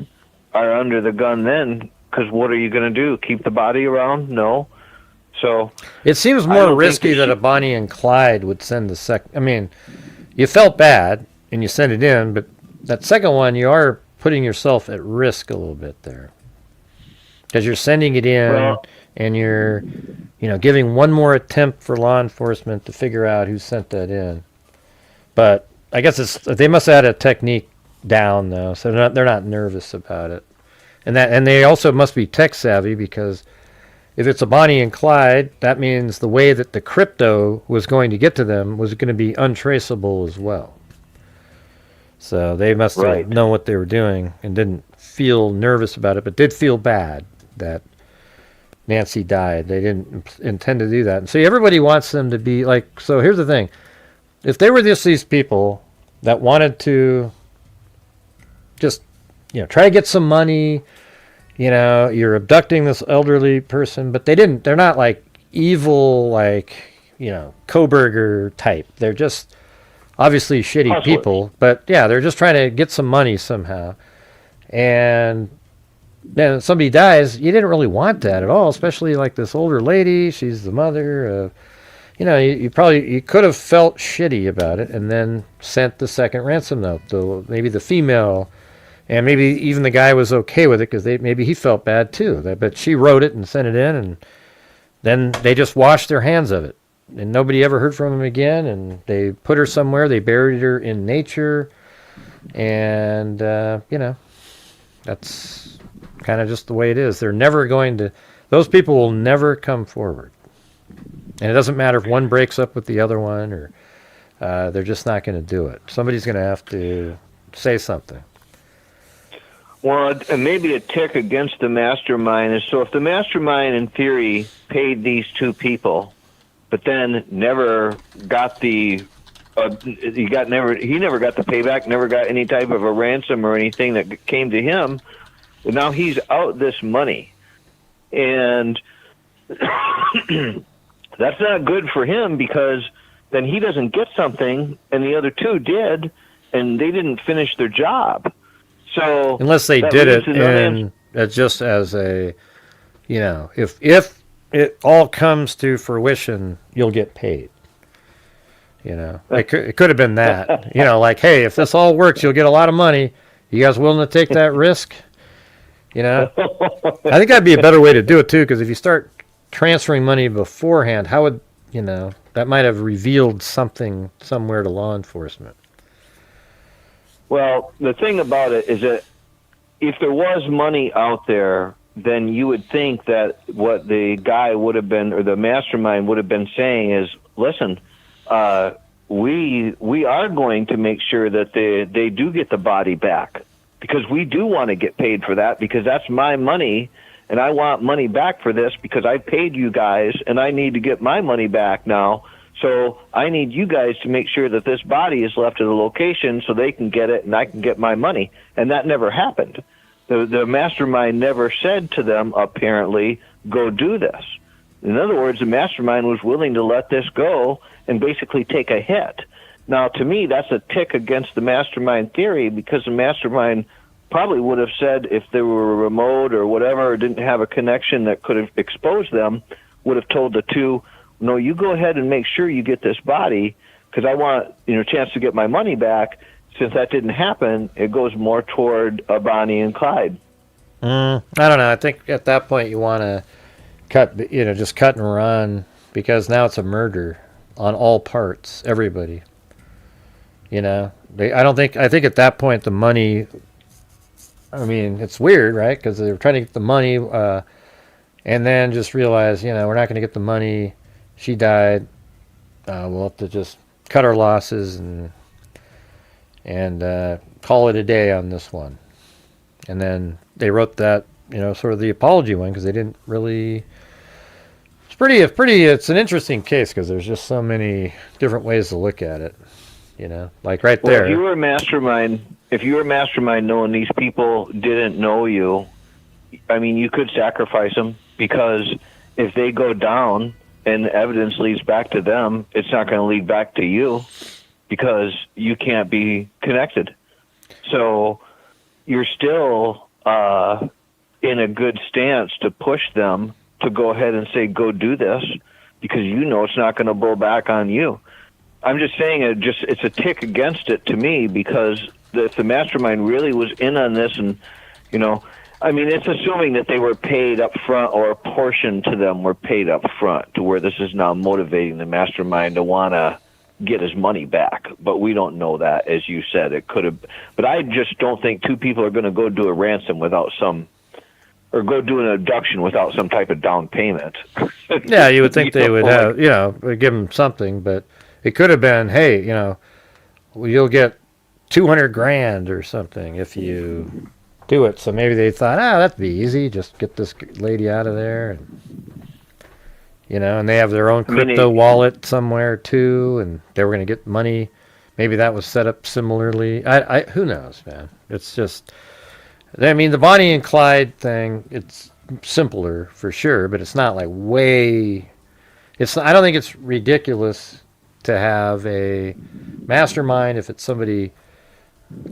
are under the gun then, because what are you going to do? Keep the body around? No. So it seems more risky that a Bonnie and Clyde would send the second. I mean, you felt bad and you sent it in, but that second one, you are putting yourself at risk a little bit there, because you're sending it in and you're giving one more attempt for law enforcement to figure out who sent that in. But I guess they must have had a technique down though, so they're not nervous about it. And they also must be tech savvy, because if it's a Bonnie and Clyde, that means the way that the crypto was going to get to them was going to be untraceable as well. So they must have known what they were doing and didn't feel nervous about it, but did feel bad that Nancy died. They didn't intend to do that. And so everybody wants them to be like, so here's the thing. If they were just these people that wanted to just, try to get some money, you're abducting this elderly person, but they're not like evil, like, Koberger type. They're just obviously shitty people, but yeah, they're just trying to get some money somehow. And then somebody dies, you didn't really want that at all, especially like this older lady. She's the mother of, you could have felt shitty about it and then sent the second ransom note, though maybe the female, and maybe even the guy was okay with it because maybe he felt bad too. But she wrote it and sent it in, and then they just washed their hands of it, and nobody ever heard from him again. And they put her somewhere. They buried her in nature, and that's kind of just the way it is. They're never going to. Those people will never come forward, and it doesn't matter if one breaks up with the other one, or they're just not going to do it. Somebody's going to have to say something. Well, maybe a tick against the mastermind is, so if the mastermind in theory paid these two people, but then never got he never got the payback, never got any type of a ransom or anything that came to him, now he's out this money. And that's not good for him, because then he doesn't get something and the other two did, and they didn't finish their job. So unless they did it, and just as a, if it all comes to fruition, you'll get paid. It could have been that. Like, hey, if this all works, you'll get a lot of money. You guys willing to take that risk? I think that'd be a better way to do it too, because if you start transferring money beforehand, how would that might have revealed something somewhere to law enforcement. Well, the thing about it is that if there was money out there, then you would think that what the guy would have been, or the mastermind would have been saying is, listen, we are going to make sure that they do get the body back, because we do want to get paid for that, because that's my money, and I want money back for this because I paid you guys, and I need to get my money back now. So I need you guys to make sure that this body is left at a location so they can get it and I can get my money. And that never happened. The mastermind never said to them, apparently, go do this. In other words, the mastermind was willing to let this go and basically take a hit. Now, to me, that's a tick against the mastermind theory, because the mastermind probably would have said, if they were remote or whatever, or didn't have a connection that could have exposed them, would have told the two, no, you go ahead and make sure you get this body, because I want a chance to get my money back. Since that didn't happen, it goes more toward a Bonnie and Clyde. I don't know. I think at that point you want to just cut and run, because now it's a murder on all parts, everybody. I think at that point the money, it's weird, right? Because they were trying to get the money, and then just realize, we're not going to get the money. She died. We'll have to just cut our losses and call it a day on this one. And then they wrote that, sort of the apology one, because they didn't really. It's an interesting case, because there's just so many different ways to look at it. Like right there. If you were a mastermind knowing these people didn't know you, you could sacrifice them, because if they go down and the evidence leads back to them, it's not going to lead back to you, because you can't be connected. So you're still in a good stance to push them to go ahead and say, go do this, because it's not going to blow back on you. I'm just saying it's a tick against it to me, because if the mastermind really was in on this, and it's assuming that they were paid up front, or a portion to them were paid up front, to where this is now motivating the mastermind to want to get his money back. But we don't know that, as you said. It could have. But I just don't think two people are going to go do a ransom without or go do an abduction without some type of down payment. Yeah, you would think they would have, give them something, but it could have been, hey, you'll get $200,000 or something if you do it. So maybe they thought, that'd be easy. Just get this lady out of there, and they have their own crypto wallet somewhere too, and they were going to get money. Maybe that was set up similarly. Who knows, man? It's just, the Bonnie and Clyde thing, it's simpler for sure, but it's not like I don't think it's ridiculous to have a mastermind if it's somebody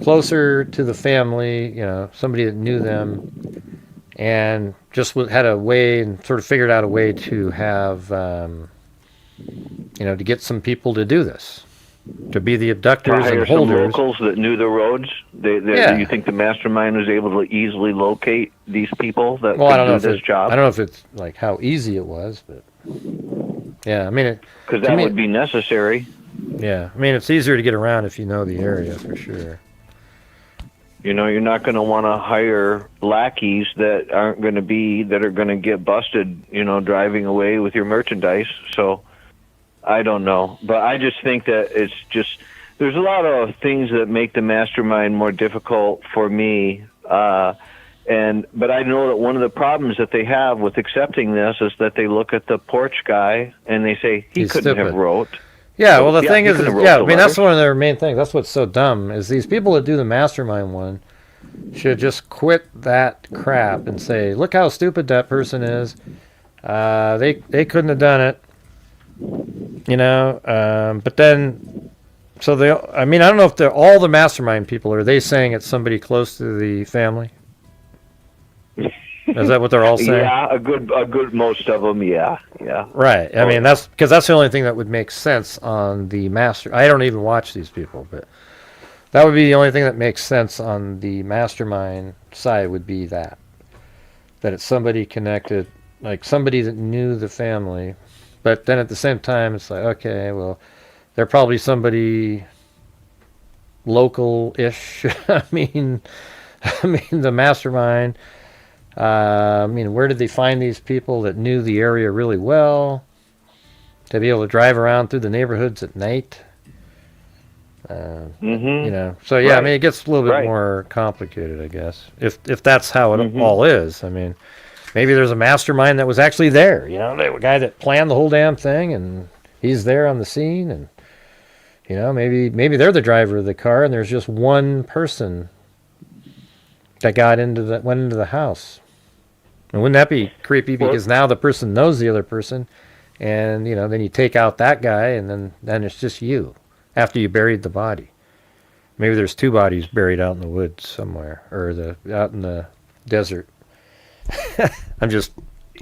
closer to the family, somebody that knew them, and just had a way and sort of figured out a way to have, to get some people to do this, to be the abductors and holders. Some locals that knew the roads. Do you think the mastermind was able to easily locate these people that could do this job? I don't know if it's like how easy it was, but yeah, because that would be necessary. Yeah, it's easier to get around if you know the area for sure. You're not going to want to hire lackeys that are going to get busted, driving away with your merchandise. So I don't know. But I just think that there's a lot of things that make the mastermind more difficult for me. But I know that one of the problems that they have with accepting this is that they look at the porch guy and they say, he couldn't have wrote. Yeah, well, the thing is, that's one of their main things. That's what's so dumb, is these people that do the mastermind one should just quit that crap and say, look how stupid that person is. They couldn't have done it, but then, so I don't know if they're all the mastermind people. Are they saying it's somebody close to the family? Is that what they're all saying? Yeah, a good most of them, yeah. Right. That's because that's the only thing that would make sense on the master. I don't even watch these people, but that would be the only thing that makes sense on the mastermind side, would be that it's somebody connected, like somebody that knew the family, But then at the same time, it's like, okay, well, they're probably somebody local-ish. I mean, the mastermind. I mean, where did they find these people that knew the area really well to be able to drive around through the neighborhoods at night? You know, so yeah, I mean, it gets a little bit more complicated, I guess, if that's how it all is. I mean, maybe there's a mastermind that was actually there. You know, the guy that planned the whole damn thing, and he's there on the scene, and you know, maybe they're the driver of the car, and there's just one person that went into the house. And wouldn't that be creepy? Because now the person knows the other person, and you know, then you take out that guy, and then it's just you after you buried the body. Maybe there's two bodies buried out in the woods somewhere, or out in the desert. I'm just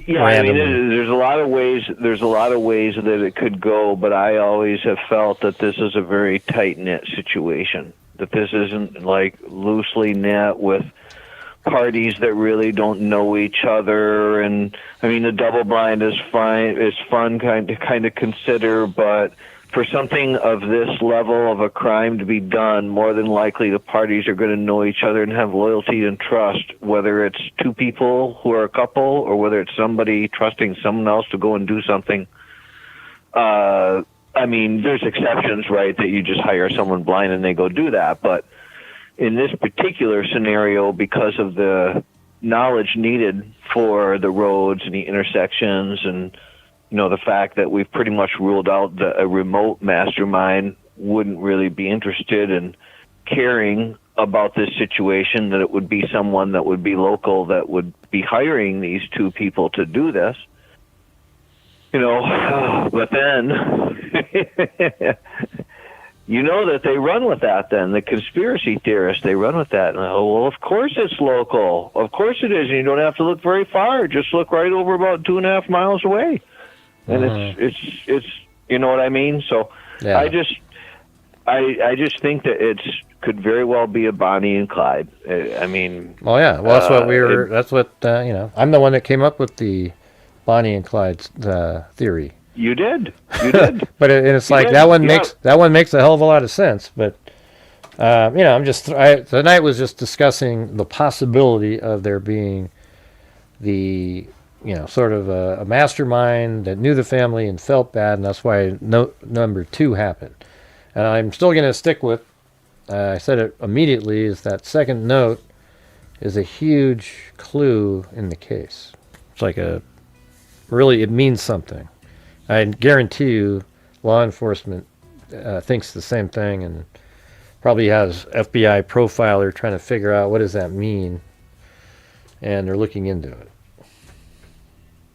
randomly. I mean, there's a lot of ways. There's a lot of ways that it could go, but I always have felt that this is a very tight knit situation. That this isn't like loosely knit with parties that really don't know each other. And I mean, the double blind is fun kind of consider, but for something of this level of a crime to be done, more than likely the parties are going to know each other and have loyalty and trust, whether it's two people who are a couple or whether it's somebody trusting someone else to go and do something. I mean, there's exceptions, right, that you just hire someone blind and they go do that. But in this particular scenario, because of the knowledge needed for the roads and the intersections and you know, the fact that we've pretty much ruled out that a remote mastermind wouldn't really be interested in caring about this situation, that it would be someone that would be local that would be hiring these two people to do this. You know, but then, you know that they run with that then. The conspiracy theorists, they run with that. And, oh, well, of course it's local. Of course it is. And you don't have to look very far. Just look right over about 2.5 miles away. And it's you know what I mean? So yeah. I just think that could very well be a Bonnie and Clyde. I mean, well, yeah, well, that's what that's what you know. I'm the one that came up with the Bonnie and Clyde theory. You did, but it's like that one makes a hell of a lot of sense. But you know, tonight was just discussing the possibility of there being sort of a mastermind that knew the family and felt bad, and that's why number 2 happened. And I'm still going to stick with, I said it immediately, is that second note is a huge clue in the case. It's like it means something. I guarantee you law enforcement thinks the same thing and probably has FBI profiler trying to figure out what does that mean, and they're looking into it.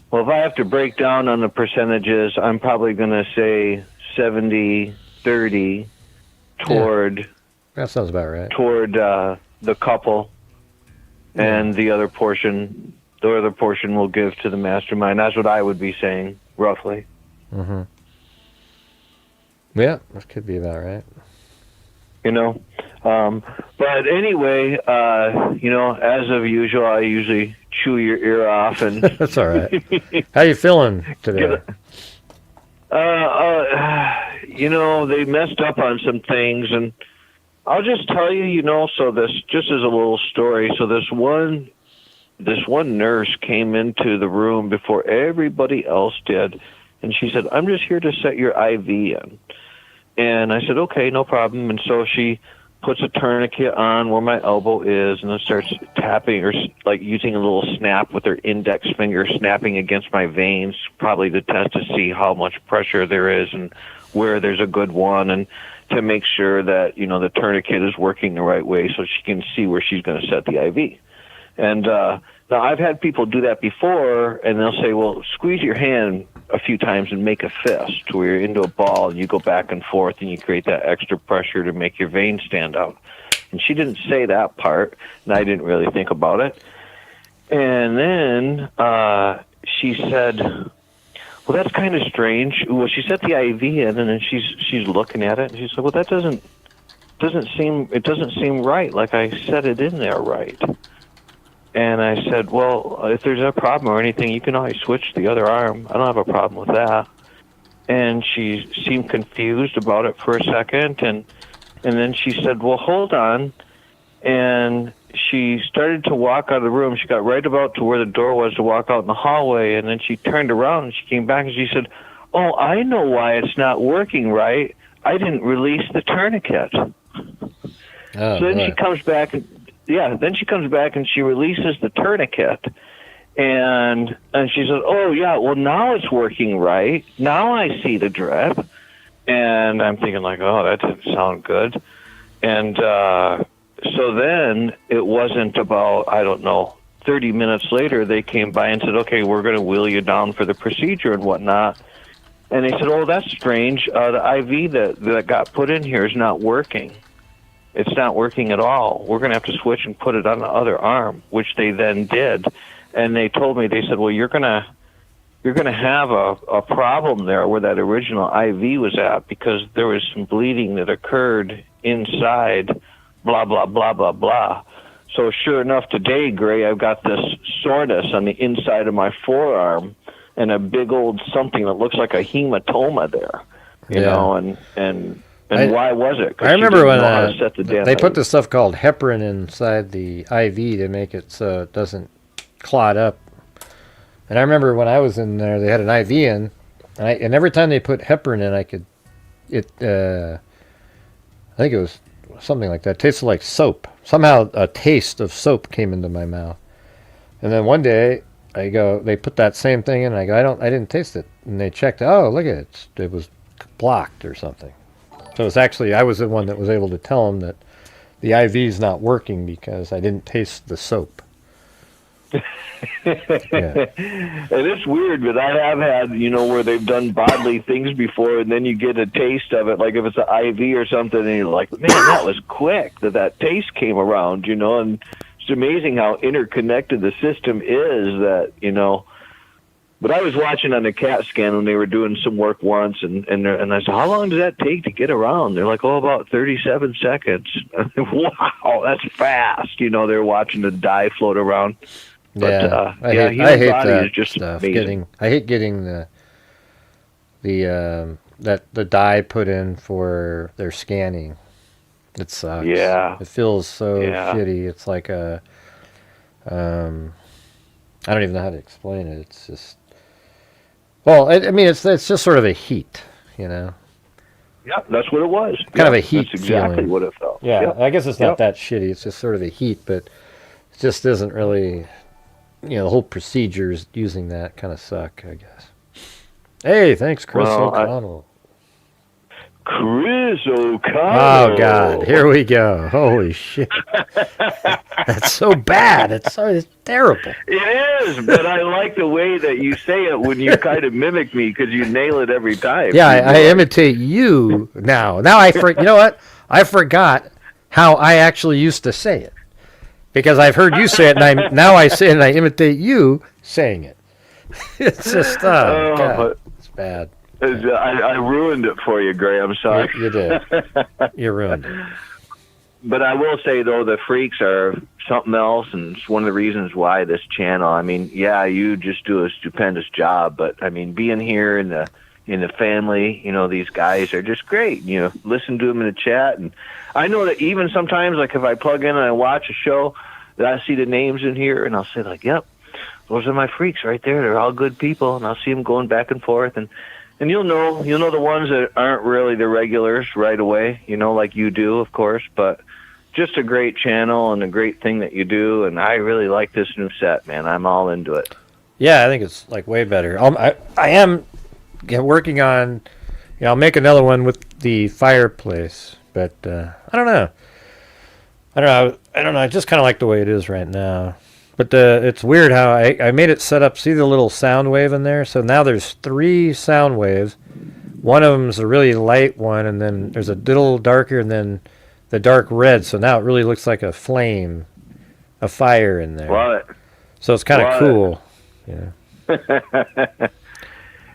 Well, if I have to break down on the percentages, I'm probably going to say 70-30 toward... Yeah. That sounds about right. Toward the couple, and the other portion will give to the mastermind. That's what I would be saying, roughly. Mm-hmm. Yeah, that could be about right. You know? But anyway, you know, as of usual, I usually chew your ear off, and that's all right. How you feeling today? You know, they messed up on some things, and I'll just tell you, you know, so this just as a little story. So this one nurse came into the room before everybody else did, and she said, "I'm just here to set your IV in." And I said, "Okay, no problem." And so she puts a tourniquet on where my elbow is, and then starts tapping or like using a little snap with her index finger, snapping against my veins, probably to test to see how much pressure there is and where there's a good one, and to make sure that, you know, the tourniquet is working the right way so she can see where she's going to set the IV. And now I've had people do that before, and they'll say, well, squeeze your hand a few times and make a fist where you're into a ball and you go back and forth and you create that extra pressure to make your veins stand out. And she didn't say that part, and I didn't really think about it. And then she said, well, that's kind of strange. Well, she set the IV in, and then she's looking at it, and she said, well, that doesn't seem right, like I set it in there right. And I said, well, if there's a problem or anything, you can always switch the other arm. I don't have a problem with that. and she seemed confused about it for a second, and then she said, well, hold on. And she started to walk out of the room. She got right about to where the door was to walk out in the hallway, and then she turned around and she came back and she said, oh, I know why it's not working right. I didn't release the tourniquet. So then she comes back, then she comes back and she releases the tourniquet. And she said, oh, yeah, well, now it's working right. Now I see the drip. And I'm thinking like, oh, that didn't sound good. And so then it wasn't about, I don't know, 30 minutes later, they came by and said, okay, we're going to wheel you down for the procedure and whatnot. And they said, oh, that's strange. The IV that got put in here is not working. It's not working at all. We're going to have to switch and put it on the other arm, which they then did. And they told me, they said, well, you're going to have a problem there where that original IV was at, because there was some bleeding that occurred inside, blah, blah, blah, blah, blah. So sure enough, today, Gray, I've got this soreness on the inside of my forearm and a big old something that looks like a hematoma there, you know, and why was it? I remember when they put this stuff called heparin inside the IV to make it so it doesn't clot up. And I remember when I was in there, they had an IV in, and every time they put heparin in, I think it was something like that. It tasted like soap. Somehow a taste of soap came into my mouth. And then one day, they put that same thing in, and I go, I didn't taste it. And they checked, oh, look at it. It was blocked or something. So it's actually, I was the one that was able to tell them that the IV is not working because I didn't taste the soap. And it's weird, but I have had, where they've done bodily things before, and then you get a taste of it, like if it's an IV or something, and you're like, man, that was quick that taste came around, and it's amazing how interconnected the system is that, But I was watching on the CAT scan when they were doing some work once, and I said, how long does that take to get around? They're like, oh, about 37 seconds. Wow, that's fast. They're watching the dye float around. But, I hate that is just stuff. I hate getting the dye put in for their scanning. It sucks. Yeah. It feels so shitty. It's like I don't even know how to explain it. It's just, well, it's just sort of a heat, Yeah, that's what it was. Kind of a heat That's exactly feeling. what it felt. Yeah, Yep. I guess it's not that shitty. It's just sort of a heat, but it just isn't really, the whole procedures using that kind of suck, I guess. Hey, thanks, Chris O'Connell. Chris O'Connell. Oh, God. Here we go. Holy shit. That's so bad. It's terrible. It is, but I like the way that you say it when you kind of mimic me, because you nail it every time. Yeah, I imitate you now. Now you know what? I forgot how I actually used to say it. Because I've heard you say it, and now I say it, and I imitate you saying it. It's just, God, it's bad. I ruined it for you, Gray. I'm sorry. You did. You ruined it. But I will say, though, the freaks are something else, and it's one of the reasons why this channel. You just do a stupendous job, but being here in the family, these guys are just great. Listen to them in the chat, and I know that even sometimes, like if I plug in and I watch a show, that I see the names in here, and I'll say like, "Yep, those are my freaks right there. They're all good people," and I'll see them going back and forth, and you'll know the ones that aren't really the regulars right away, like you do, of course, but just a great channel and a great thing that you do, and I really like this new set, man. I'm all into it. Yeah, I think it's like way better. I am working on, I'll make another one with the fireplace, but I don't know. I just kind of like the way it is right now. But it's weird how I made it set up. See the little sound wave in there? So now there's 3 sound waves. One of them is a really light one, and then there's a little darker, and then the dark red. So now it really looks like a flame, a fire in there. Love it. So it's kind of cool. Yeah.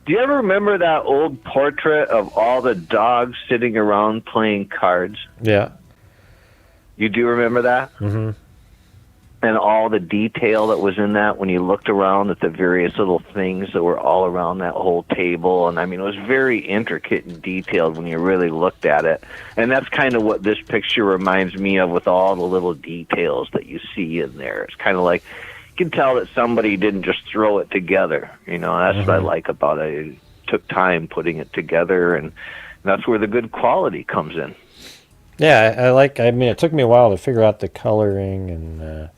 Do you ever remember that old portrait of all the dogs sitting around playing cards? Yeah. You do remember that? Mm-hmm. and all the detail that was in that when you looked around at the various little things that were all around that whole table. And I mean, it was very intricate and detailed when you really looked at it. And that's kind of what this picture reminds me of, with all the little details that you see in there. It's kind of like, you can tell that somebody didn't just throw it together. You know, that's what I like about it. It took time putting it together, and that's where the good quality comes in. Yeah, I mean, it took me a while to figure out the coloring and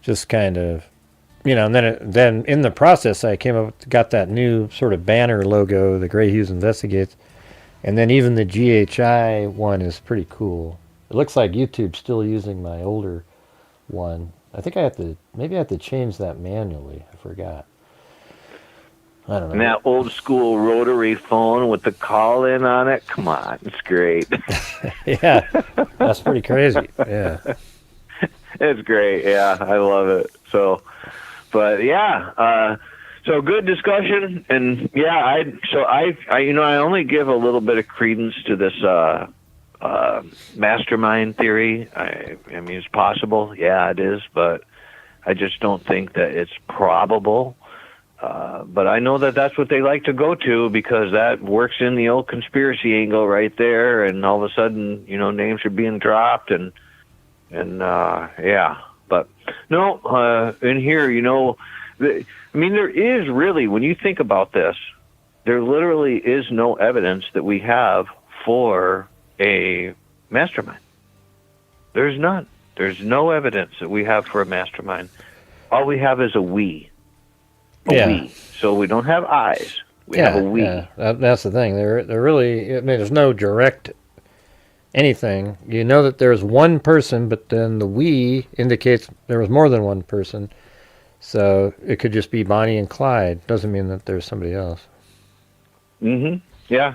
just kind of, you know, and then in the process I got that new sort of banner logo, the Gray Hughes Investigates, and then even the GHI one is pretty cool. It looks like YouTube's still using my older one. I think maybe I have to change that manually. I forgot. I don't know. And that old school rotary phone with the call in on it, come on, it's great. Yeah, that's pretty crazy. Yeah. It's great. Yeah, I love it. So, but yeah, so good discussion, and yeah, I you know, I only give a little bit of credence to this mastermind theory. I mean, it's possible. Yeah, it is, but I just don't think that it's probable. But I know that that's what they like to go to, because that works in the old conspiracy angle right there, and all of a sudden, you know, names are being dropped, and yeah. But no, in here, you know, I mean, there is really, when you think about this, there literally is no evidence that we have for a mastermind. There's none. There's no evidence that we have for a mastermind. All we have is a we. We. So we don't have eyes. We have a we. Yeah, that's the thing. They're really, I mean, there's no direct anything. You know that there's one person, but then the we indicates there was more than one person. So it could just be Bonnie and Clyde. Doesn't mean that there's somebody else. Yeah,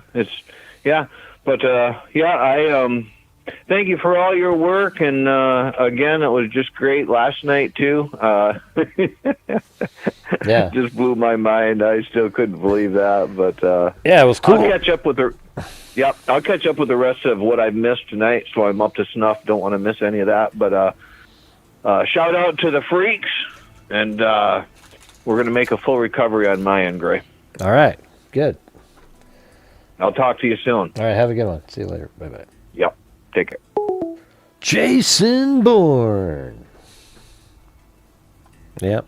yeah. But yeah, I thank you for all your work, and again, it was just great last night too. Yeah, just blew my mind. I still couldn't believe that, but yeah, it was cool. I'll catch up with the rest of what I've missed tonight, so I'm up to snuff. Don't want to miss any of that. But shout out to the freaks, and we're going to make a full recovery on my end, Gray. All right, good. I'll talk to you soon. All right, have a good one. See you later. Bye-bye. Yep, take care. Jason Bourne. Yep.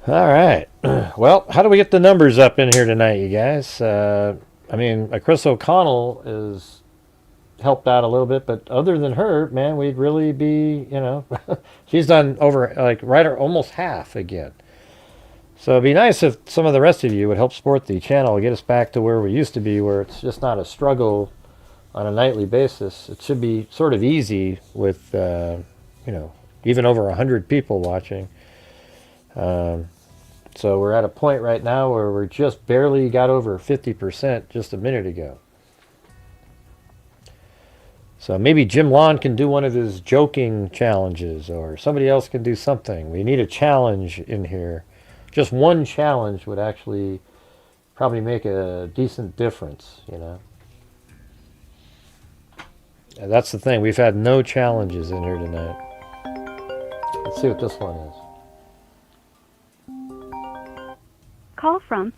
All right. Well, how do we get the numbers up in here tonight, you guys? I mean, Chris O'Connell is helped out a little bit, but other than her, man, we'd really be, you know, she's done over, like, right or almost half again. So it'd be nice if some of the rest of you would help support the channel, get us back to where we used to be, where it's just not a struggle on a nightly basis. It should be sort of easy with, you know, even over 100 people watching. So we're at a point right now where we're just barely got over 50% just a minute ago. So maybe Jim Lawn can do one of his joking challenges, or somebody else can do something. We need a challenge in here. Just one challenge would actually probably make a decent difference, you know. And that's the thing. We've had no challenges in here tonight. Let's see what this one is. Call from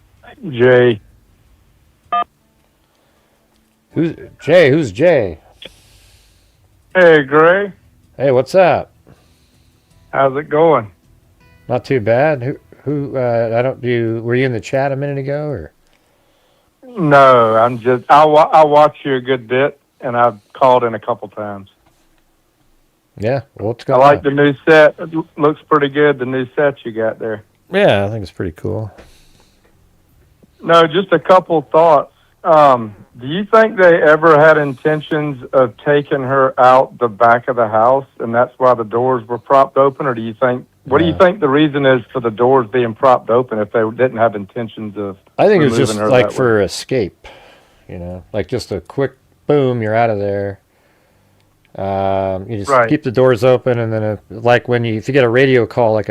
Jay. Who's Jay? Who's Jay? Hey, Gray. Hey, what's up? How's it going? Not too bad. I don't do. Were you in the chat a minute ago, or? No, I'm just. I watch you a good bit, and I've called in a couple times. Yeah, well, what's I going like on? the new set. It looks pretty good. The new set you got there. Yeah, I think it's pretty cool. No, just a couple thoughts. Do you think they ever had intentions of taking her out the back of the house, and that's why the doors were propped open, or do you think? What do you think the reason is for the doors being propped open if they didn't have intentions of? I think it was just removing her like that for way? escape, you know, like just a quick boom, you're out of there. You just Right. keep the doors open, and then like when if you get a radio call like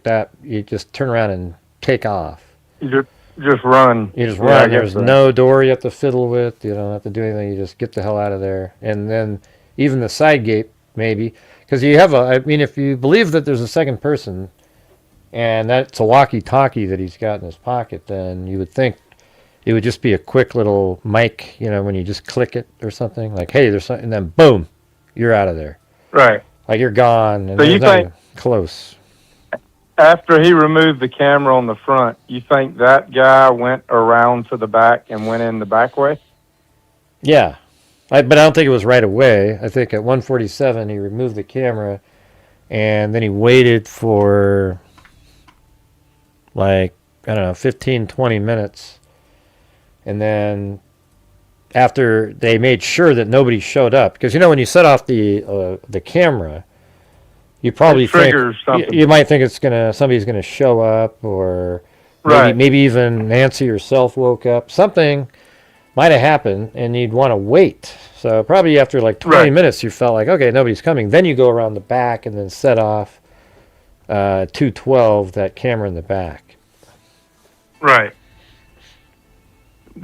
that, you just turn around and take off. You just run. You just Yeah, I run. guess There's so. no door you have to fiddle with. You don't have to do anything. You just get the hell out of there. And then even the side gate, maybe, Because you have I mean, if you believe that there's a second person, and that's a walkie-talkie that he's got in his pocket, then you would think it would just be a quick little mic, when you just click it or something, like, hey, there's something, and then boom, you're out of there. Right. Like you're gone, and So you there's nothing think close. after he removed the camera on the front, you think that guy went around to the back and went in the back way? Yeah. But I don't think it was right away. I think at 1:47 he removed the camera, and then he waited for, like, I don't know, 15, 20 minutes. And then after they made sure that nobody showed up, because, when you set off the camera, you probably think you might think somebody's gonna show up, or maybe even Nancy herself woke up. Something might have happened, and you'd want to wait. So probably after like 20 minutes, you felt like, okay, nobody's coming. Then you go around the back and then set off 212, that camera in the back. Right.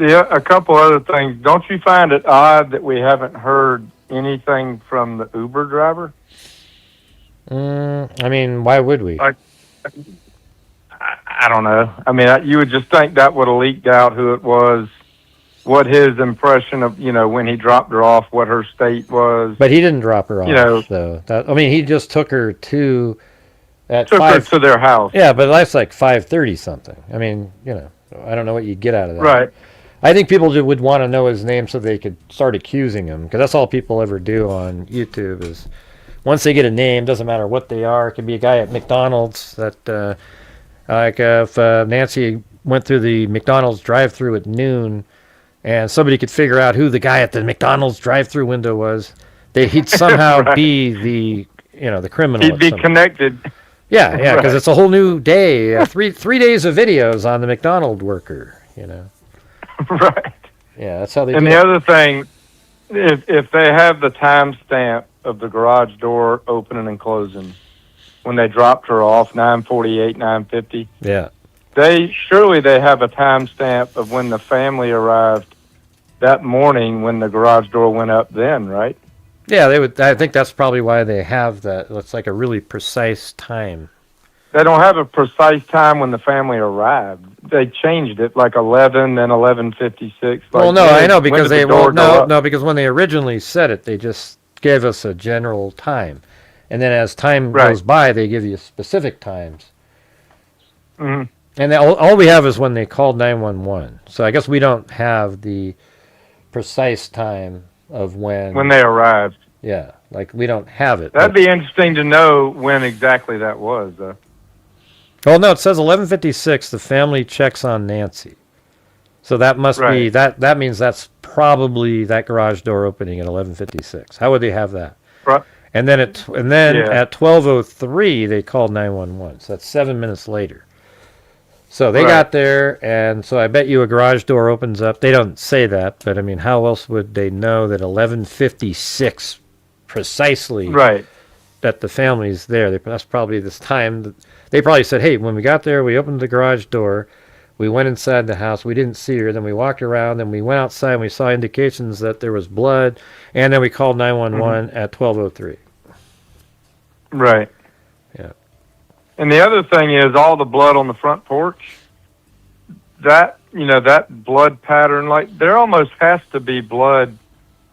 A couple other things. Don't you find it odd that we haven't heard anything from the Uber driver? I mean, why would we? I don't know. I mean, you would just think that would have leaked out who it was, what his impression of, when he dropped her off, what her state was. But he didn't drop her off, though. He just took her to her to their house. Yeah, but that's like 5:30 something. I mean, I don't know what you get out of that. Right. I think people would want to know his name so they could start accusing him, because that's all people ever do on YouTube is once they get a name, doesn't matter what they are. It could be a guy at McDonald's that, like if Nancy went through the McDonald's drive-thru at noon, and somebody could figure out who the guy at the McDonald's drive-thru window was, he'd somehow be the the criminal. He'd be connected. Yeah, because it's a whole new day. 3 days of videos on the McDonald's worker. Right. Yeah, that's how they. And do the it. other thing, if they have the timestamp of the garage door opening and closing when they dropped her off, 9:48, 9:50. Yeah. Surely they have a timestamp of when the family arrived that morning when the garage door went up then, right? Yeah, they would. I think that's probably why they have that. It's like a really precise time. They don't have a precise time when the family arrived. They changed it like 11 and 11:56. Well, no, I know because because when they originally said it, they just gave us a general time, and then as time goes by, they give you specific times. Mm-hmm. And all we have is when they called 911. So I guess we don't have the precise time of when they arrived. Yeah, like we don't have it. That'd be interesting to know when exactly that was, though. Well, no, it says 11:56. The family checks on Nancy, so that must be that. That means that's probably that garage door opening at 11:56. How would they have that? Right. And then at 12:03 they called 911. So that's 7 minutes later. So they got there, and so I bet you a garage door opens up. They don't say that, but I mean, how else would they know that 11:56 precisely? Right. That the family's there. That's probably this time. That they probably said, hey, when we got there, we opened the garage door. We went inside the house. We didn't see her. Then we walked around. Then we went outside, and we saw indications that there was blood. And then we called 911 at 12:03. Right. Yeah. And the other thing is all the blood on the front porch. That blood pattern, like there almost has to be blood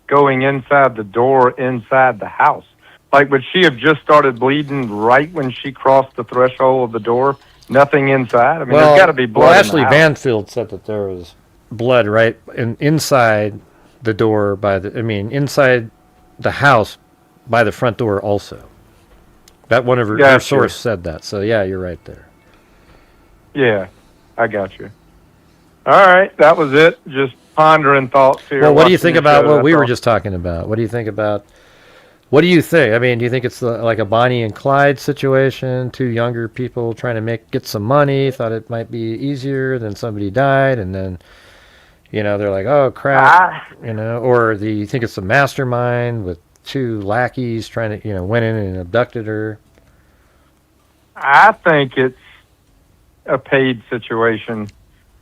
going inside the door, inside the house. Like, would she have just started bleeding right when she crossed the threshold of the door? Nothing inside? I mean, there's got to be blood. Well, Ashley Banfield said that there was blood right inside the door inside the house by the front door also. That one of her source said that. So, yeah, you're right there. Yeah, I got you. All right, that was it. Just pondering thoughts here. Well, what do you think about what we were just talking about? What do you think about... What do you think? I mean, do you think it's like a Bonnie and Clyde situation? Two younger people trying to get some money, thought it might be easier, then somebody died, and then, they're like, oh, crap, Or do you think it's a mastermind with two lackeys trying to, went in and abducted her? I think it's a paid situation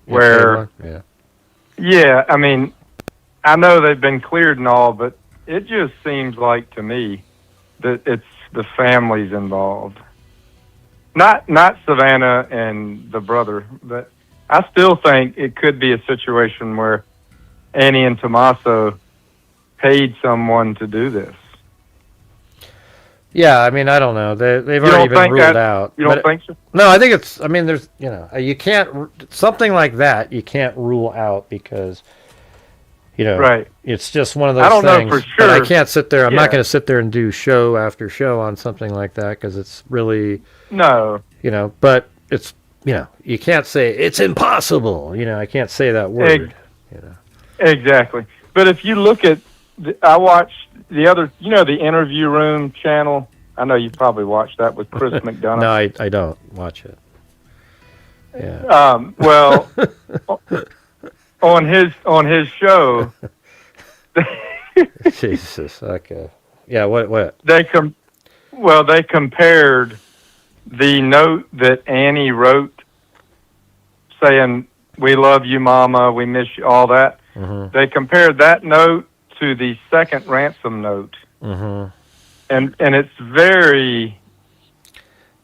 where... Yeah, I mean, I know they've been cleared and all, but... It just seems like to me that it's the families involved. Not Savannah and the brother, but I still think it could be a situation where Annie and Tommaso paid someone to do this. Yeah, I mean, I don't know. They've already been ruled out. You don't think so? No, I think it's. I mean, there's. You can't something like that. You can't rule out because. Right. It's just one of those I don't things. know for But I sure. can't sit there. I'm not Yeah. going to sit there and do show after show on something like that because it's really. No. But it's. You can't say it's impossible. I can't say that word. Exactly. But if you look at, I watched the other, the Interview Room channel. I know you probably watched that with Chris McDonough. No, I don't watch it. Well, on his show, Jesus. Okay. Yeah. What? they compared the note that Annie wrote saying, "We love you, Mama. We miss you," all that. Mm-hmm. They compared that note to the second ransom note. Mm-hmm. And it's very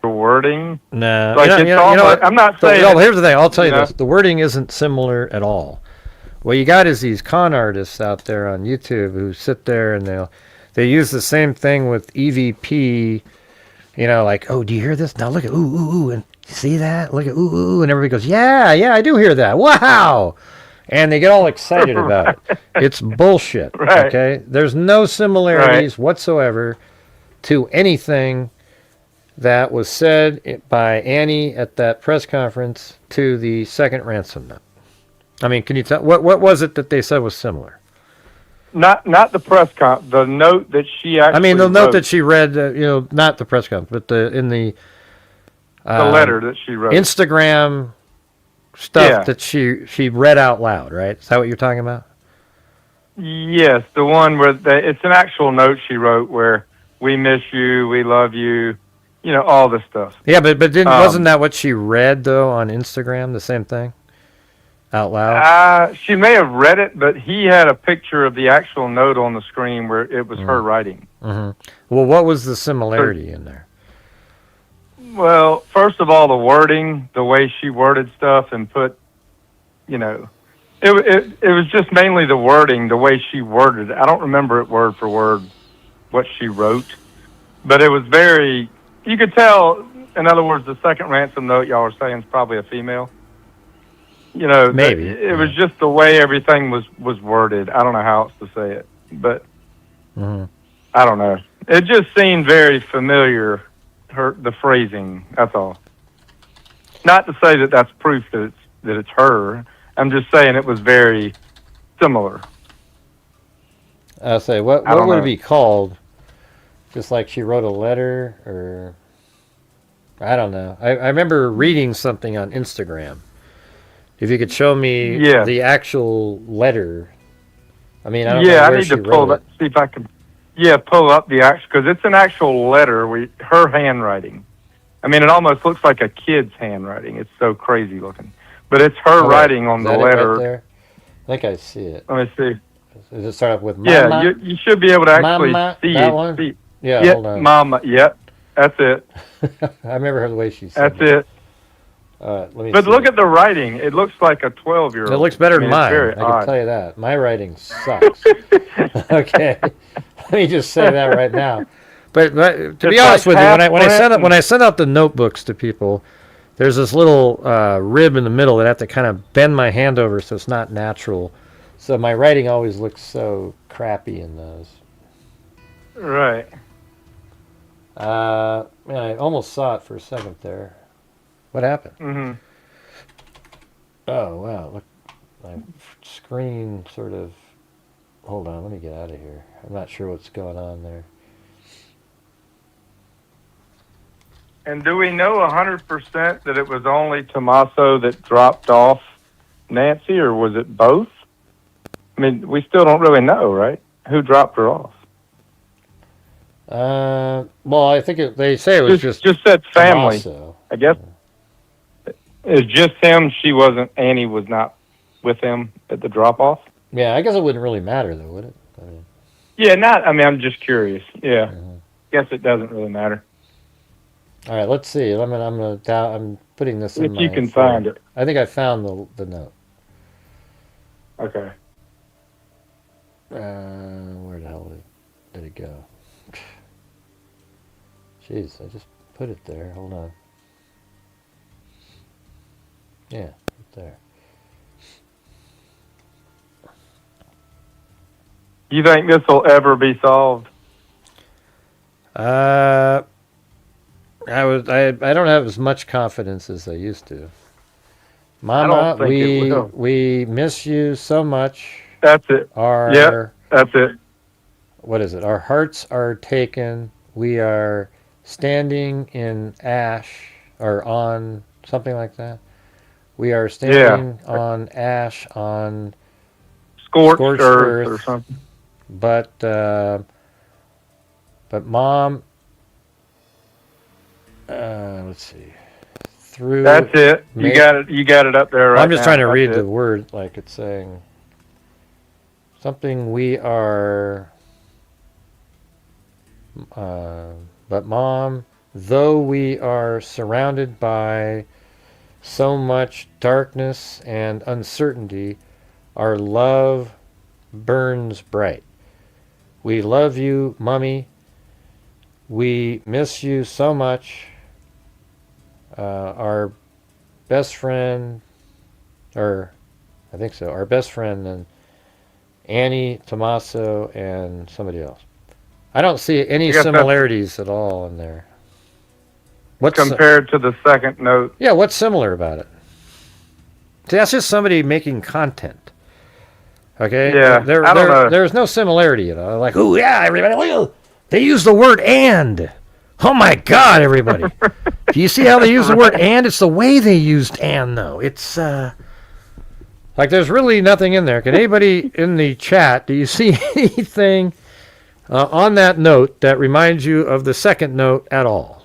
wording. Nah. Like it's almost, what? I'm not saying. Here's the thing. I'll tell you this. The wording isn't similar at all. What you got is these con artists out there on YouTube who sit there and they use the same thing with EVP. Like, oh, do you hear this? Now look at ooh, and see that? Look at ooh, and everybody goes, yeah, I do hear that. Wow. And they get all excited about it. It's bullshit. Right. Okay? There's no similarities whatsoever to anything that was said by Annie at that press conference to the second ransom note. I mean, can you tell what was it that they said was similar? Not the press conference. The note that she actually. I mean, the wrote, note that she read. Not the press conference, but in the letter that she wrote. Instagram stuff that she read out loud. Right? Is that what you're talking about? Yes, the one where it's an actual note she wrote where we miss you, we love you, all this stuff. Yeah, but wasn't that what she read though on Instagram? The same thing, out loud. She may have read it, but he had a picture of the actual note on the screen where it was her writing. Mm-hmm. Well, what was the similarity in there? Well, first of all, the wording, the way she worded stuff and put, it was just mainly the wording, the way she worded it. I don't remember it word for word what she wrote, but it was very, you could tell, in other words, the second ransom note y'all were saying is probably a female. Maybe. It was just the way everything was worded. I don't know how else to say it, but I don't know. It just seemed very familiar, the phrasing, that's all. Not to say that that's proof that it's her. I'm just saying it was very similar. I say, what would it be called? Just like she wrote a letter, or I don't know. I remember reading something on Instagram. If you could show me the actual letter, I mean, I don't know where I need she to pull wrote that. See if I can. Pull up the actual, because it's an actual letter. Her handwriting. I mean, it almost looks like a kid's handwriting. It's so crazy looking. But it's her writing on the letter. Right there? I think I see it. Let me see. Does it start off with Mama? Yeah, you should be able to actually Mama, see that it. one? Yeah, hold on. Mama. Yep, that's it. I remember her the way she said That's it. Let me But see. look at the writing. It looks like a 12-year-old. It looks better than It's mine. very I odd. can tell you that. My writing sucks. Okay, let me just say that right now. But to be honest with you, when I send out the notebooks to people, there's this little rib in the middle that I have to kind of bend my hand over so it's not natural. So my writing always looks so crappy in those. Right. Man, I almost saw it for a second there. What happened? Mm-hmm. Oh, wow. Look, my screen sort of... Hold on, let me get out of here. I'm not sure what's going on there. And do we know 100% that it was only Tommaso that dropped off Nancy, or was it both? I mean, we still don't really know, right? Who dropped her off? Well, I think they say it was just said family. Tommaso. I guess it's just him. Annie was not with him at the drop off. Yeah, I guess it wouldn't really matter though, would it? I mean, I'm just curious. Yeah, guess it doesn't really matter. All right, let's see. I'm putting this in If my you can phone. find it. I think I found the note. Okay. Where the hell did it go? Jeez, I just put it there. Hold on. Yeah, right there. You think this will ever be solved? I don't have as much confidence as I used to. Mama, I don't think it will. we miss you so much. That's it. Yep, that's it. What is it? Our hearts are taken. We are standing in ash, or on something like that. We are standing on ash, on scorched earth or something. But Mom, let's see. Through That's it. You got it. You got it up there right I'm just now. trying to That's read it. the word like it's saying something. We are, but Mom, though we are surrounded by so much darkness and uncertainty, our love burns bright. We love you, Mummy. We miss you so much. Our best friend, or I think so, our best friend and Annie, Tommaso, and somebody else. I don't see any similarities at all in there. What's compared to the second note? Yeah, what's similar about it? See, that's just somebody making content. Okay? Yeah, I don't know. There's no similarity, you know. Like, oh yeah, everybody, look, they use the word "and." Oh my God, everybody! Do you see how they use the word "and"? It's the way they used "and," though. It's like there's really nothing in there. Can anybody in the chat? Do you see anything on that note that reminds you of the second note at all?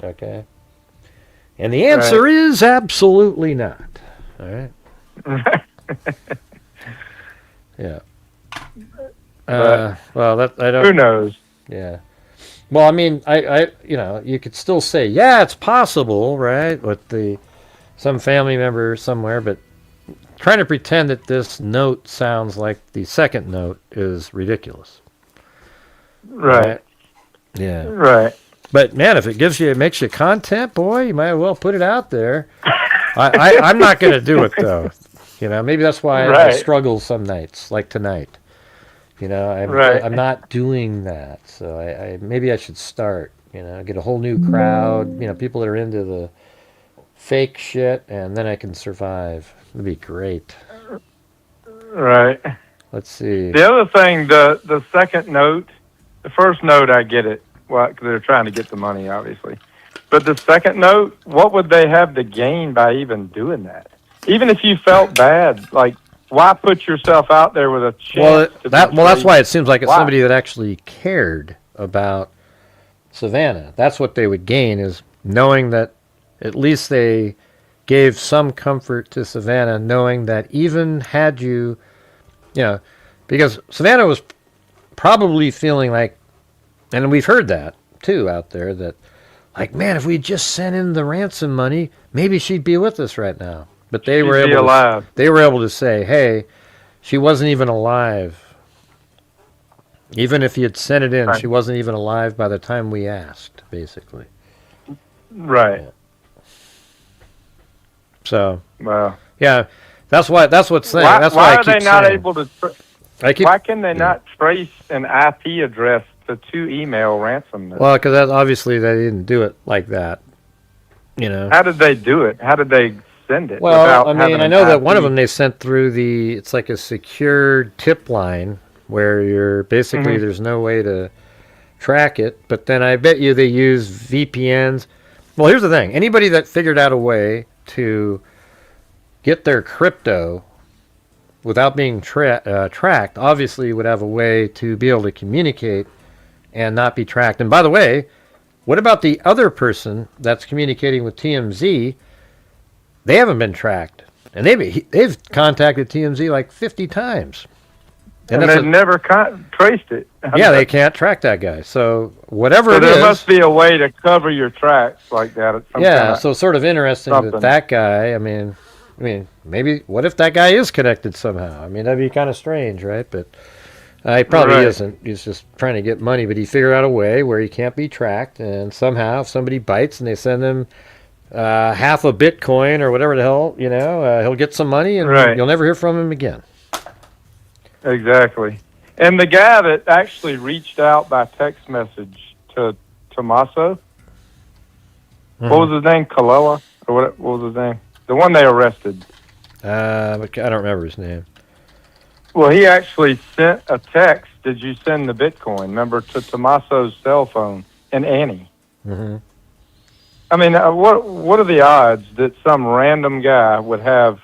Okay. And the answer is absolutely not. All right. Yeah. Well, that I don't. Who knows? Yeah. Well, I mean, I you could still say, yeah, it's possible, right? With some family member somewhere, but trying to pretend that this note sounds like the second note is ridiculous. Right. Yeah. Right. But man, if it makes you content, boy, you might as well put it out there. I'm not going to do it though. Maybe that's why I struggle some nights, like tonight. I'm not doing that, so maybe I should start. Get a whole new crowd. People that are into the fake shit, and then I can survive. It'd be great. Right. Let's see. The other thing, the second note, the first note, I get it. Well, 'cause they're trying to get the money, obviously. But the second note, what would they have to gain by even doing that? Even if you felt bad, like, why put yourself out there with a chance? That's why it seems like it's somebody that actually cared about Savannah. That's what they would gain, is knowing that at least they gave some comfort to Savannah, knowing that even had you, because Savannah was probably feeling like, and we've heard that too out there, that like, man, if we just sent in the ransom money, maybe she'd be with us right now. But they were able to say, hey, she wasn't even alive. Even if you had sent it in, she wasn't even alive by the time we asked, basically. Right. Yeah. So. Wow. Yeah, that's what's saying. Why, that's why why are they not able to? Why can they not trace an IP address to email ransom? Well, because obviously they didn't do it like that. How did they do it? How did they send it? Well, I mean, I know that one of them they sent through it's like a secured tip line where you're basically there's no way to track it. But then I bet you they use VPNs. Well, here's the thing: anybody that figured out a way to get their crypto without being tracked, obviously would have a way to be able to communicate and not be tracked. And by the way, what about the other person that's communicating with TMZ? They haven't been tracked, and they've contacted TMZ like 50 times. And that's they've never traced it. Yeah, they can't track that guy. So whatever So it there is, must be a way to cover your tracks like that. At some yeah. kind So sort of interesting something. that guy. I mean, maybe what if that guy is connected somehow? I mean, that'd be kind of strange, right? But he probably Right. isn't. He's just trying to get money. But he figured out a way where he can't be tracked, and somehow if somebody bites and they send him half a Bitcoin or whatever the hell, he'll get some money, and Right. you'll never hear from him again. Exactly. And the guy that actually reached out by text message to Tommaso, what was his name? Kalua? Or what was his name? The one they arrested. I don't remember his name. Well, he actually sent a text. Did you send the Bitcoin? Remember, to Tommaso's cell phone and Annie. Mm-hmm. I mean, what are the odds that some random guy would have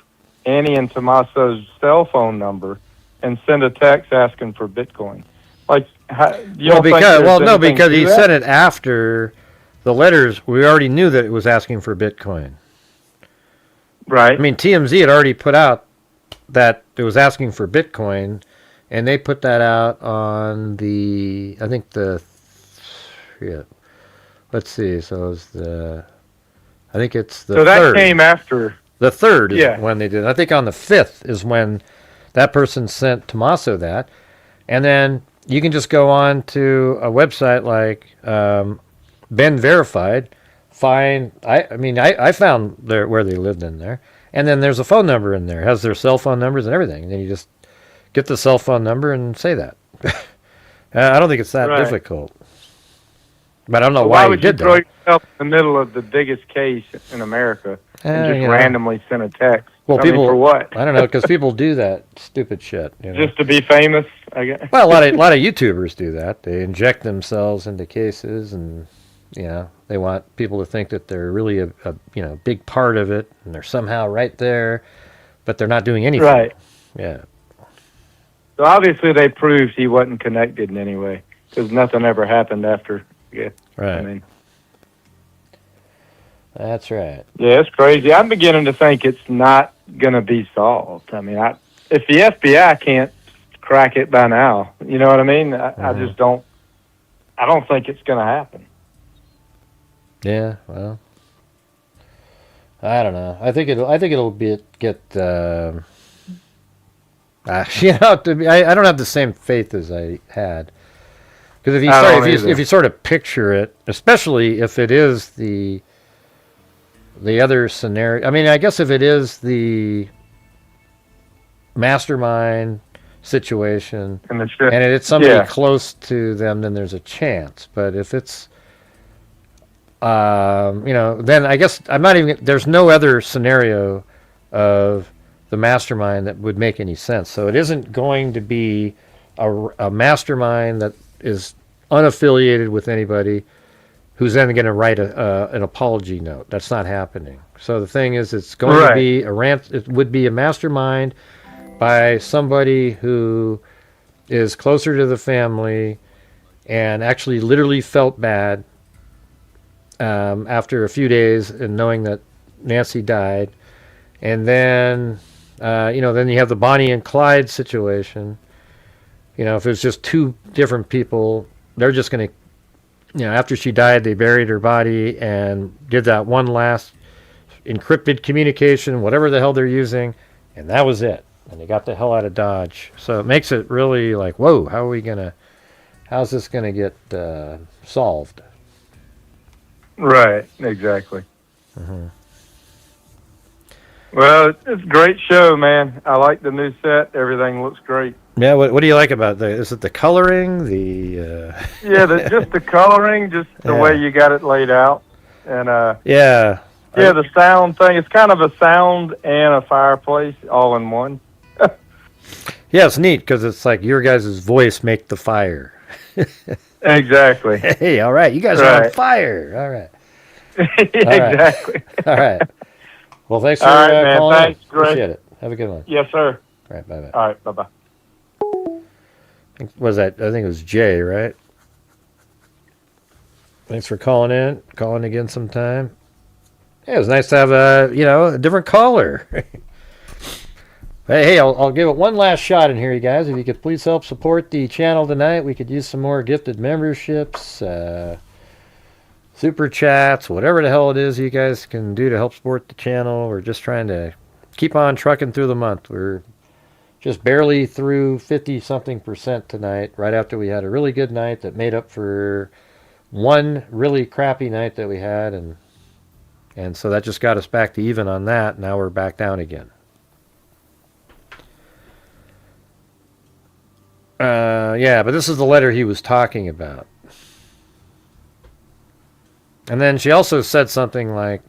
Annie and Tommaso's cell phone number and send a text asking for Bitcoin? Like, you don't think there's anything because to he that? sent it after the letters. We already knew that it was asking for Bitcoin. Right. I mean, TMZ had already put out that it was asking for Bitcoin, and they put that out on let's see. So it was I think it's the So that 3rd. came after. The 3rd is Yeah. when they did. I think on the 5th is when that person sent Tommaso that, and then you can just go on to a website like Ben Verified. I found where they lived in there, and then there's a phone number in there. It has their cell phone numbers and everything. And then you just get the cell phone number and say that. I don't think it's that Right. difficult. But I don't know Well, why he would did you throw that. yourself in the middle of the biggest case in America and just you know. randomly send a text? Well, I mean, people for what? I don't know, because people do that stupid shit. Just to be famous, I guess. Well, a lot of YouTubers do that. They inject themselves into cases, and they want people to think that they're really a big part of it, and they're somehow right there, but they're not doing anything. Right. Yeah. So obviously they proved he wasn't connected in any way because nothing ever happened after. Yeah. Right. I mean, that's right. yeah, it's crazy. I'm beginning to think it's not going to be solved. I mean, if the FBI can't crack it by now, you know what I mean? I just don't. I don't think it's going to happen. Yeah. Well, I don't know. I think it'll get. I don't have the same faith as I had. Because if you sort of picture it, especially if it is the other scenario, I mean, I guess if it is the mastermind situation and it's somebody close to them, then there's a chance. But if it's, then I guess there's no other scenario of the mastermind that would make any sense. So it isn't going to be a mastermind that is unaffiliated with anybody who's then going to write an apology note. That's not happening. So the thing is, it's going to be it would be a mastermind by somebody who is closer to the family and actually literally felt bad after a few days and knowing that Nancy died. And then, then you have the Bonnie and Clyde situation. If it's just two different people, they're just going to, after she died, they buried her body and did that one last encrypted communication, whatever the hell they're using, and that was it. And they got the hell out of Dodge. So it makes it really like, whoa, how's this going to get solved? Right, exactly. Mm-hmm. Well, it's a great show, man. I like the new set. Everything looks great. Yeah, what do you like about is it the coloring, just the coloring, just the way you got it laid out, and the sound thing. It's kind of a sound and a fireplace all in one. Yeah, it's neat because it's like your guys' voice make the fire. Exactly. Hey, all right, you guys are on fire. All right. Exactly. All right. Well, thanks for man. calling. Thanks, in. Greg. Appreciate it. Have a good one. Yes, sir. All right, bye-bye. All right, bye-bye. Was that? I think it was Jay, right? Thanks for calling in. Calling again sometime. Yeah, it was nice to have a different caller. Hey, I'll give it one last shot in here, you guys. If you could please help support the channel tonight, we could use some more gifted memberships, super chats, whatever the hell it is you guys can do to help support the channel. We're just trying to keep on trucking through the month. We're just barely through 50-something% tonight, right after we had a really good night that made up for one really crappy night that we had, and so that just got us back to even on that. Now we're back down again. Yeah, but this is the letter he was talking about. And then she also said something like,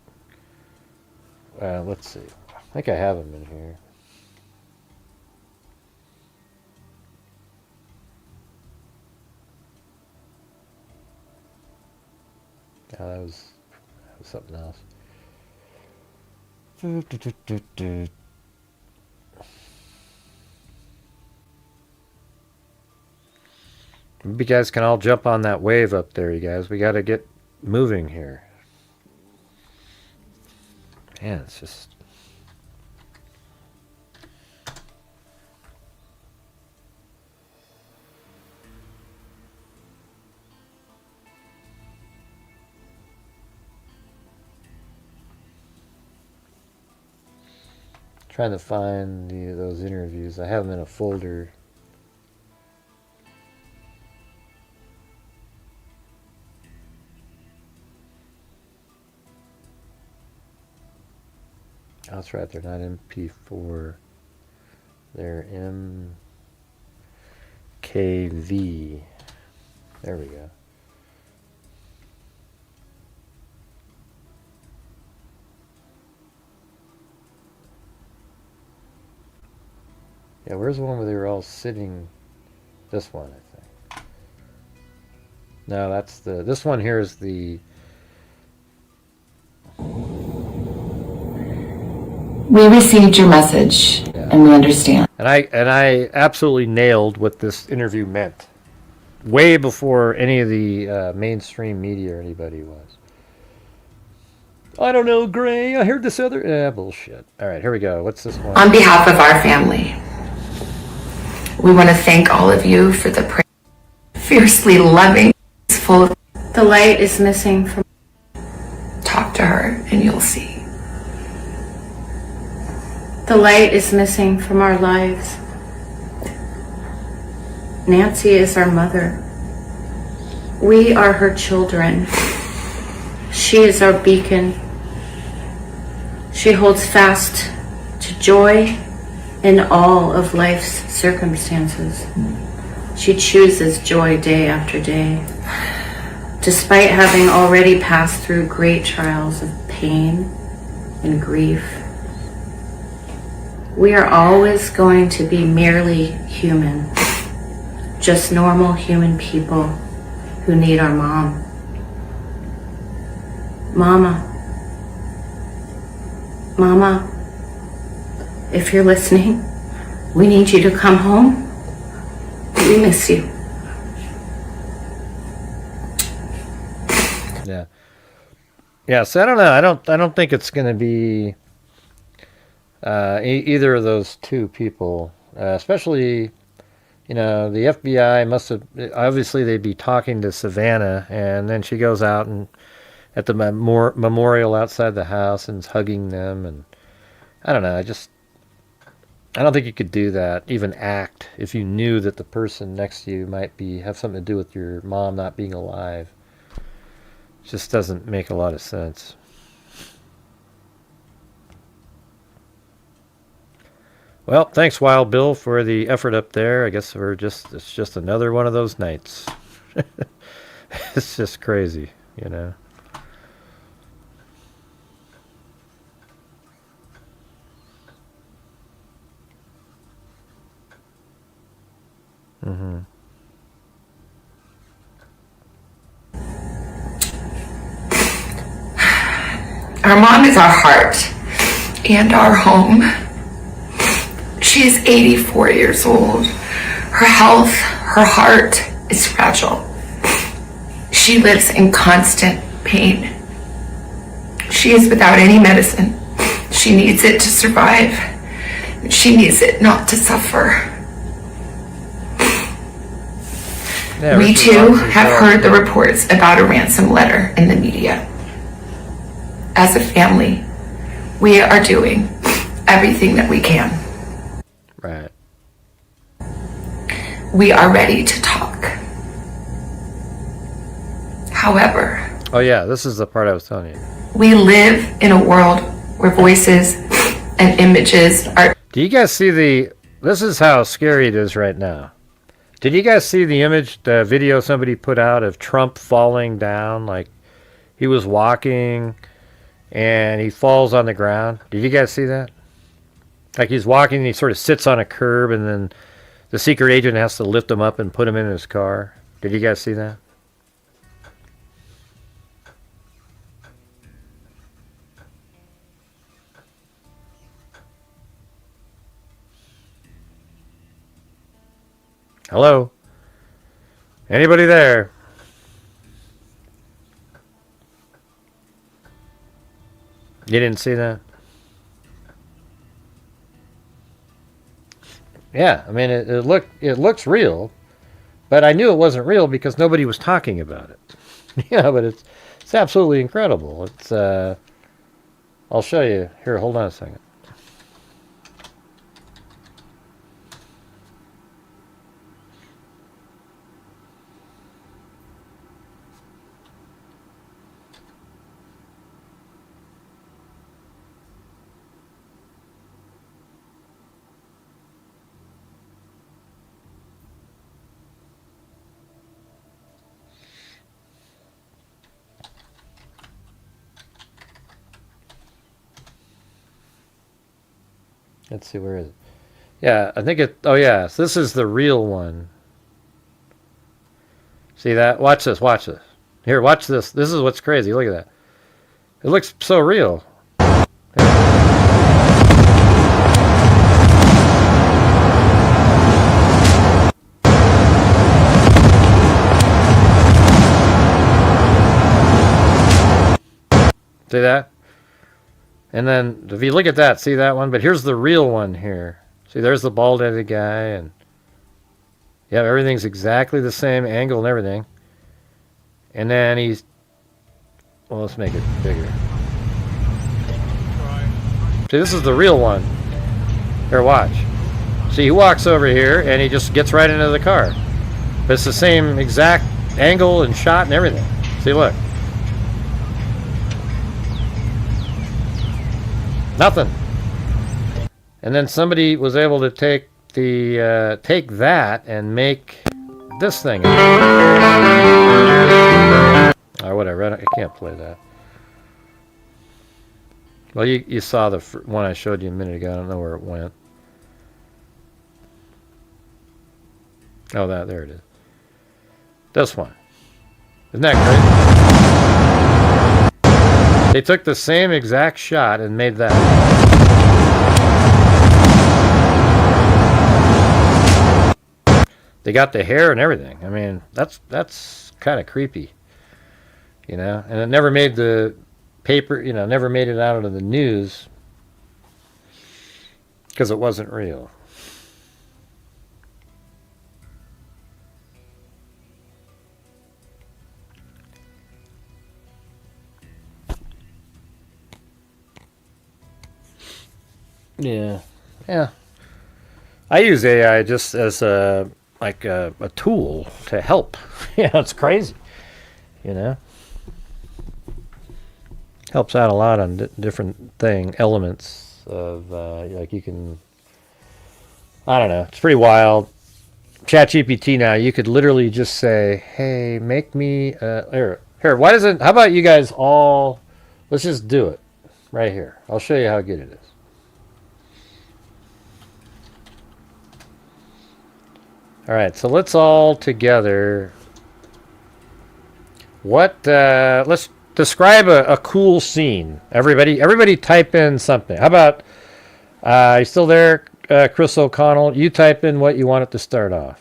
let's see. I think I have him in here. That was something else. Maybe you guys can all jump on that wave up there, you guys. We got to get moving here. Man, it's just... trying to find those interviews. I have them in a folder. Oh, that's right, they're not MP4. They're MKV. There we go. Yeah, where's the one where they were all sitting? This one, I think. No, that's the... This one here is the... We received your message, and we understand. And I absolutely nailed what this interview meant. Way before any of the mainstream media or anybody was. I don't know, Gray. I heard this other... bullshit. All right, here we go. What's this one? On behalf of our family, we want to thank all of you for the fiercely loving, full of... The light is missing from... Talk to her and you'll see. The light is missing from our lives. Nancy is our mother. We are her children. She is our beacon. She holds fast to joy in all of life's circumstances. She chooses joy day after day. Despite having already passed through great trials of pain and grief, we are always going to be merely human, just normal human people who need our mom. Mama, if you're listening, we need you to come home. We miss you. Yeah. Yeah, so I don't know. I don't think it's going to be either of those two people, especially, you know, the FBI must have, obviously they'd be talking to Savannah, and then she goes out and at the memorial outside the house and is hugging them, and I don't know, I don't think you could do that, even act, if you knew that the person next to you might have something to do with your mom not being alive. It just doesn't make a lot of sense. Well, thanks, Wild Bill, for the effort up there. I guess it's just another one of those nights. It's just crazy, you know. Mm-hmm. Our mom is our heart and our home. She is 84 years old. Her health, her heart is fragile. She lives in constant pain. She is without any medicine. She needs it to survive. She needs it not to suffer. Yeah, We Richard too Robinson's have dog. heard the reports about a ransom letter in the media. As a family, we are doing everything that we can. Right. We are ready to talk. However, Oh yeah, this is the part I was telling you. we live in a world where voices and images are. Do you guys see the? This is how scary it is right now. Did you guys see the image, the video somebody put out of Trump falling down? Like he was walking and he falls on the ground. Did you guys see that? Like he's walking and he sort of sits on a curb and then the secret agent has to lift him up and put him in his car. Did you guys see that? Hello? Anybody there? You didn't see that? Yeah, I mean, it looks real, but I knew it wasn't real because nobody was talking about it. Yeah, but it's absolutely incredible. It's I'll show you. Here, hold on a second. Let's see, where is it? Yeah, I think it. Oh, yeah. So this is the real one. See that? Watch this. Watch this. Here, watch this. This is what's crazy. Look at that. It looks so real. See that? And then if you look at that, see that one? But here's the real one here. See, there's the bald-headed guy, and yeah, everything's exactly the same angle and everything. And then he's, well, let's make it bigger. See, this is the real one. Here, watch. See, he walks over here, and he just gets right into the car. But it's the same exact angle and shot and everything. See, look. Nothing. And then somebody was able to take the take that and make this thing. Or whatever. I can't play that. Well, you saw the one I showed you a minute ago. I don't know where it went. Oh, there it is. This one. Isn't that great? They took the same exact shot and made that. They got the hair and everything. I mean, that's kind of creepy, you know. And it never made the paper, you know, never made it out of the news because it wasn't real. Yeah, yeah. I use AI just as a tool to help. Yeah, it's crazy. You know, helps out a lot on different elements of like you can. I don't know. It's pretty wild. ChatGPT now, you could literally just say, "Hey, make me here. Why doesn't? How about you guys all? Let's just do it right here. I'll show you how good it is." All right, so let's all together. Let's describe a cool scene. Everybody type in something. How about, you still there, Chris O'Connell? You type in what you want it to start off.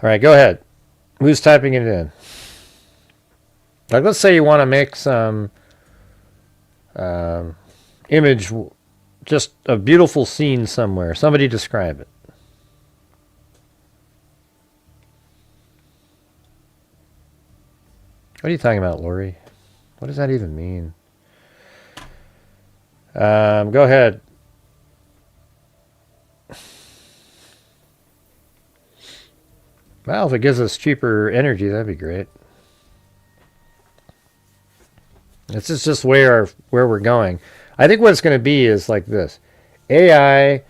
All right, go ahead. Who's typing it in? Like, let's say you want to make some image, just a beautiful scene somewhere. Somebody describe it. What are you talking about, Lori? What does that even mean? Go ahead. Well, if it gives us cheaper energy, that'd be great. This is just where we're going. I think what it's going to be is like this. AI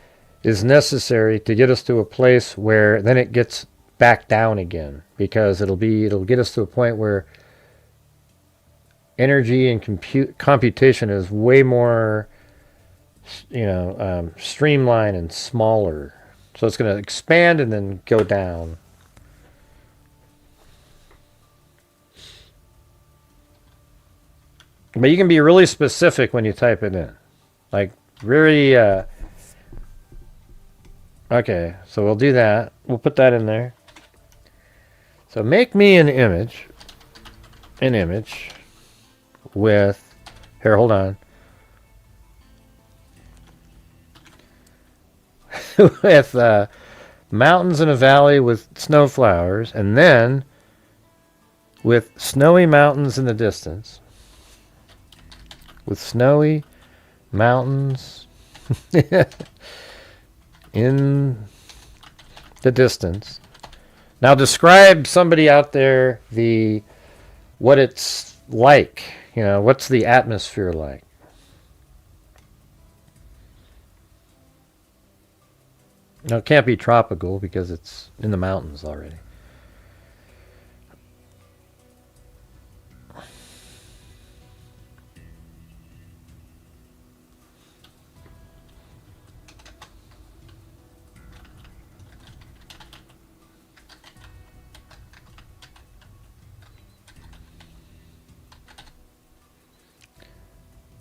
is necessary to get us to a place where then it gets back down again, because it'll get us to a point where energy and computation is way more, streamlined and smaller. So it's going to expand and then go down. But you can be really specific when you type it in. Like, really, okay, so we'll do that. We'll put that in there. So make me an image with, here, hold on. With mountains in a valley with snow flowers, and then with snowy mountains in the distance. With snowy mountains in the distance. Now describe somebody out there what it's like. What's the atmosphere like? Now it can't be tropical because it's in the mountains already.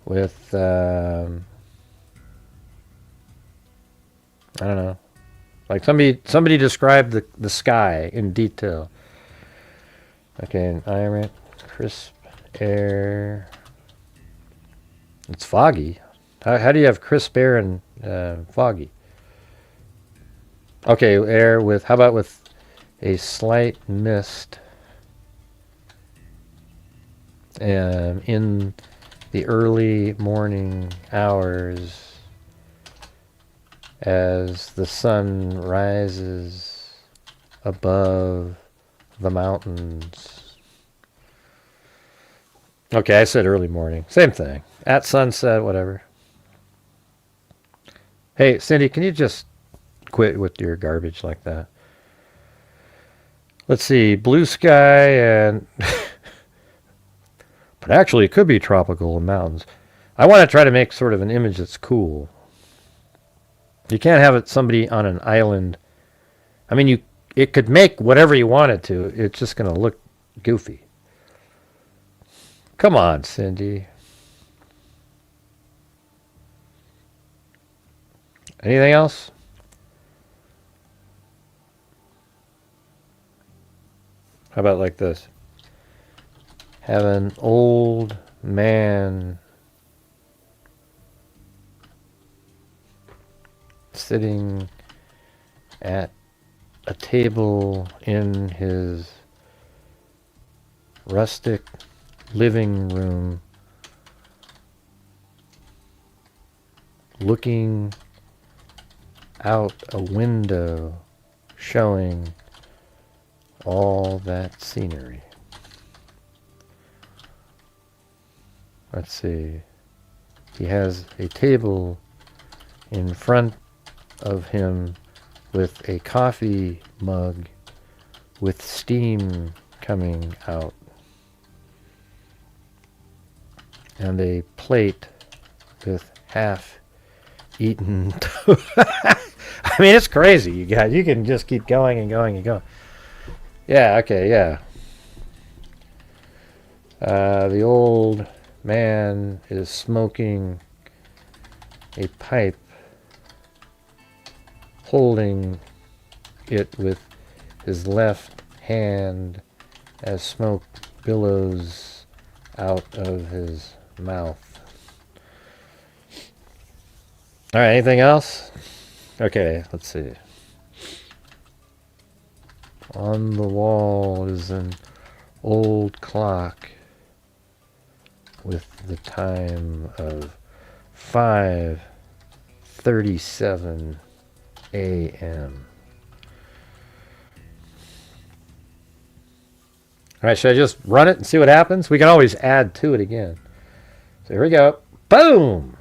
With, I don't know. Like somebody described the sky in detail. Okay, an environment, crisp air. It's foggy. How do you have crisp air and foggy? Okay, air with, how about with a slight mist in the early morning hours as the sun rises above the mountains. Okay, I said early morning. Same thing. At sunset, whatever. Hey, Cindy, can you just quit with your garbage like that? Let's see. Blue sky and... But actually, it could be tropical in mountains. I want to try to make sort of an image that's cool. You can't have it somebody on an island. I mean, it could make whatever you want it to. It's just going to look goofy. Come on, Cindy. Anything else? How about like this? Have an old man sitting at a table in his rustic living room, looking out a window, showing all that scenery. Let's see. He has a table in front of him with a coffee mug with steam coming out and a plate with half-eaten I mean, it's crazy, you guys. You can just keep going and going and going. Yeah, okay, yeah. The old man is smoking a pipe, holding it with his left hand as smoke billows out of his mouth. All right, anything else? Okay, let's see. On the wall is an old clock with the time of 5:37 a.m. All right, should I just run it and see what happens? We can always add to it again. So here we go. Boom!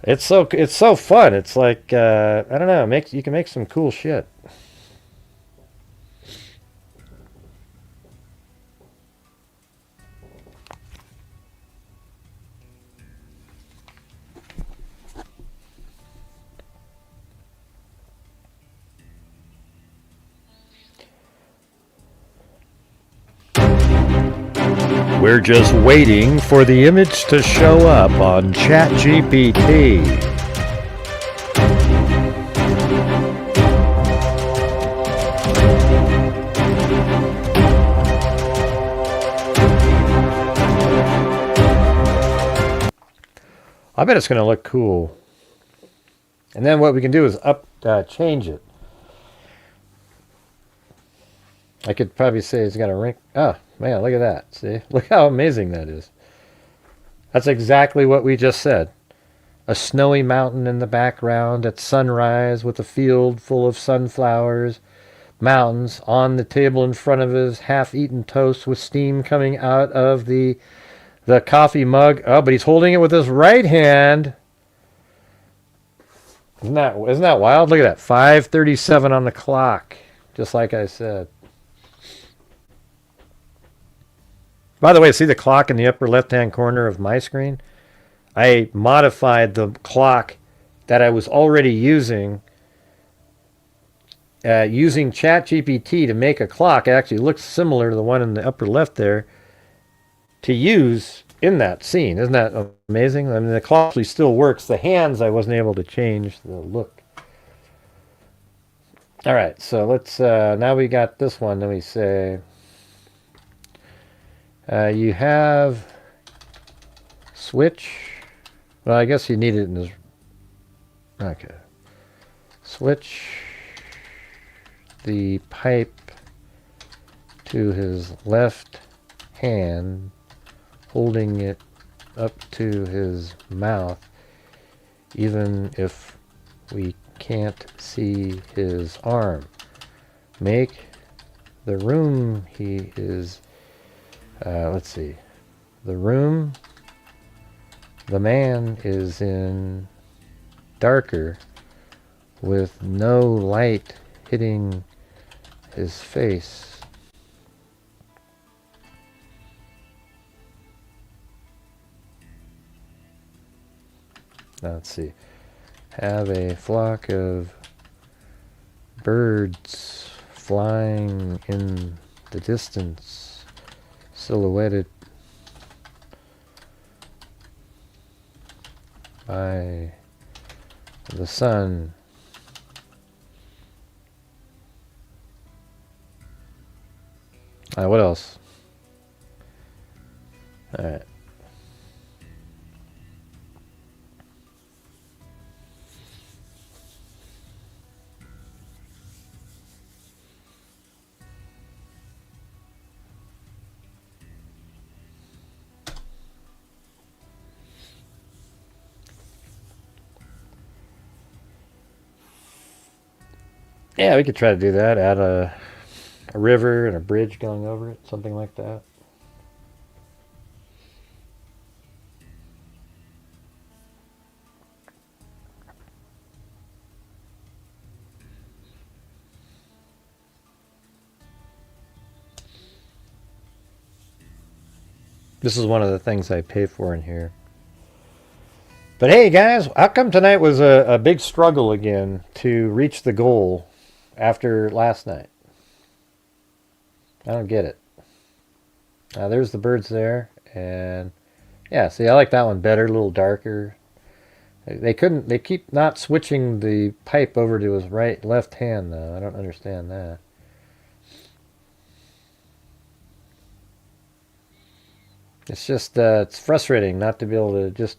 It's so fun. It's like I don't know. You can make some cool shit. We're just waiting for the image to show up on ChatGPT. I bet it's going to look cool. And then what we can do is change it. I could probably say it's got a ring. Oh, man, look at that. See? Look how amazing that is. That's exactly what we just said. A snowy mountain in the background at sunrise with a field full of sunflowers. Mountains on the table in front of his half-eaten toast with steam coming out of the coffee mug. Oh, but he's holding it with his right hand. Isn't that wild? Look at that. 5:37 on the clock. Just like I said. By the way, see the clock in the upper left-hand corner of my screen? I modified the clock that I was already using ChatGPT to make a clock. It actually looks similar to the one in the upper left there to use in that scene. Isn't that amazing? I mean, the clock actually still works. The hands, I wasn't able to change the look. All right, so let's, now we got this one. Let me say... you have switch. Well, I guess you need it in this. Okay. Switch the pipe to his left hand, holding it up to his mouth, even if we can't see his arm. Make the room he is. Let's see. The room the man is in darker with no light hitting his face. Now let's see. Have a flock of birds flying in the distance, silhouetted by the sun. What else? All right. Yeah, we could try to do that. Add a river and a bridge going over it, something like that. This is one of the things I pay for in here. But hey guys, how come tonight was a big struggle again to reach the goal after last night? I don't get it. There's the birds there, and yeah, see, I like that one better, a little darker. They couldn't. They keep not switching the pipe over to his left hand though. I don't understand that. It's just it's frustrating not to be able to just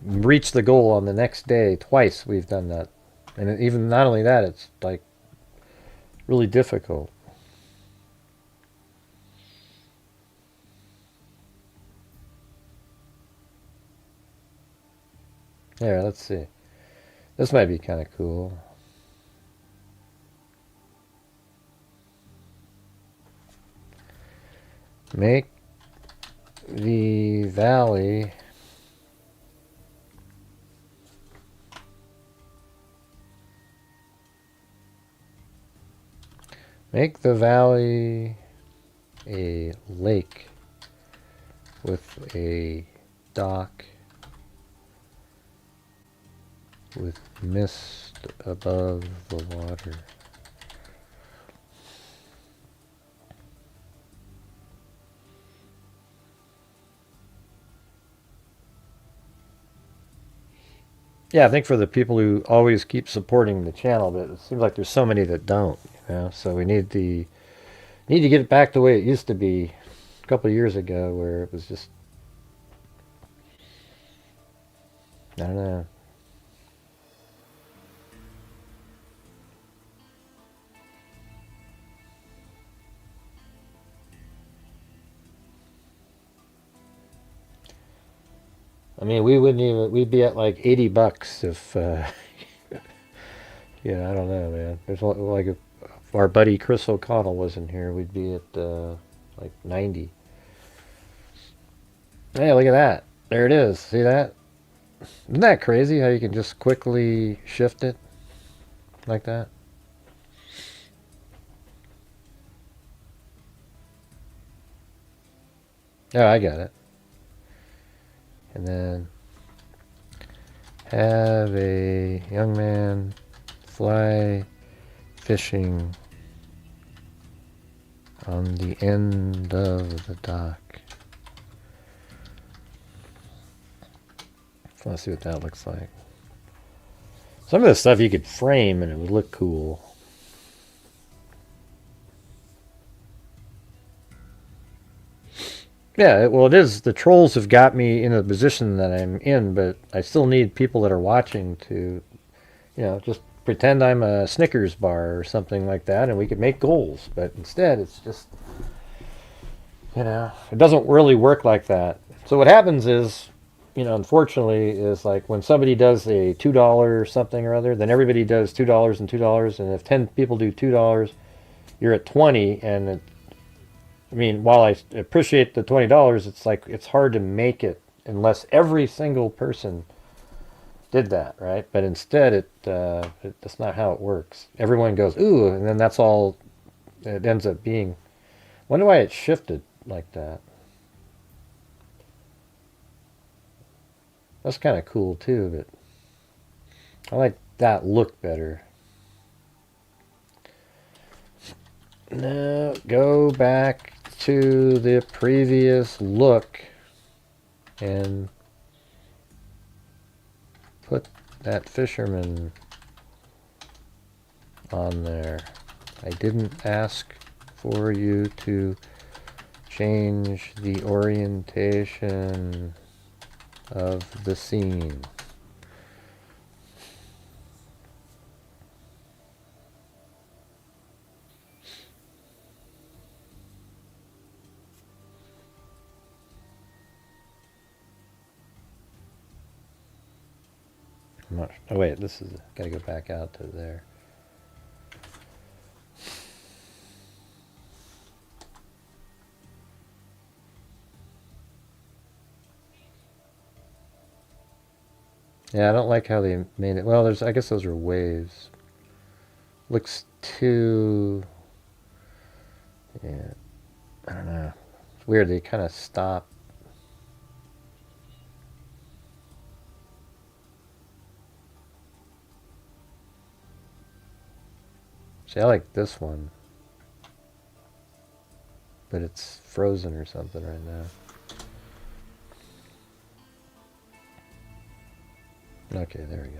reach the goal on the next day. Twice we've done that, and even not only that, it's like really difficult. Here, let's see. This might be kind of cool. Make the valley a lake with a dock with mist above the water. Yeah, I think for the people who always keep supporting the channel, but it seems like there's so many that don't, so we need to get it back the way it used to be a couple of years ago, where it was just, I don't know. I mean, we'd be at like $80 if, I don't know, man. There's like if our buddy Chris O'Connell wasn't here, we'd be at like 90. Hey, look at that. There it is. See that? Isn't that crazy how you can just quickly shift it like that? Oh, I got it. And then have a young man fly fishing on the end of the dock. Let's see what that looks like. Some of this stuff you could frame and it would look cool. Yeah, well, it is. The trolls have got me in a position that I'm in, but I still need people that are watching to, just pretend I'm a Snickers bar or something like that, and we could make goals. But instead, it's just, it doesn't really work like that. So what happens is, unfortunately, is like when somebody does a $2 something or other, then everybody does $2 and $2, and if 10 people do $2, you're at 20, and while I appreciate the $20, it's like it's hard to make it unless every single person did that, right? But instead, that's not how it works. Everyone goes, ooh, and then that's all it ends up being. Wonder why it shifted like that. That's kind of cool too, but I like that look better. Now go back to the previous look and put that fisherman on there. I didn't ask for you to change the orientation of the scene. Oh wait, this is gotta go back out to there. Yeah, I don't like how they made it. Well, I guess those are waves. Looks too, yeah, I don't know. It's weird, they kind of stop. See, I like this one, but it's frozen or something right now. Okay, there we go.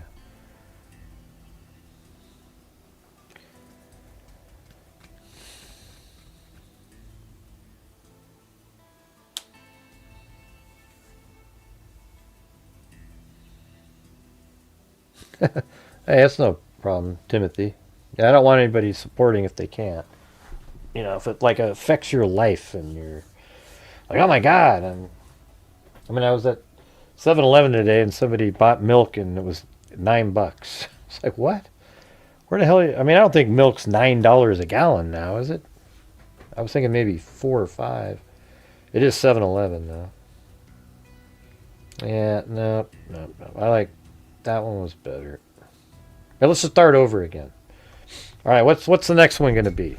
Hey, that's no problem, Timothy. Yeah, I don't want anybody supporting if they can't. You know, if it like affects your life and you're like, oh my God. I mean, I was at 7-Eleven today and somebody bought milk and it was $9. It's like, what? Where the hell? I mean, I don't think milk's $9 a gallon now, is it? I was thinking maybe 4 or 5. It is 7-Eleven though. Yeah, no. I like that one was better. Now let's just start over again. All right, what's the next one going to be?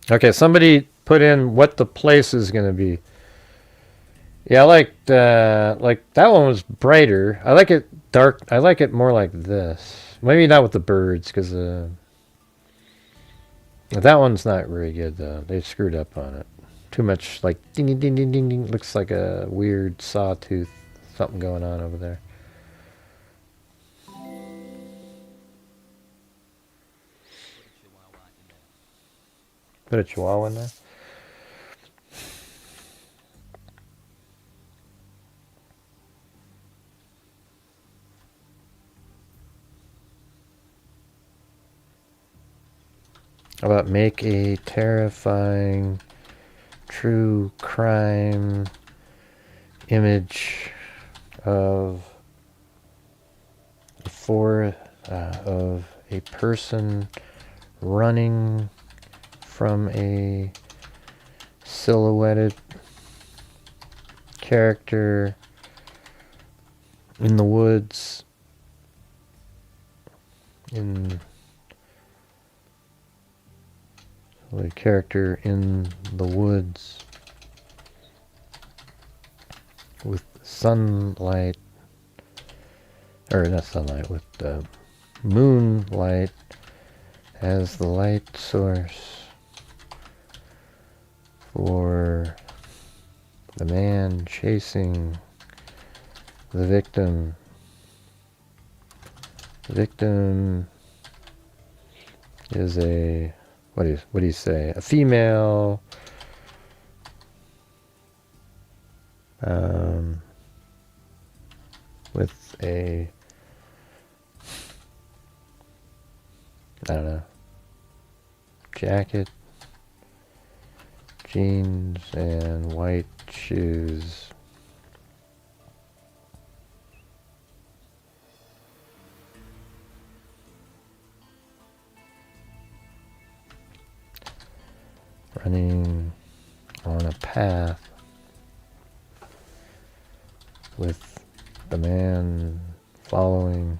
Okay, somebody put in what the place is going to be. Yeah, I like that one was brighter. I like it dark. I like it more like this. Maybe not with the birds, because that one's not very good though. They screwed up on it. Too much like ding ding ding ding ding ding. Looks like a weird sawtooth. Something going on over there. Put a chihuahua in there. How about make a terrifying true crime image of of a person running from a silhouetted character in the woods the character in the woods with sunlight, or not sunlight, with moonlight as the light source for the man chasing the victim. The victim is a what do you say? A female, with a, I don't know, jacket, jeans, and white shoes. Running on a path with the man following.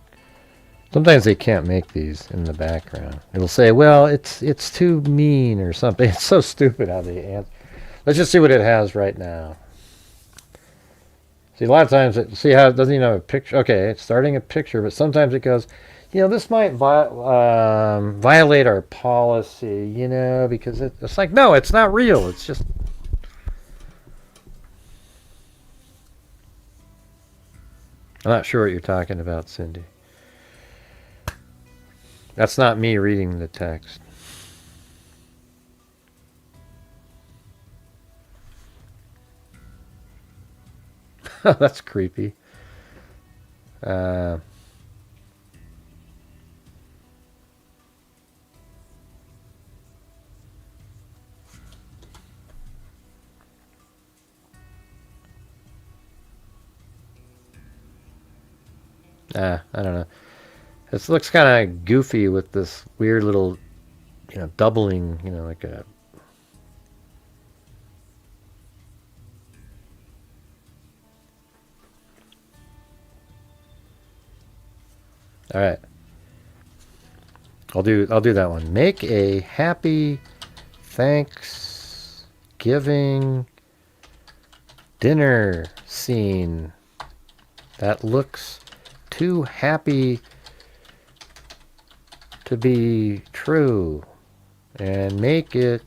Sometimes they can't make these in the background. It'll say, well, it's too mean or something. It's so stupid how they answer. Let's just see what it has right now. See, a lot of times, see how it doesn't even have a picture. Okay, it's starting a picture, but sometimes it goes, you know, this might violate our policy, you know, because it's like, no, it's not real. It's just... I'm not sure what you're talking about, Cindy. That's not me reading the text. That's creepy. I don't know. This looks kind of goofy with this weird little, you know, doubling, you know, like a... All right. I'll do that one. Make a happy Thanksgiving dinner scene that looks too happy to be true, and make it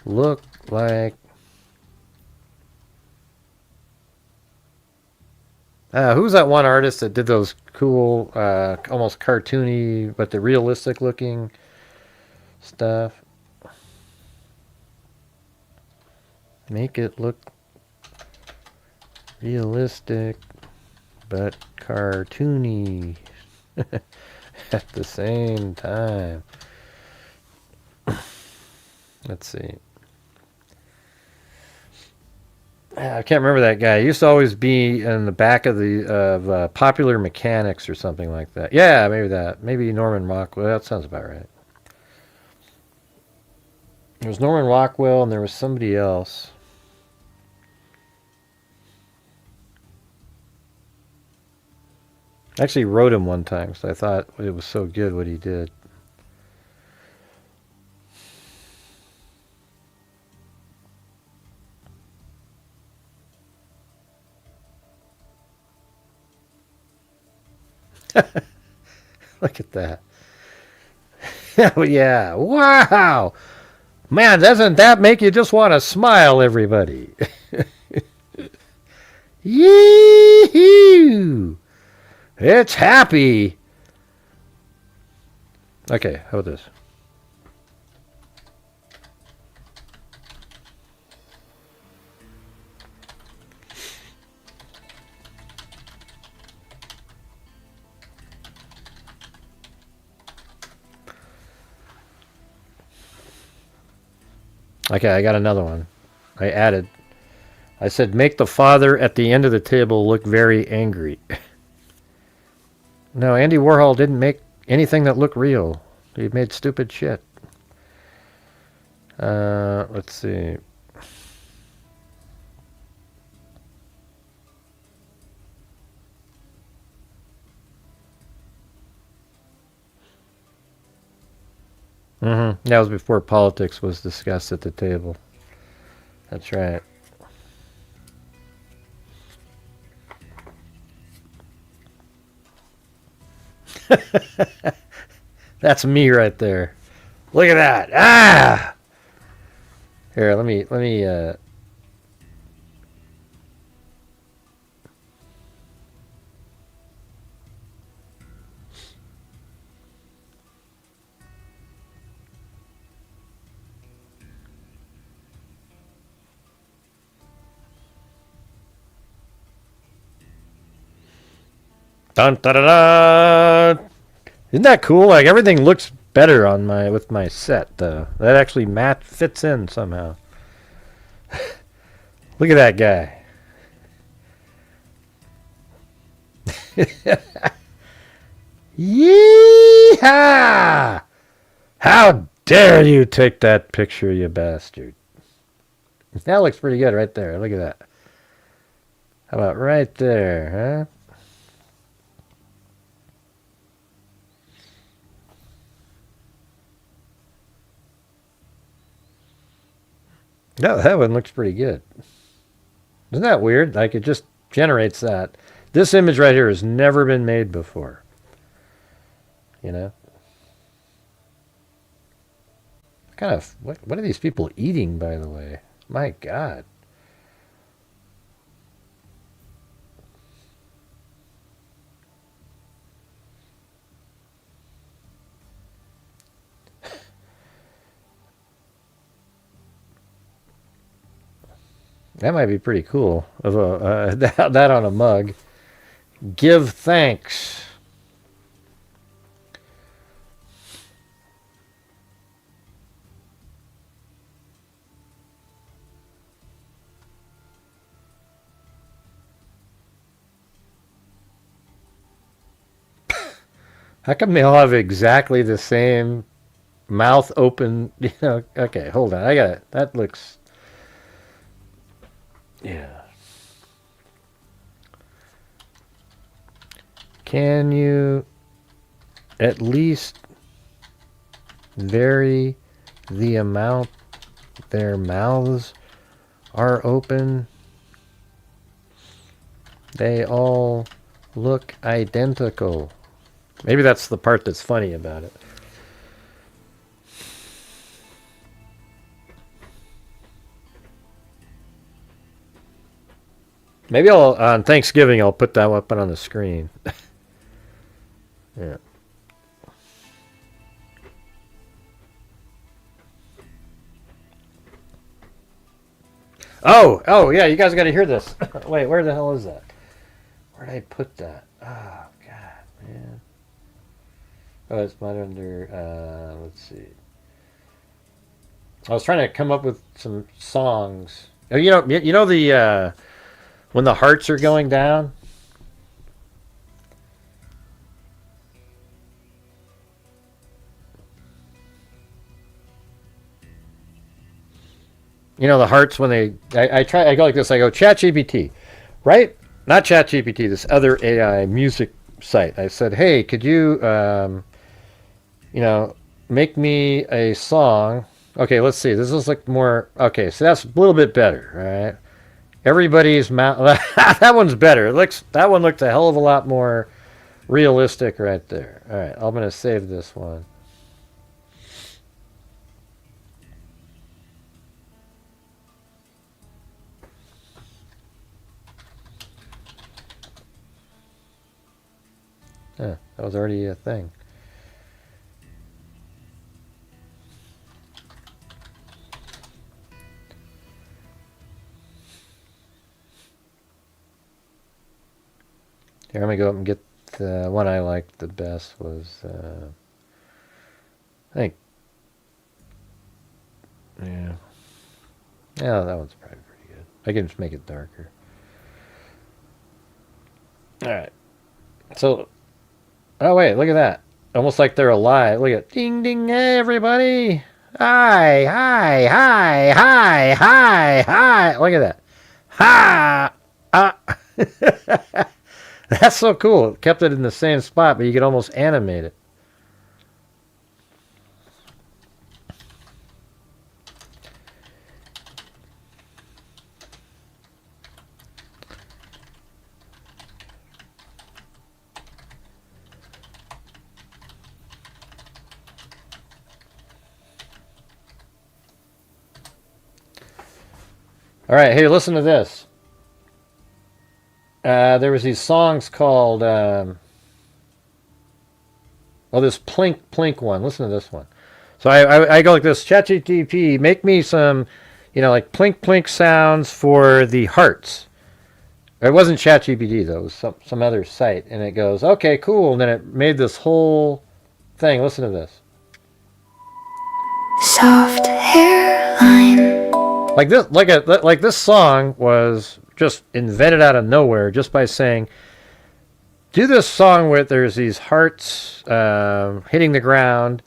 look like who's that one artist that did those cool almost cartoony but the realistic looking stuff? Make it look realistic but cartoony at the same time. Let's see. I can't remember that guy. He used to always be in the back of the Popular Mechanics or something like that. Yeah, maybe that. Maybe Norman Rockwell. That sounds about right. There was Norman Rockwell and there was somebody else. I actually wrote him one time because I thought it was so good what he did. Look at that. Yeah. Wow. Man, doesn't that make you just want to smile, everybody? Yee-hoo! It's happy. Okay, how about this? Okay, I got another one. I said, make the father at the end of the table look very angry. No, Andy Warhol didn't make anything that looked real. He made stupid shit. Let's see. That was before politics was discussed at the table. That's right. That's me right there. Look at that. Ah! Here, let me dun, da, da, da. Isn't that cool? Like everything looks better on with my set though. That actually fits in somehow. Look at that guy. Yeehaw! How dare you take that picture, you bastard. That looks pretty good right there. Look at that. How about right there, huh? No, that one looks pretty good. Isn't that weird? Like it just generates that. This image right here has never been made before. You know? What are these people eating, by the way? My God. That might be pretty cool. That on a mug. Give thanks. How come they all have exactly the same mouth open? You know, okay, hold on. I got it. That looks... Yeah. Can you at least vary the amount their mouths are open? They all look identical. Maybe that's the part that's funny about it. Maybe on Thanksgiving I'll put that up on the screen. Yeah. Oh yeah, you guys got to hear this. Wait, where the hell is that? Where did I put that? Oh god, man. Oh, it's not under. Let's see. I was trying to come up with some songs. Oh, you know the when the hearts are going down. You know the hearts when they. I go like this. I go ChatGPT, right? Not ChatGPT. This other AI music site. I said, hey, could you, make me a song? Okay, let's see. This is like more. Okay, so that's a little bit better, right? Everybody's mouth. That one's better. That one looked a hell of a lot more realistic right there. All right, I'm gonna save this one. That was already a thing. Here, I'm going to go up and get the one I liked the best was, I think, yeah, that one's probably pretty good. I can just make it darker. All right. So, oh, wait, look at that. Almost like they're alive. Look at ding, ding, hey, everybody. Hi, hi, hi, hi, hi, hi. Look at that. Ha! That's so cool. It kept it in the same spot, but you could almost animate it. All right, hey, listen to this. There was these songs called, this Plink Plink one. Listen to this one. So I go like this, ChatGPT, make me some, like Plink Plink sounds for the hearts. It wasn't ChatGPT though, it was some other site. And it goes, okay, cool. And then it made this whole thing. Listen to this. Soft hairline. Like this song was just invented out of nowhere just by saying, do this song where there's these hearts hitting the ground,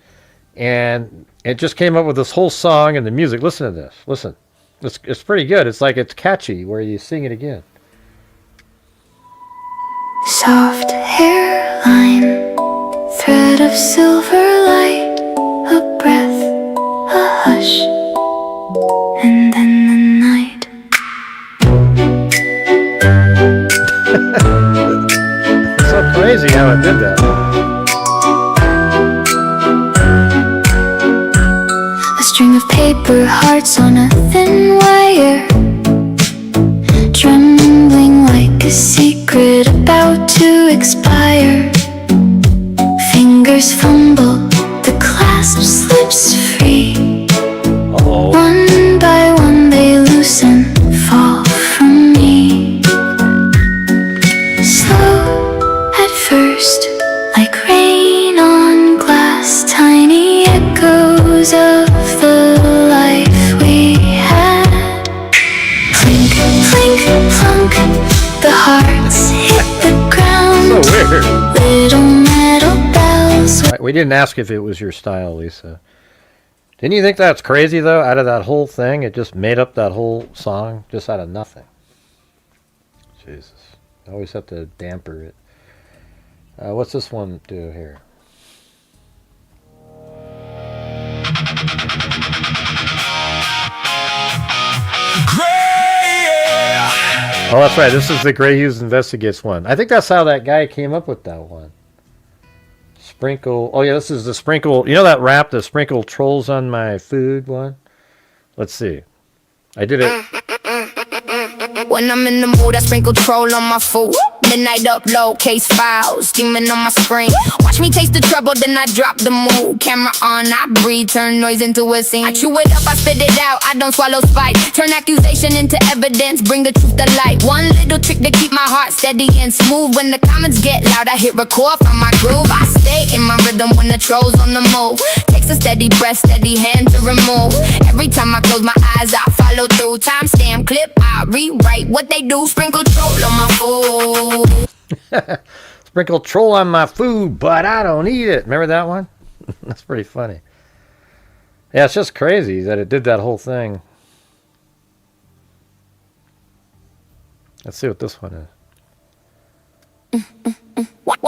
and it just came up with this whole song and the music. Listen to this. Listen. It's pretty good. It's like it's catchy where you sing it again. Soft hairline, thread of silver light, a breath, a hush, and then the night. It's so crazy how it did that. A string of paper hearts on a thin wire, trembling like a secret about to expire. Fingers fumble, the clasp slips free. One by one they loosen, fall from me. Slow at first, like rain on glass, tiny echoes of the life we had. Clink, clink, plunk, the hearts hit the ground. So weird. Little metal bells. We didn't ask if it was your style, Lisa. Didn't you think that's crazy, though? Out of that whole thing, it just made up that whole song just out of nothing. Jesus. I always have to damper it. What's this one do here? Oh, that's right. This is the Grey Hughes Investigates one. I think that's how that guy came up with that one. Sprinkle. Oh, yeah, this is the sprinkle. You know that rap, the sprinkle trolls on my food one? Let's see. I did it. When I'm in the mood, I sprinkle troll on my food. Midnight upload, case files, steaming on my screen. Watch me taste the trouble, then I drop the mood. Camera on, I breathe, turn noise into a scene. I chew it up, I spit it out, I don't swallow spite. Turn accusation into evidence, bring the truth to light. One little trick to keep my heart steady and smooth. When the comments get loud, I hit record from my groove. I stay in my rhythm when the troll's on the move. Takes a steady breath, steady hand to remove. Every time I close my eyes, I follow through. Timestamp clip, I rewrite what they do. Sprinkle troll on my food. Sprinkle troll on my food, but I don't eat it. Remember that one? That's pretty funny. Yeah, it's just crazy that it did that whole thing. Let's see what this one is.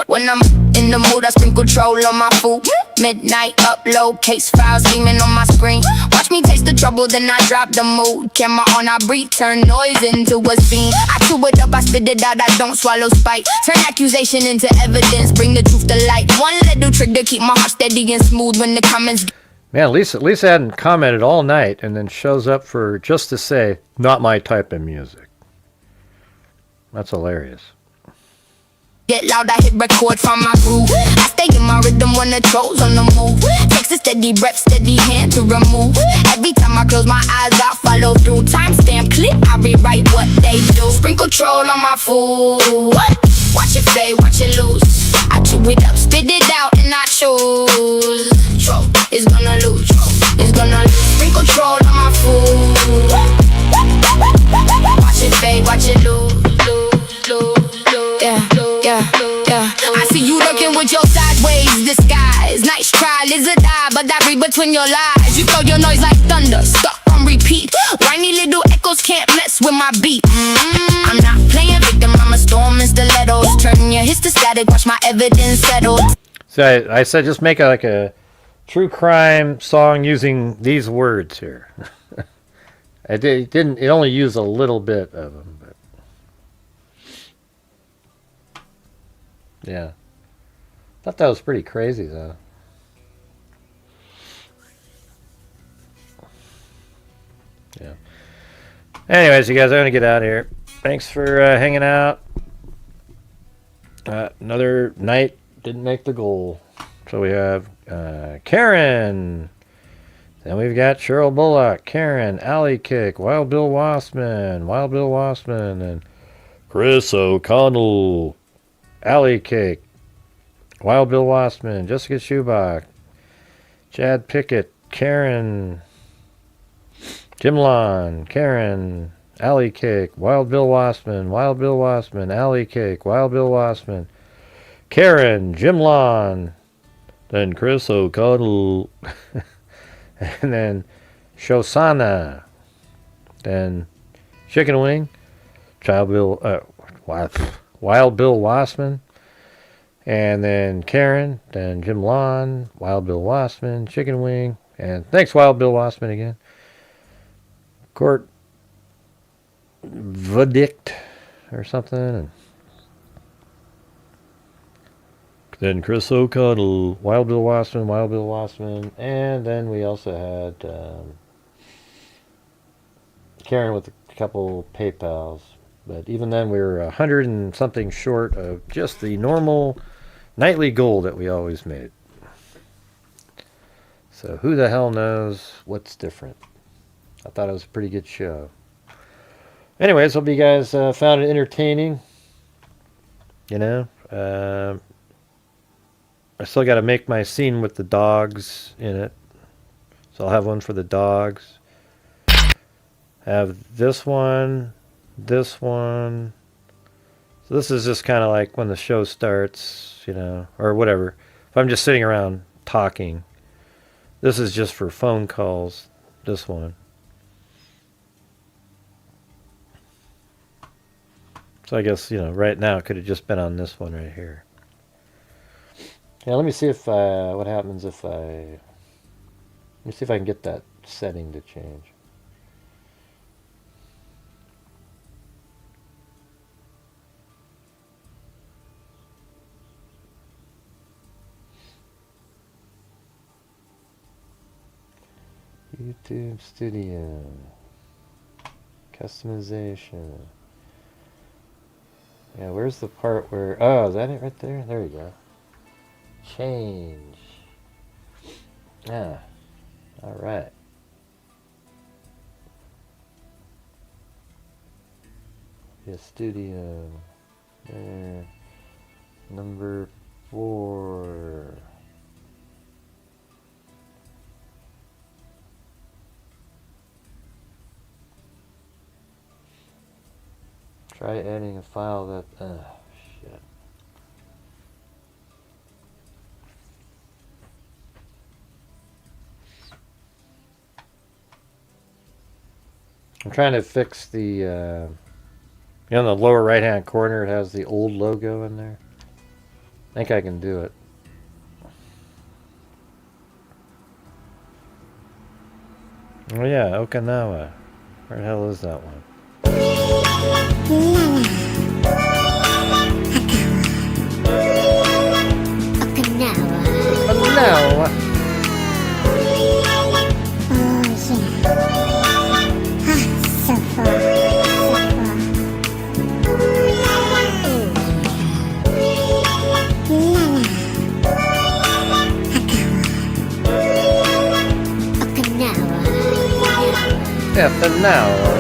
When I'm in the mood, I sprinkle troll on my food. Midnight upload, case files steaming on my screen. Watch me taste the trouble, then I drop the mood. Camera on, I breathe, turn noise into a scene. I chew it up, I spit it out, I don't swallow spite. Turn accusation into evidence, bring the truth to light. One little trick to keep my heart steady and smooth when the comments. Man, Lisa hadn't commented all night and then shows up for just to say, not my type of music. That's hilarious. Get loud, I hit record from my groove. I stay in my rhythm when the troll's on the move. Takes a steady breath, steady hand to remove. Every time I close my eyes, I follow through. Timestamp clip, I rewrite what they do. Sprinkle troll on my food. Watch it play, watch it lose. I chew it up, spit it out, and I choose. Troll is gonna lose, troll is gonna lose. Sprinkle troll on my food. Watch it fade, watch it lose, lose. Yeah. I see you lurking with your sideways disguise. Nice try, lizard eye, but I read between your lies. You throw your noise like thunder, stuck on repeat. Whiny little echoes can't mess with my beat. I'm not playing victim, I'm a storm in stilettos. Turn your hits to static, watch my evidence settle. So I said just make a true crime song using these words here. It only used a little bit of them. Yeah. Thought that was pretty crazy, though. Yeah. Anyways, you guys, I'm going to get out of here. Thanks for hanging out. Another night didn't make the goal. So we have Karen. Then we've got Cheryl Bullock, Karen, Alley Kick, Wild Bill Wassman, and Chris O'Connell. Alley Cake, Wild Bill Wassman, Jessica Schubach, Chad Pickett, Karen, Jim Lon, Karen, Alley Cake, Wild Bill Wassman, Alley Cake, Wild Bill Wassman, Karen, Jim Lon, then Chris O'Connell, and then Shosana, then Chicken Wing, Wild Bill Wassman, and then Karen, then Jim Lon, Wild Bill Wassman, Chicken Wing, and thanks Wild Bill Wassman again. Court Verdict or something, and then Chris O'Connell, Wild Bill Wassman, and then we also had Karen with a couple PayPals. But even then, we were 100 and something short of just the normal nightly goal that we always made. So who the hell knows what's different? I thought it was a pretty good show. Anyways, hope you guys found it entertaining. You know, I still got to make my scene with the dogs in it. So I'll have one for the dogs. Have this one. This one. So this is just kind of like when the show starts, you know, or whatever. If I'm just sitting around talking, this is just for phone calls, this one. So I guess, you know, right now it could have just been on this one right here. Yeah, let me see if what happens if let me see if I can get that setting to change. YouTube Studio. Customization. Yeah, where's the part where... Oh, is that it right there? There you go. Change. Yeah. Alright. Yeah, Studio. There. Number 4. Try adding a file that... shit. I'm trying to fix the... you know, in the lower right-hand corner, it has the old logo in there. I think I can do it. Oh yeah, Okinawa. Where the hell is that one? Okinawa. Yeah, for now.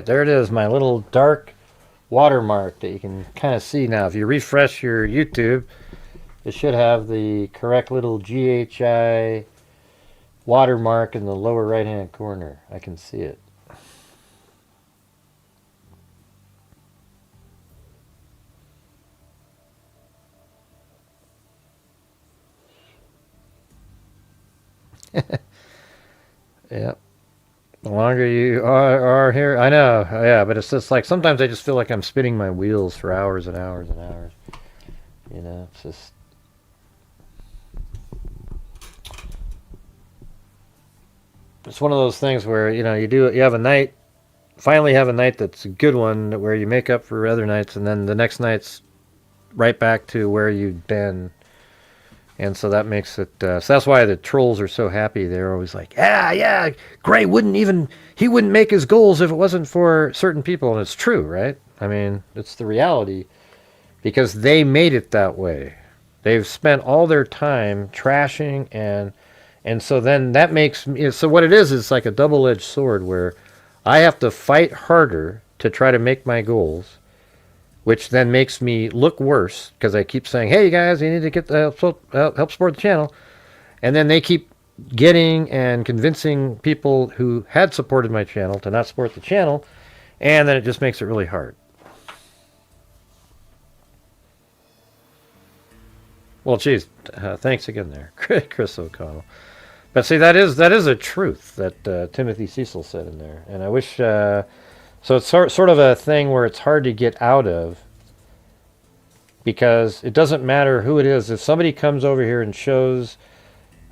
there it is, my little dark watermark that you can kind of see now. If you refresh your YouTube, it should have the correct little GHI watermark in the lower right hand corner. I can see it. Yep. The longer you are here, I know, yeah, but it's just like sometimes I just feel like I'm spinning my wheels for hours and hours and hours. You know, it's just. It's one of those things where, you know, you have a night, finally have a night that's a good one where you make up for other nights, and then the next night's right back to where you'd been. And so that makes it, so that's why the trolls are so happy. They're always like, yeah, Gray he wouldn't make his goals if it wasn't for certain people. And it's true, right? I mean, it's the reality because they made it that way. They've spent all their time trashing and so then that makes me, so what it is like a double-edged sword where I have to fight harder to try to make my goals, which then makes me look worse because I keep saying, hey, you guys, you need to get the help support the channel. And then they keep getting and convincing people who had supported my channel to not support the channel. And then it just makes it really hard. Well, geez, thanks again there, Chris O'Connell. But see, that is a truth that Timothy Cecil said in there. And I wish... So it's sort of a thing where it's hard to get out of because it doesn't matter who it is. If somebody comes over here and shows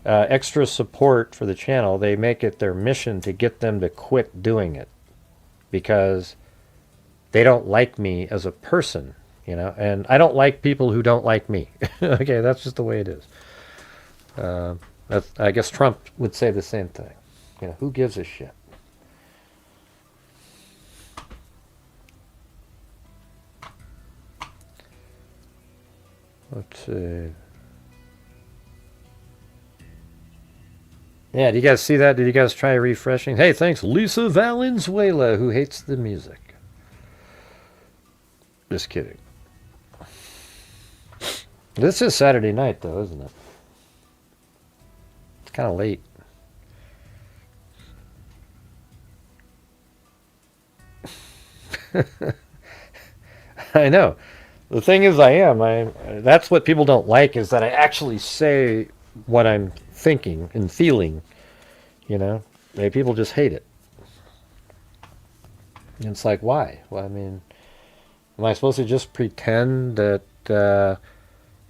extra support for the channel, they make it their mission to get them to quit doing it because they don't like me as a person, you know, and I don't like people who don't like me. Okay, that's just the way it is. I guess Trump would say the same thing. You know, who gives a shit? Let's see. Yeah, do you guys see that? Did you guys try refreshing? Hey, thanks, Lisa Valenzuela, who hates the music. Just kidding. This is Saturday night, though, isn't it? It's kind of late. I know. The thing is, that's what people don't like is that I actually say what I'm thinking and feeling, you know. People just hate it. And it's like, why? Well, I mean, am I supposed to just pretend that,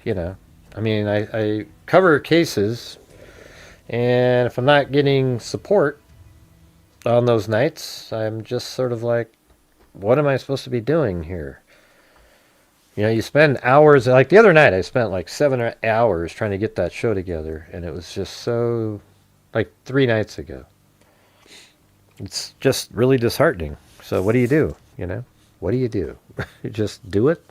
you know, I mean, I cover cases, and if I'm not getting support on those nights, I'm just sort of like, what am I supposed to be doing here? You know, you spend hours, like the other night, I spent like 7 hours trying to get that show together, and it was just so, like 3 nights ago. It's just really disheartening. So what do you do, you know? What do? You just do it?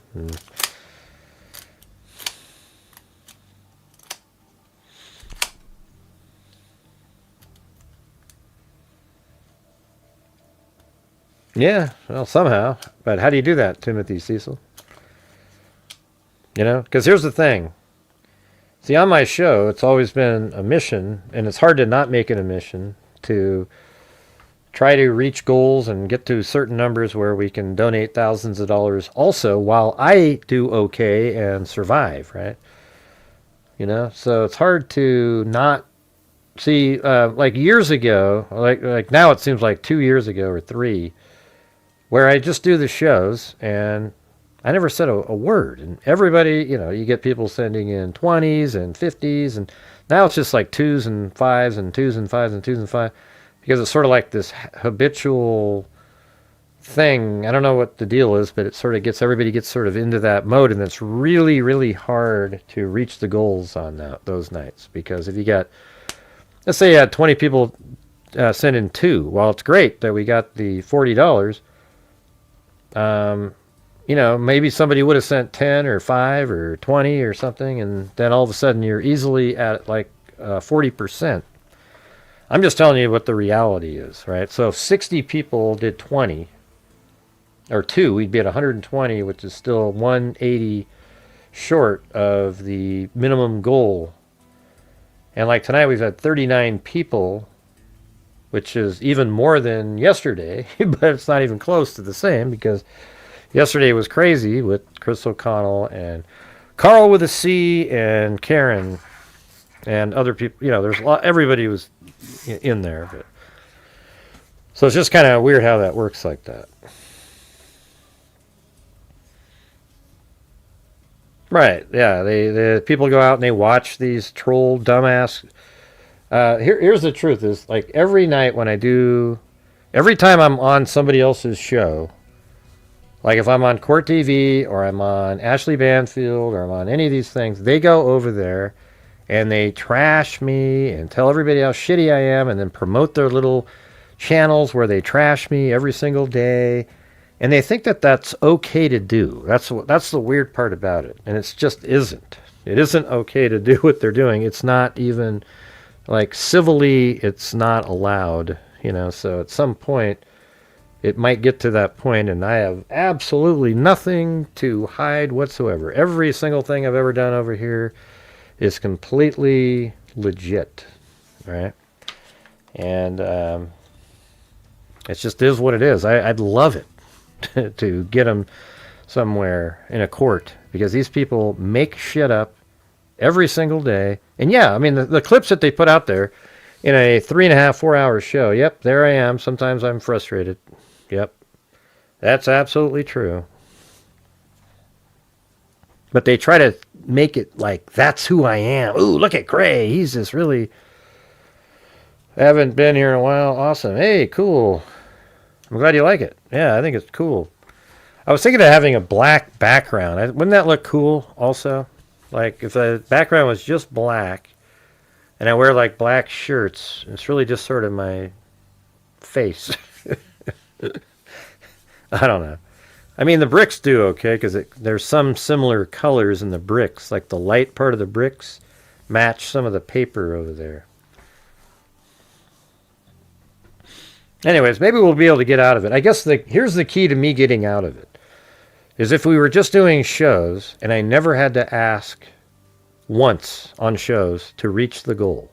Yeah, well, somehow. But how do you do that, Timothy Cecil? You know, because here's the thing. See, on my show, it's always been a mission, and it's hard to not make it a mission to try to reach goals and get to certain numbers where we can donate thousands of dollars also while I do okay and survive, right? You know, so it's hard to not see, like years ago, like now it seems like 2 years ago or 3, where I just do the shows and I never said a word, and everybody, you know, you get people sending in 20s and 50s, and now it's just like 2s and 5s and 2s and 5s and 2s and 5s, because it's sort of like this habitual thing. I don't know what the deal is, but it sort of everybody gets sort of into that mode, and it's really, really hard to reach the goals on those nights, because if you got, let's say you had 20 people send in 2, well, it's great that we got the $40, you know, maybe somebody would have sent 10 or 5 or 20 or something, and then all of a sudden you're easily at like 40%. I'm just telling you what the reality is, right? So if 60 people did 20, or 2, we'd be at 120, which is still 180 short of the minimum goal. And like tonight, we've had 39 people, which is even more than yesterday, but it's not even close to the same because yesterday was crazy with Chris O'Connell and Carl with a C and Karen and other people. You know, there's a lot, everybody was in there. But, so it's just kind of weird how that works like that. Right, yeah. The people go out and they watch these troll dumbass. Here's the truth: is like every night when every time I'm on somebody else's show, like if I'm on Court TV or I'm on Ashley Banfield or I'm on any of these things, they go over there and they trash me and tell everybody how shitty I am, and then promote their little channels where they trash me every single day. And they think that that's okay to do. That's the weird part about it. And it just isn't. It isn't okay to do what they're doing. It's not even, like, civilly, it's not allowed, you know. So at some point, it might get to that point, and I have absolutely nothing to hide whatsoever. Every single thing I've ever done over here is completely legit, right? And it just is what it is. I'd love it to get them somewhere in a court, because these people make shit up every single day. And yeah, I mean, the clips that they put out there in a 3.5, 4 hour show, yep, there I am. Sometimes I'm frustrated. Yep, that's absolutely true. But they try to make it like, that's who I am. Ooh, look at Gray. He's just really, haven't been here in a while. Awesome. Hey, cool. I'm glad you like it. Yeah, I think it's cool. I was thinking of having a black background. Wouldn't that look cool also? Like if the background was just black and I wear like black shirts, it's really just sort of my face. I don't know. I mean, the bricks do okay because there's some similar colors in the bricks. Like the light part of the bricks match some of the paper over there. Anyways, maybe we'll be able to get out of it. I guess here's the key to me getting out of it. Is if we were just doing shows and I never had to ask once on shows to reach the goal.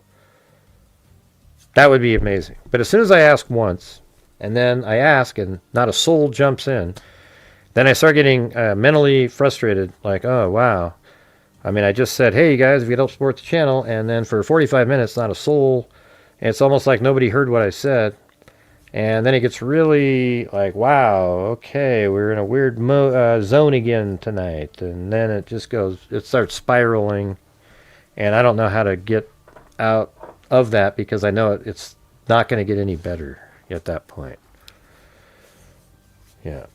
That would be amazing. But as soon as I ask once, and then I ask and not a soul jumps in, then I start getting mentally frustrated. Like, oh, wow. I mean, I just said, hey, you guys, if you could help support the channel. And then for 45 minutes, not a soul. And it's almost like nobody heard what I said. And then it gets really like, wow, okay, we're in a weird zone again tonight. And then it just it starts spiraling. And I don't know how to get out of that because I know it's not going to get any better at that point. Yeah.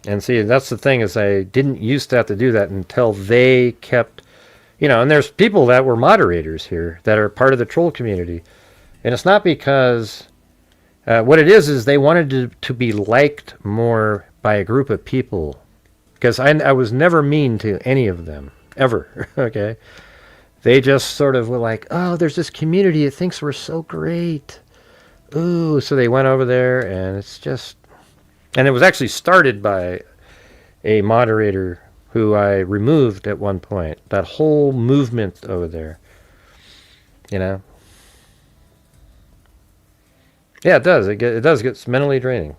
And see, that's the thing is I didn't used to have to do that until they kept... You know, and there's people that were moderators here that are part of the troll community. And it's not because... what it is they wanted to be liked more by a group of people. Because I was never mean to any of them. Ever. Okay? They just sort of were like, oh, there's this community that thinks we're so great. Ooh, so they went over there and it's just... And it was actually started by a moderator who I removed at one point. That whole movement over there. You know? Yeah, it does. It does get mentally draining.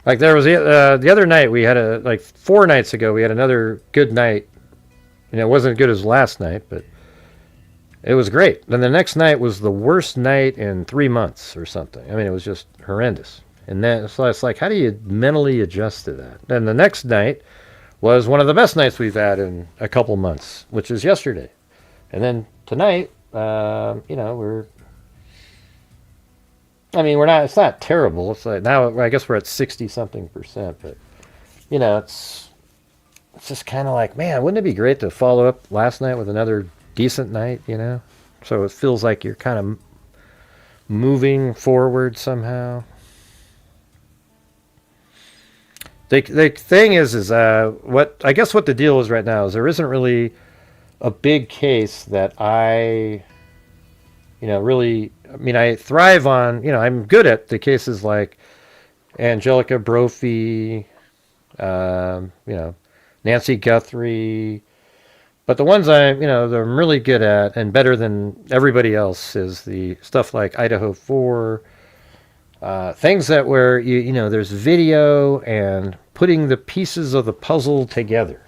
Like there was the other night we had like 4 nights ago we had another good night. You know, it wasn't as good as last night, but it was great. Then the next night was the worst night in 3 months or something. I mean, it was just horrendous. And then so it's like, how do you mentally adjust to that? Then the next night was one of the best nights we've had in a couple months, which is yesterday. And then tonight, you know, it's not terrible. It's like now, I guess we're at 60 something %, but you know, it's just kind of like, man, wouldn't it be great to follow up last night with another decent night, you know? So it feels like you're kind of moving forward somehow. The thing is what I guess what the deal is right now is there isn't really a big case that I, you know, really I mean, I thrive on, I'm good at the cases like Angelica Brophy, Nancy Guthrie. But the ones that I'm really good at and better than everybody else is the stuff like Idaho 4, things that where there's video and putting the pieces of the puzzle together.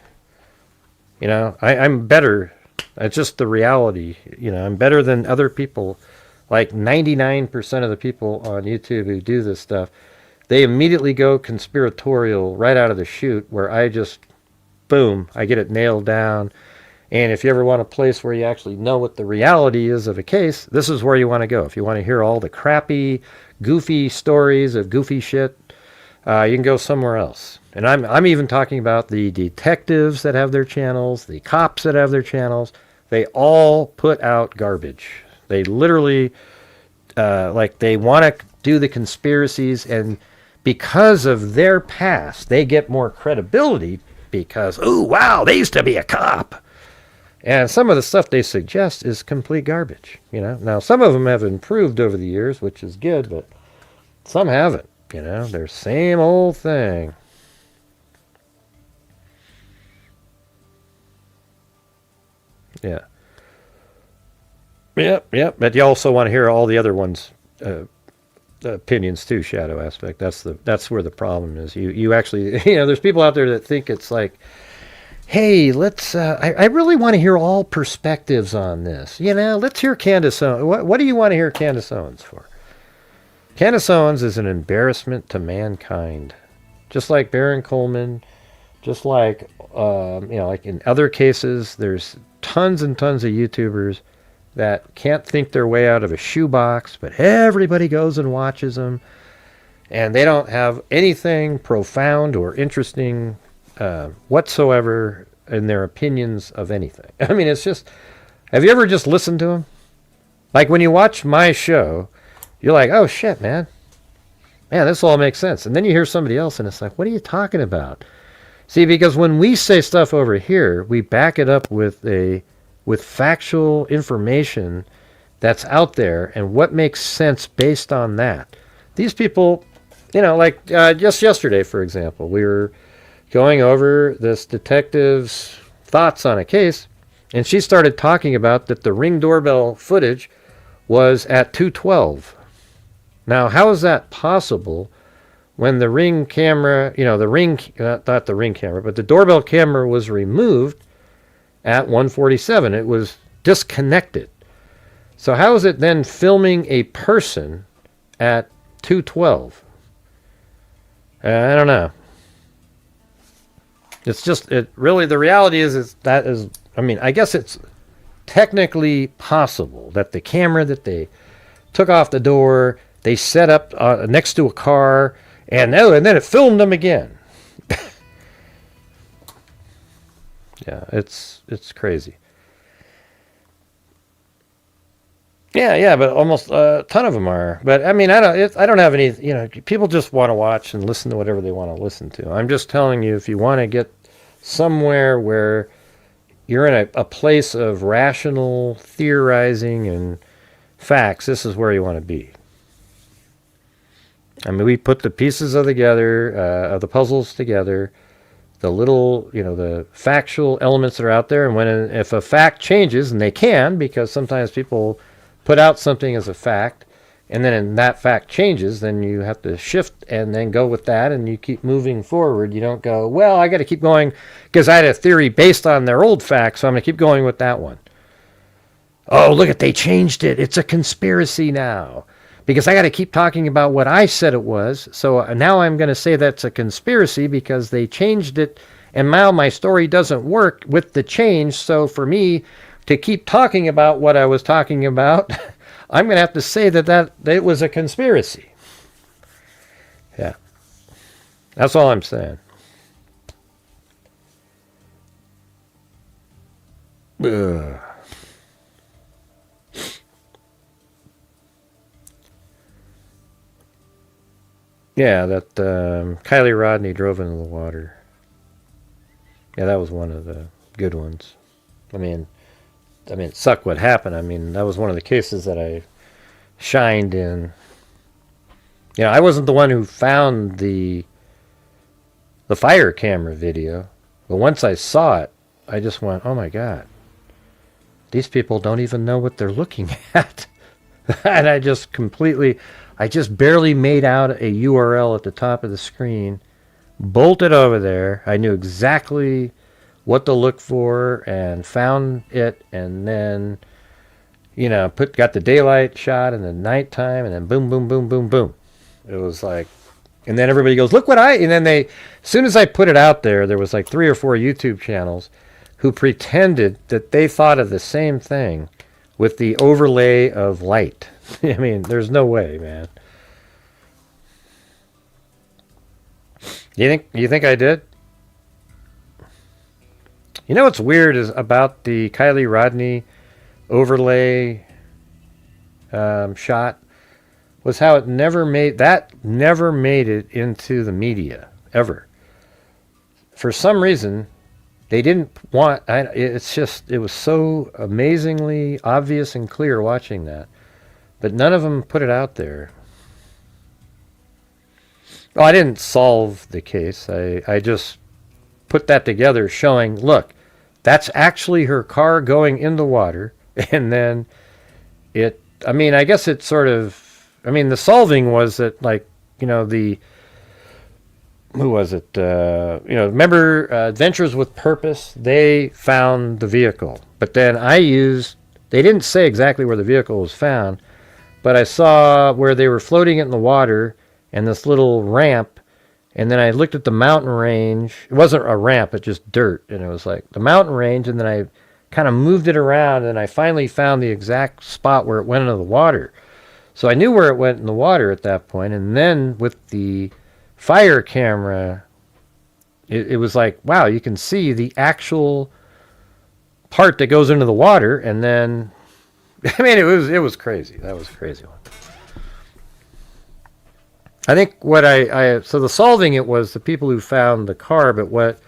I'm better. It's just the reality. I'm better than other people. Like 99% of the people on YouTube who do this stuff, they immediately go conspiratorial right out of the chute, where I just, boom, I get it nailed down. And if you ever want a place where you actually know what the reality is of a case, this is where you want to go. If you want to hear all the crappy, goofy stories of goofy shit, you can go somewhere else. And I'm even talking about the detectives that have their channels, the cops that have their channels. They all put out garbage. They literally, they want to do the conspiracies, and because of their past, they get more credibility because, oh, wow, they used to be a cop. And some of the stuff they suggest is complete garbage, Now, some of them have improved over the years, which is good, but some haven't, They're same old thing. Yeah. Yep. But you also want to hear all the other ones, opinions too. Shadow aspect. That's where the problem is. You actually, there's people out there that think it's like, hey, let's. I really want to hear all perspectives on this. Let's hear Candace Owens. What do you want to hear Candace Owens for? Candace Owens is an embarrassment to mankind, just like Baron Coleman, just like like in other cases. There's tons and tons of YouTubers that can't think their way out of a shoebox, but everybody goes and watches them, and they don't have anything profound or interesting whatsoever in their opinions of anything. I mean, it's just, have you ever just listened to them? Like when you watch my show, you're like, oh shit, man, this all makes sense. And then you hear somebody else and it's like, what are you talking about? See, because when we say stuff over here, we back it up with factual information that's out there and what makes sense based on that. These people, like just yesterday, for example, we were going over this detective's thoughts on a case, and she started talking about that the Ring doorbell footage was at 2:12. Now, how is that possible when the Ring camera, not the Ring camera, but the doorbell camera was removed at 1:47? It was disconnected. So how is it then filming a person at 2:12? I don't know. It's just, the reality is I guess it's technically possible that the camera that they took off the door, they set up next to a car, and then it filmed them again. Yeah, it's crazy. Yeah, but almost a ton of them are. But I mean, I don't have any. People just want to watch and listen to whatever they want to listen to. I'm just telling you, if you want to get somewhere where you're in a place of rational theorizing and facts, this is where you want to be. I mean, we put the pieces of the puzzles together, the little, the factual elements that are out there, and if a fact changes, and they can, because sometimes people put out something as a fact, and then that fact changes, then you have to shift and then go with that, and you keep moving forward. You don't go, well, I got to keep going because I had a theory based on their old facts, so I'm going to keep going with that one. Oh, look they changed it. It's a conspiracy now. Because I got to keep talking about what I said it was. So now I'm going to say that's a conspiracy because they changed it. And now my story doesn't work with the change. So for me to keep talking about what I was talking about, I'm going to have to say that it was a conspiracy. Yeah. That's all I'm saying. Ugh. Yeah, that Kylie Rodney drove into the water. Yeah, that was one of the good ones. I mean, it sucked what happened. I mean, that was one of the cases that I shined in. You know, I wasn't the one who found the fire camera video, but once I saw it, I just went, oh my God, these people don't even know what they're looking at. And I just barely made out a URL at the top of the screen, bolted over there. I knew exactly what to look for and found it, and then, you know, got the daylight shot and the nighttime, and then boom, boom, boom, boom, boom. It was like, and then everybody goes, look what and then as soon as I put it out there, there was like 3 or 4 YouTube channels who pretended that they thought of the same thing with the overlay of light. I mean, there's no way, man. You think I did? You know what's weird is about the Kylie Rodney overlay shot was how it never made it into the media ever. For some reason, they didn't want. It was so amazingly obvious and clear watching that, but none of them put it out there. Well, I didn't solve the case. I just put that together, showing, look, that's actually her car going in the water, and then it. I mean, I guess it sort of. I mean, the solving was that, like, you know, who was it? You know, remember Adventures with Purpose? They found the vehicle. But then they didn't say exactly where the vehicle was found, but I saw where they were floating it in the water and this little ramp. And then I looked at the mountain range. It wasn't a ramp, it's just dirt. And it was like the mountain range. And then I kind of moved it around, and I finally found the exact spot where it went into the water. So I knew where it went in the water at that point. And then with the fire camera, it was like, wow, you can see the actual part that goes into the water. And then, I mean, it was crazy. That was a crazy one. I think so the solving it was the people who found the car, but what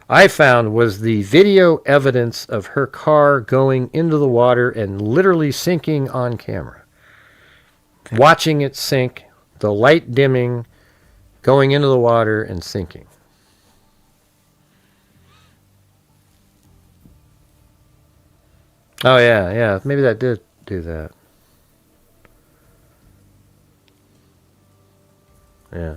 I found was the video evidence of her car going into the water and literally sinking on camera. Watching it sink, the light dimming, going into the water and sinking. Oh, yeah. Maybe that did do that. Yeah.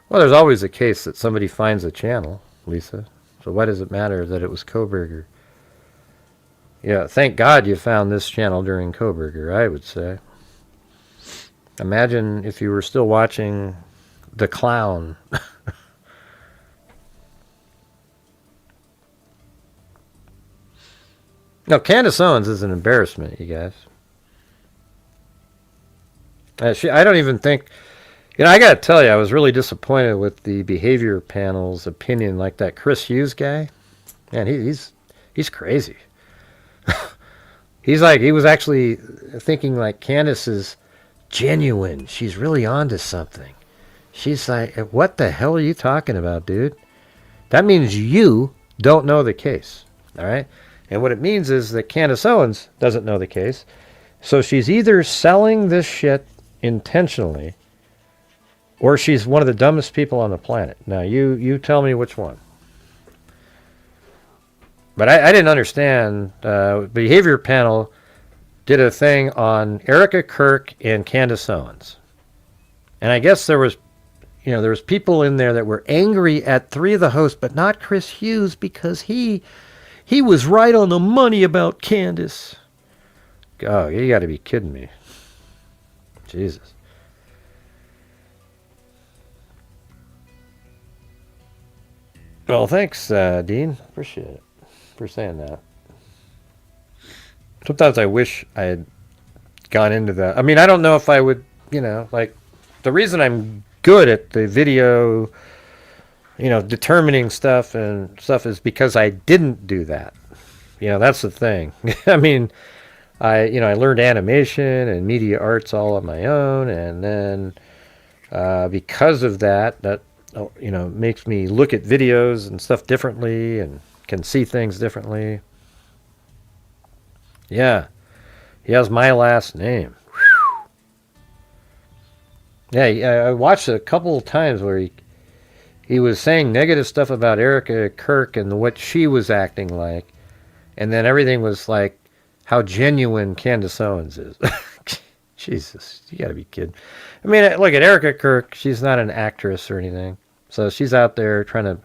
Well, there's always a case that somebody finds a channel, Lisa. So why does it matter that it was Koberger? Yeah, thank God you found this channel during Koberger, I would say. Imagine if you were still watching The Clown. No, Candace Owens is an embarrassment, you guys. I don't even think... You know, I got to tell you, I was really disappointed with the behavior panel's opinion, like that Chris Hughes guy. Man, he's crazy. He was actually thinking like Candace is genuine. She's really onto something. She's like, what the hell are you talking about, dude? That means you don't know the case, all right? And what it means is that Candace Owens doesn't know the case. So she's either selling this shit intentionally, or she's one of the dumbest people on the planet. Now, you tell me which one. But I didn't understand. Behavior panel did a thing on Erica Kirk and Candace Owens. And I guess there was people in there that were angry at 3 of the hosts, but not Chris Hughes, because he was right on the money about Candace. Oh, you got to be kidding me. Jesus. Well, thanks, Dean. Appreciate it for saying that. Sometimes I wish I had gone into that. I mean, I don't know if I would, like, the reason I'm good at the video, determining stuff is because I didn't do that. That's the thing. I mean, I learned animation and media arts all on my own, and then because of that makes me look at videos and stuff differently and can see things differently. Yeah. He has my last name. Whew. Yeah, I watched it a couple of times where he was saying negative stuff about Erica Kirk and what she was acting like, and then everything was like how genuine Candace Owens is. Jesus, you gotta be kidding. I mean, look at Erica Kirk. She's not an actress or anything, so she's out there trying to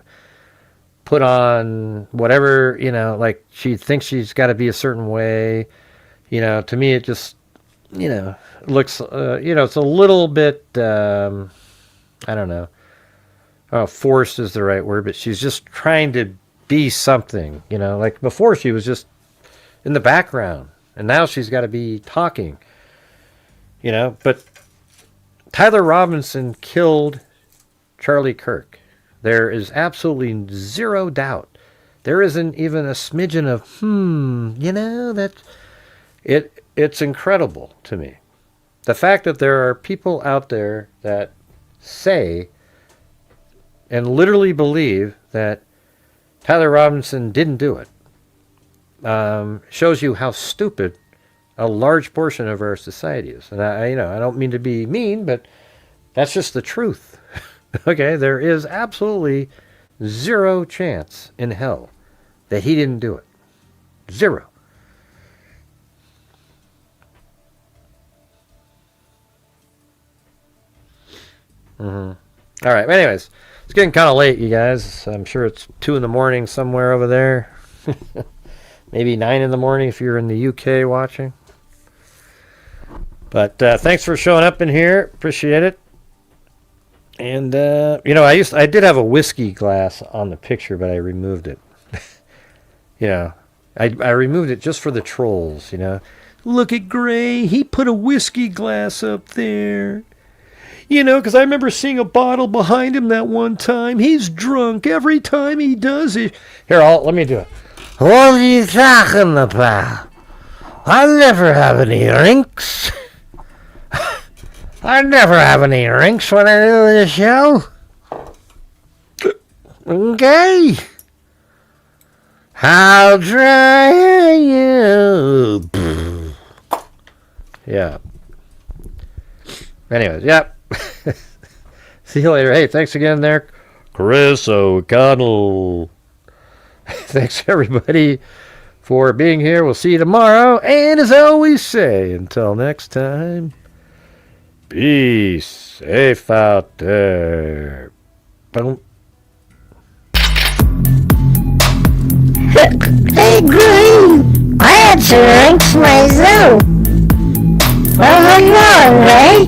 put on whatever, like she thinks she's got to be a certain way. To me, it just, looks, it's a little bit, I don't know. Oh, forced is the right word, but she's just trying to be something, like before she was just in the background, and now she's got to be talking, but Tyler Robinson killed Charlie Kirk. There is absolutely zero doubt. There isn't even a smidgen of, it's incredible to me. The fact that there are people out there that say and literally believe that Tyler Robinson didn't do it shows you how stupid a large portion of our society is. And I don't mean to be mean, but that's just the truth. Okay, there is absolutely zero chance in hell that he didn't do it. Zero. All right, but anyways, it's getting kind of late, you guys. I'm sure it's 2 a.m. somewhere over there. Maybe 9 a.m. if you're in the UK watching. But thanks for showing up in here. Appreciate it. And, I did have a whiskey glass on the picture, but I removed it. I removed it just for the trolls, Look at Gray. He put a whiskey glass up there. Because I remember seeing a bottle behind him that one time. He's drunk every time he does it. Here, let me do it. What are you talking about? I never have any drinks. I never have any drinks when I do the show. Okay. How dry are you? Yeah. Anyways, yep. See you later. Hey, thanks again there, Chris O'Connell. Thanks, everybody, for being here. We'll see you tomorrow. And as I always say, until next time, be safe out there. Boom. Hey, Green, I had some drinks myself. How's it going, Ray?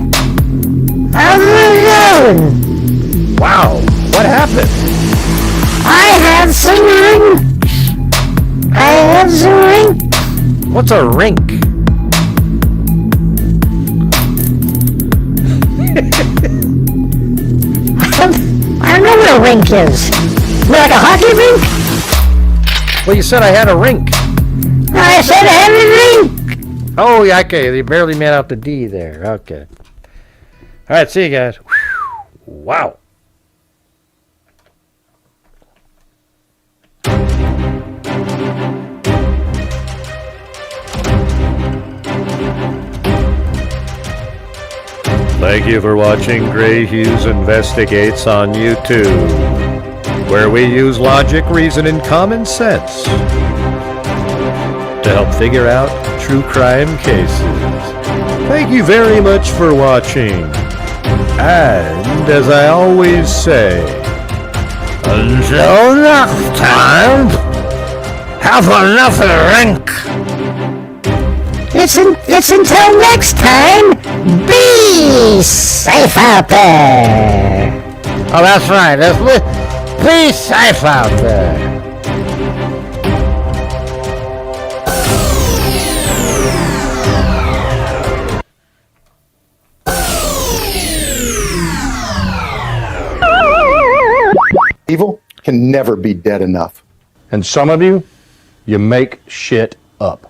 How's it going? Wow, what happened? I had some drinks. What's a rink? I don't know what a rink is. Like a hockey rink? Well, you said I had a rink. I said I had a rink. Oh, yeah, okay. You barely made out the D there. Okay. All right, see you guys. Wow. Thank you for watching Gray Hughes Investigates on YouTube, where we use logic, reason, and common sense to help figure out true crime cases. Thank you very much for watching. And as I always say, until next time, have another rink. It's until next time, be safe out there. Oh, that's right. Be safe out there. Evil can never be dead enough. And some of you make shit up.